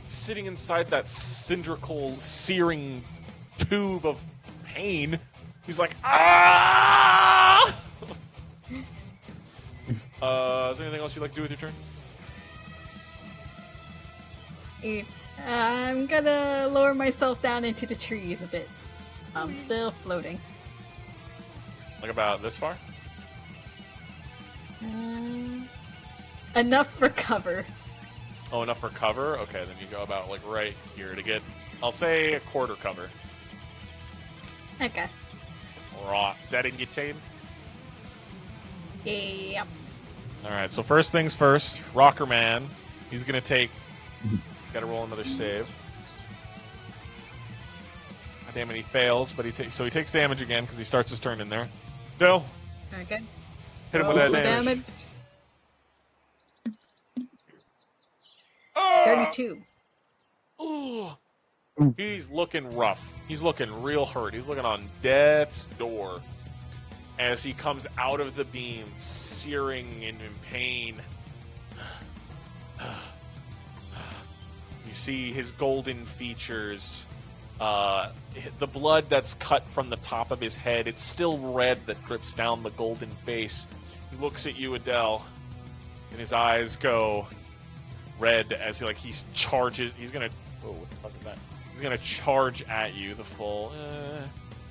sitting inside that cylindrical, searing tube of pain, he's like, ah! Is there anything else you'd like to do with your turn? I'm gonna lower myself down into the trees a bit. I'm still floating. Like about this far? Enough for cover. Oh, enough for cover? Okay, then you go about like right here to get, I'll say a quarter cover. Okay. Right. Is that in your team? Yep. Alright, so first things first, Rocker Man. He's gonna take. Gotta roll another save. God damn it, he fails, but he takes damage again because he starts his turn in there. No. Okay. Hit him with that damage. 32. Ooh. He's looking rough. He's looking real hurt. He's looking on death's door as he comes out of the beam, searing and in pain. You see his golden features. The blood that's cut from the top of his head, it's still red that drips down the golden face. He looks at you, Adele, and his eyes go red as he charges. He's gonna. Oh, what the fuck is that? He's gonna charge at you. The full.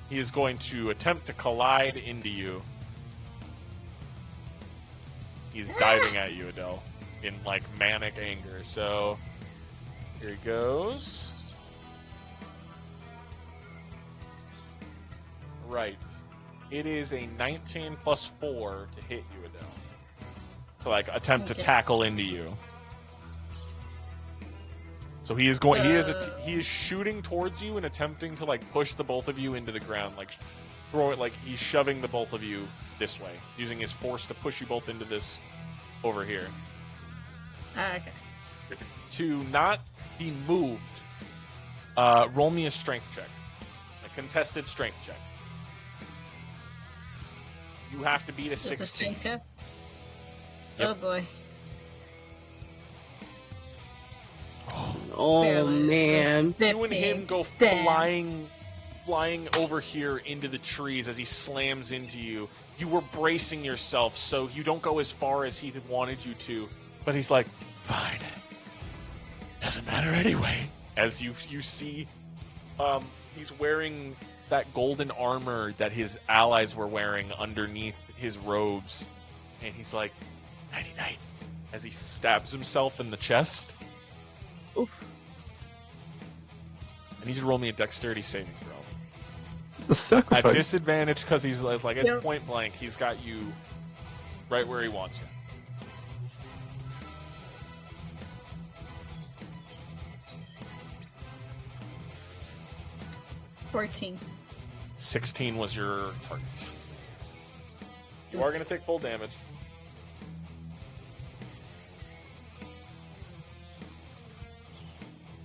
He is going to attempt to collide into you. He's diving at you, Adele, in like manic anger. So here he goes. Right. It is a 19 plus 4 to hit you, Adele. To attempt to tackle into you. So he is going. He is shooting towards you and attempting to push the both of you into the ground, throw it. He's shoving the both of you this way, using his force to push you both into this over here. Okay. To not be moved, roll me a strength check, a contested strength check. You have to beat a This is a 16. strength check? Yep. Oh boy. Oh Barely. man. 15. You and him go Damn. flying over here into the trees as he slams into you. You were bracing yourself so you don't go as far as he wanted you to, but he's like, fine. Doesn't matter anyway. As you see, he's wearing that golden armor that his allies were wearing underneath his robes. And he's like, nighty-night, as he stabs himself in the chest. Oof. I need you to roll me a dexterity saving throw. It's a sacrifice. At disadvantage because he's it's Yep. point blank. He's got you right where he wants you. 14. 16 was your target. You are going to take full damage.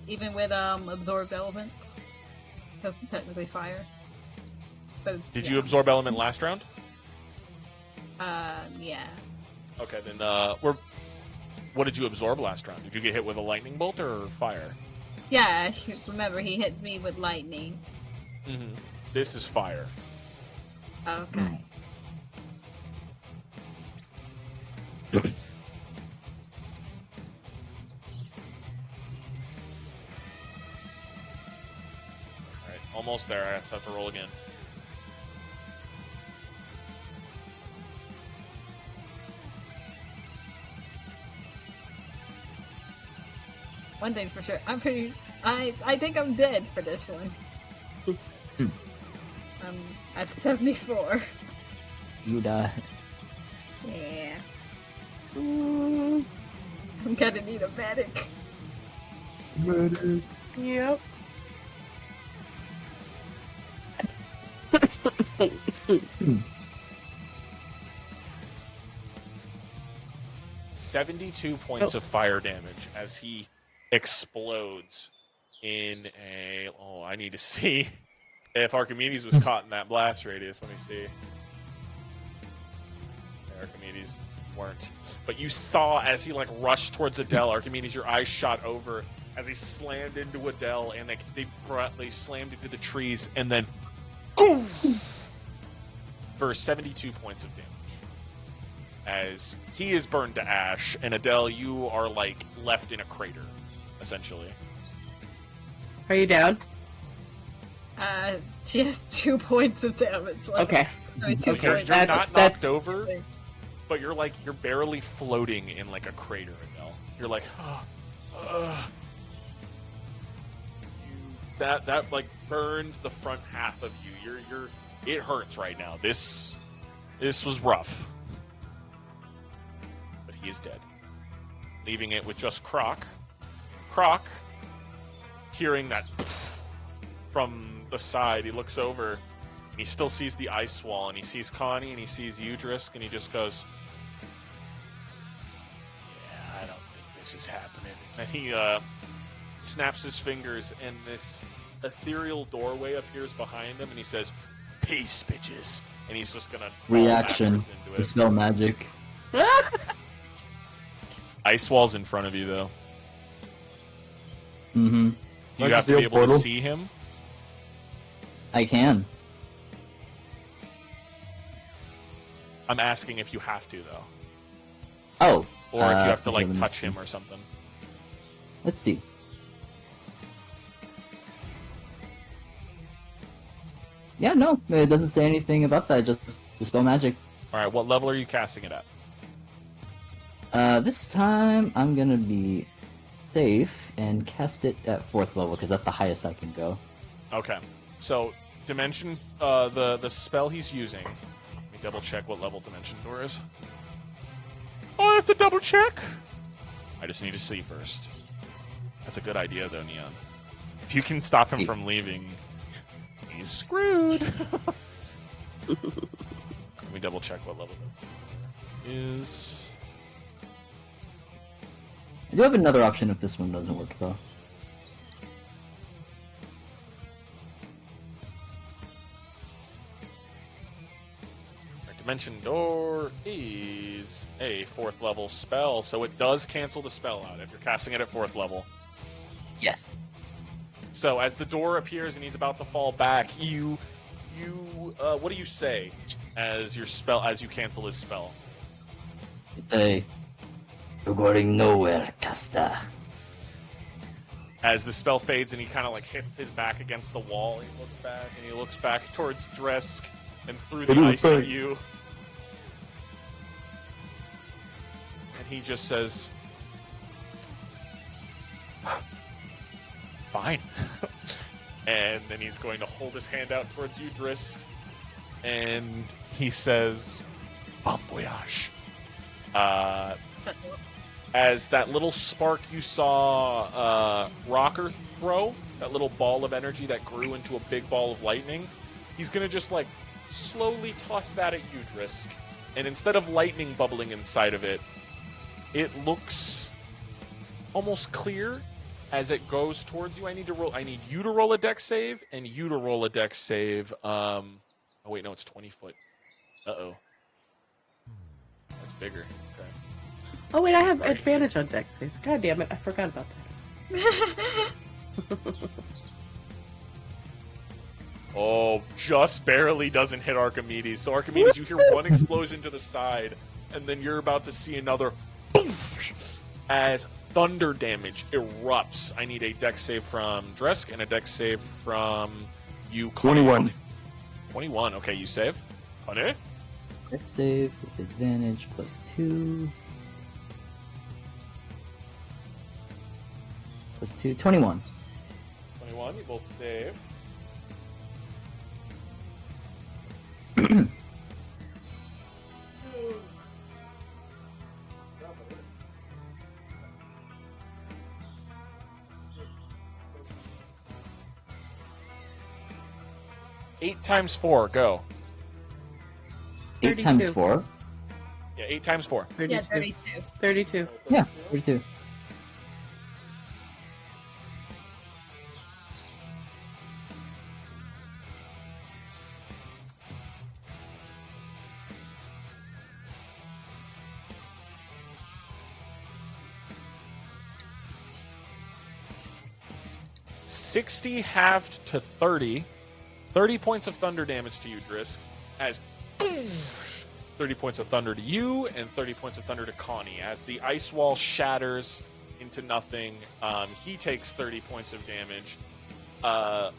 Even with absorbed elements, because it's technically fire. So, Did yeah. you absorb element last round? Yeah. Okay, then what did you absorb last round? Did you get hit with a lightning bolt or fire? Yeah, remember he hit me with lightning. Mm-hmm. This is fire. Okay. All right, almost there. I just have to roll again. One thing's for sure, I think I'm dead for this one. I'm at 74. You die. Yeah. Mm, I'm gonna need a medic. yep. 72 points of fire damage as he explodes in a... Oh, I need to see if Archimedes was caught in that blast radius. Let me see. Archimedes weren't. But you saw as he rushed towards Adele, Archimedes, your eyes shot over as he slammed into Adele, and they slammed into the trees, and then goof, for 72 points of damage. As he is burned to ash, and Adele, you are left in a crater, essentially. Are you down? She has 2 points of damage left. Okay. I mean, 2 So you're points. not That's- knocked over, but you're barely floating in a crater, Adele. You're that burned the front half of you. It hurts right now. This was rough. But he is dead. Leaving it with just Croc. Croc, hearing that from the side, he looks over and he still sees the ice wall, and he sees Connie and he sees you, Drisk, and he just goes, "Yeah, I don't think this is happening." And he snaps his fingers, and this ethereal doorway appears behind him, and he says, "Peace, bitches." And he's just gonna fall Reaction. backwards into it. Dispel magic. Ice wall's in front of you, though. Mm-hmm. You Like have the to be steel able to portal? see him. I can. I'm asking if you have to, though. Oh. Or if you have to, okay, touch him or something. Let's see. Yeah, no, it doesn't say anything about that. Just dispel magic. All right, what level are you casting it at? This time I'm gonna be safe and cast it at 4th level because that's the highest I can go. Okay. So, Dimension, the spell he's using. Let me double check what level Dimension Door is. Oh, I have to double check. I just need to see first. That's a good idea, though, Neon. If you can stop him from leaving, he's screwed. Let me double check what level that is. I do have another option if this one doesn't work though. Dimension Door is a 4th level spell, so it does cancel the spell out if you're casting it at 4th level. Yes. So as the door appears and he's about to fall back, you what do you say as your spell as you cancel his spell? It's a "You're going nowhere, caster." As the spell fades and he kind of hits his back against the wall, he looks back and he looks back towards Dresk and through the It is ice at back. you. And he just says, "Fine." And then he's going to hold his hand out towards you, Drisk, and he says, "Bon voyage." As that little spark you saw Rocker throw, that little ball of energy that grew into a big ball of lightning, he's going to just slowly toss that at you, Drisk. and instead of lightning bubbling inside of it, it looks almost clear as it goes towards you. I need you to roll a dex save, and you to roll a dex save. Oh wait, no, it's 20 foot. Uh-oh. That's bigger. Okay. Oh wait, I have Right advantage on dex saves. God damn it, I forgot about that. Oh, just barely doesn't hit Archimedes. So Archimedes, you hear one explosion to the side, and then you're about to see another boom, as thunder damage erupts. I need a dex save from Dresk and a dex save from you, Connie. 21. 21. Okay, you save. Connie? Dex save with advantage +2. +2. 21. 21. You both save. Eight times 4, go. 8 times 32. 4? Yeah, 8 times 4. 32. Yeah, 32. 32. Yeah, 32. $60 halved to 30. 30 points of thunder damage to you, Drisk, as 30 points of thunder to you and 30 points of thunder to Connie. As the ice wall shatters into nothing, he takes 30 points of damage. Not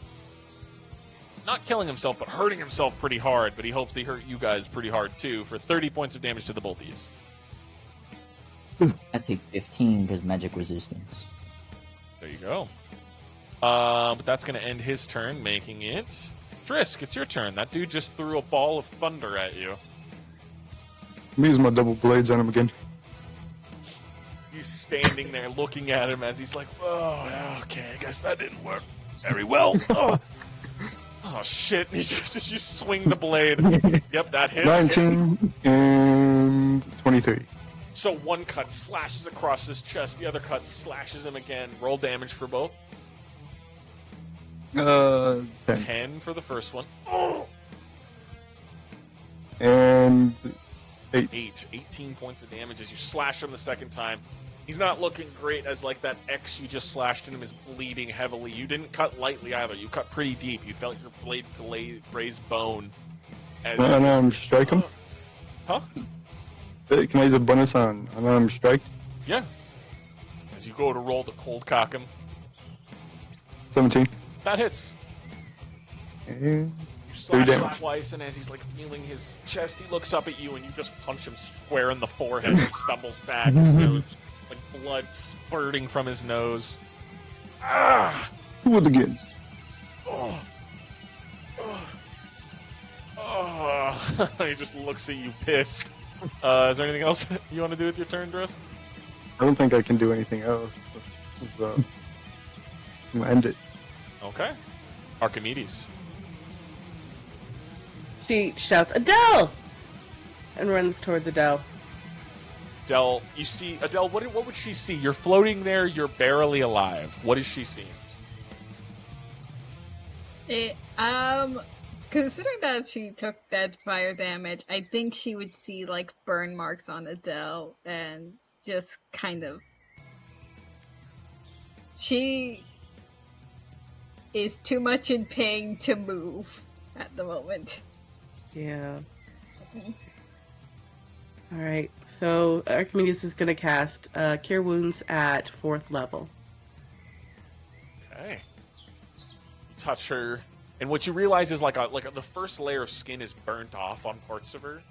killing himself, but hurting himself pretty hard, but he hopes he hurt you guys pretty hard too, for 30 points of damage to the both of you. I take 15 because magic resistance. There you go. But that's going to end his turn, making it Drisk. It's your turn. That dude just threw a ball of thunder at you. I'm using my double blades on him again. You standing there looking at him as he's like, "Oh, okay, I guess that didn't work very well." Oh shit! And you swing the blade. Yep, that hits. 19 and 23. So one cut slashes across his chest. The other cut slashes him again. Roll damage for both. 10. 10 for the first one. Oh! And 8. 18 points of damage as you slash him the second time. He's not looking great as like that X you just slashed in him is bleeding heavily. You didn't cut lightly either. You cut pretty deep. You felt your blade graze bone. As you Unarmed strike him? Huh? Can I use a bonus on unarmed strike? Yeah. As you go to roll to cold cock him. 17. That hits. And You slash 3 him damage. twice, and as he's like feeling his chest, he looks up at you, and you just punch him square in the forehead. He stumbles back, and goes like blood spurting from his nose. Ah! Do it again. Oh. Oh. He just looks at you pissed. Is there anything else you want to do with your turn, Driss? I don't think I can do anything else. So, I'm gonna end it. Okay. Archimedes. She shouts, Adele! And runs towards Adele. Adele, you see, Adele, what would she see? You're floating there, you're barely alive. What is she seeing? Considering that she took that fire damage, I think she would see like burn marks on Adele and just kind of. She is too much in pain to move at the moment. Yeah. Alright, so Archimedes is going to cast Cure Wounds at 4th level. Okay. You touch her, and what you realize is like the first layer of skin is burnt off on parts of her.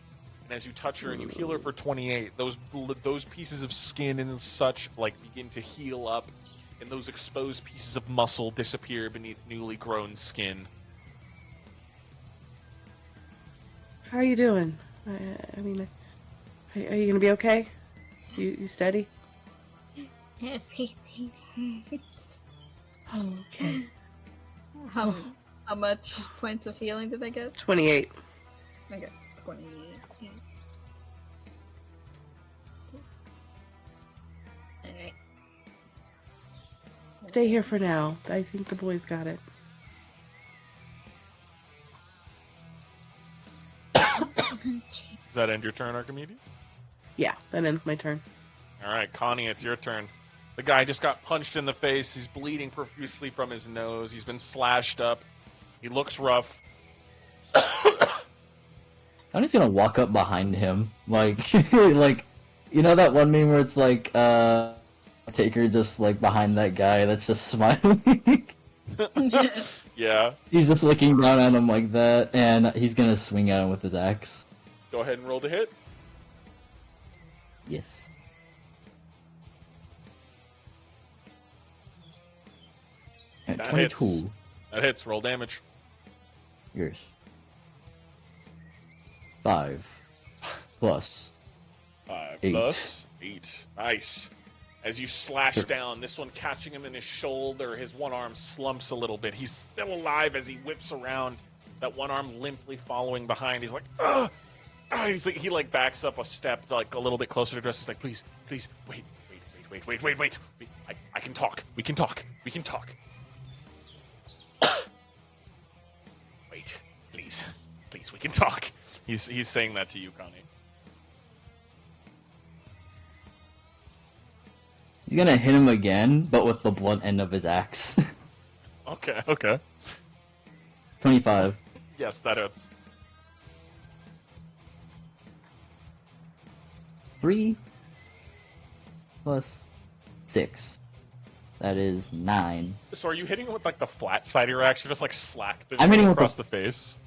And as you touch her and you heal her for 28, those pieces of skin and such like begin to heal up, and those exposed pieces of muscle disappear beneath newly grown skin. How are you doing? I mean, are you going to be okay? You steady? Everything hurts. Oh, okay. How much points of healing did I get? 28. Okay, 28. stay here for now. I think the boys got it. Does that end your turn, Archimedes? Yeah, that ends my turn. All right, Connie, it's your turn. The guy just got punched in the face. He's bleeding profusely from his nose. He's been slashed up. He looks rough. Connie's gonna walk up behind him, like, like, you know that one meme where it's like, Taker just like behind that guy that's just smiling. Yeah. He's just looking down at him like that, and he's gonna swing at him with his axe. Go ahead and roll to hit. Yes. At That 22. hits. That hits. Roll damage. Yours. 5 plus 5 8. plus 8. Nice. As you slash down, this one catching him in his shoulder, his one arm slumps a little bit. He's still alive as he whips around, that one arm limply following behind. He's like, ugh! He's like, he like backs up a step, like a little bit closer to Dress. He's like, please, wait. I can talk. We can talk. Wait, please, we can talk. He's saying that to you, Connie. He's gonna hit him again, but with the blunt end of his axe. Okay. 25. Yes, that hits. 3 plus 6. That is 9. So are you hitting him with like the flat side of your axe? You're just like slacked I'm hitting with across the face.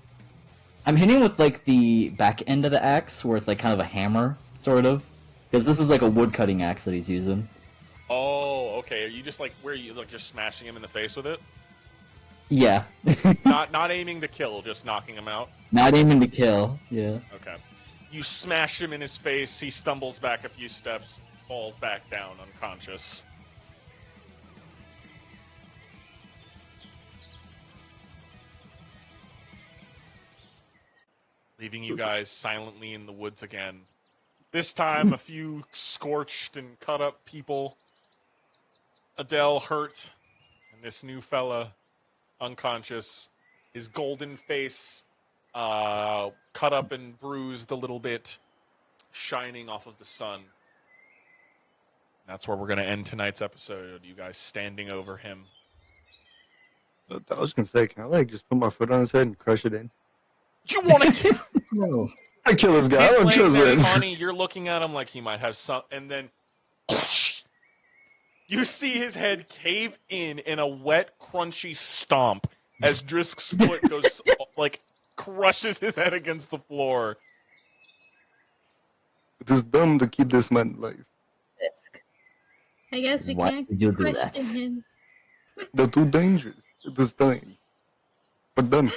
I'm hitting with like the back end of the axe, where it's like kind of a hammer, sort of. Because this is like a wood cutting axe that he's using. Oh, okay. Are you just like where you like just smashing him in the face with it? Yeah. Not aiming to kill, just knocking him out. Not aiming to kill. Yeah. Okay. You smash him in his face. He stumbles back a few steps, falls back down unconscious. Leaving you guys silently in the woods again. This time, a few scorched and cut up people. Adele hurt, and this new fella unconscious. His golden face cut up and bruised a little bit, shining off of the sun. That's where we're going to end tonight's episode. You guys standing over him. I was gonna say, can I like just put my foot on his head and crush it in? You want to kill? No. I kill this guy. He's I'm laying there, chosen. Connie. You're looking at him like he might have some, and then you see his head cave in a wet, crunchy stomp as Drisk's foot goes like crushes his head against the floor. It is dumb to keep this man alive. I guess we Why can't did you do question that? him. They're too dangerous at this time. But done.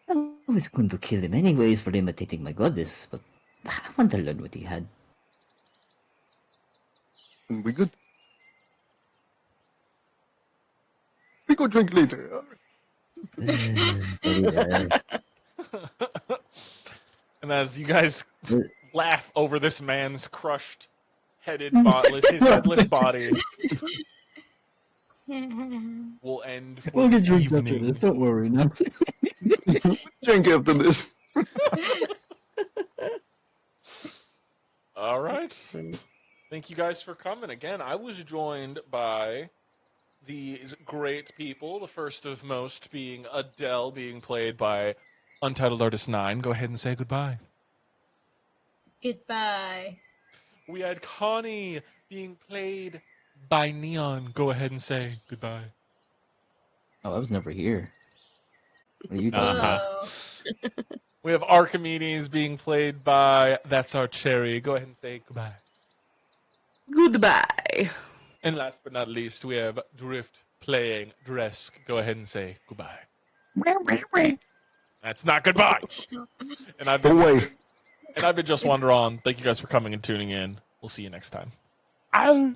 I was going to kill him anyways for imitating my goddess, but I want to learn what he had. And we good. We go drink later. Yeah. And as you guys laugh over this man's crushed, his headless body, will end for We'll get the drinks after evening. this, don't worry. No. Drink after this. All right. Thank you guys for coming. Again, I was joined by these great people, the first of most being Adele, being played by Untitled Artist 9. Go ahead and say goodbye. Goodbye. We had Connie being played by Neon. Go ahead and say goodbye. Oh, I was never here. What are you talking about? Oh. We have Archimedes being played by That's Our Cherry. Go ahead and say goodbye. Goodbye. And last but not least, we have Drift playing Dresk. Go ahead and say goodbye. That's not goodbye. And I've been Away. And I've been Just Wander On. Thank you guys for coming and tuning in. We'll see you next time. Ow.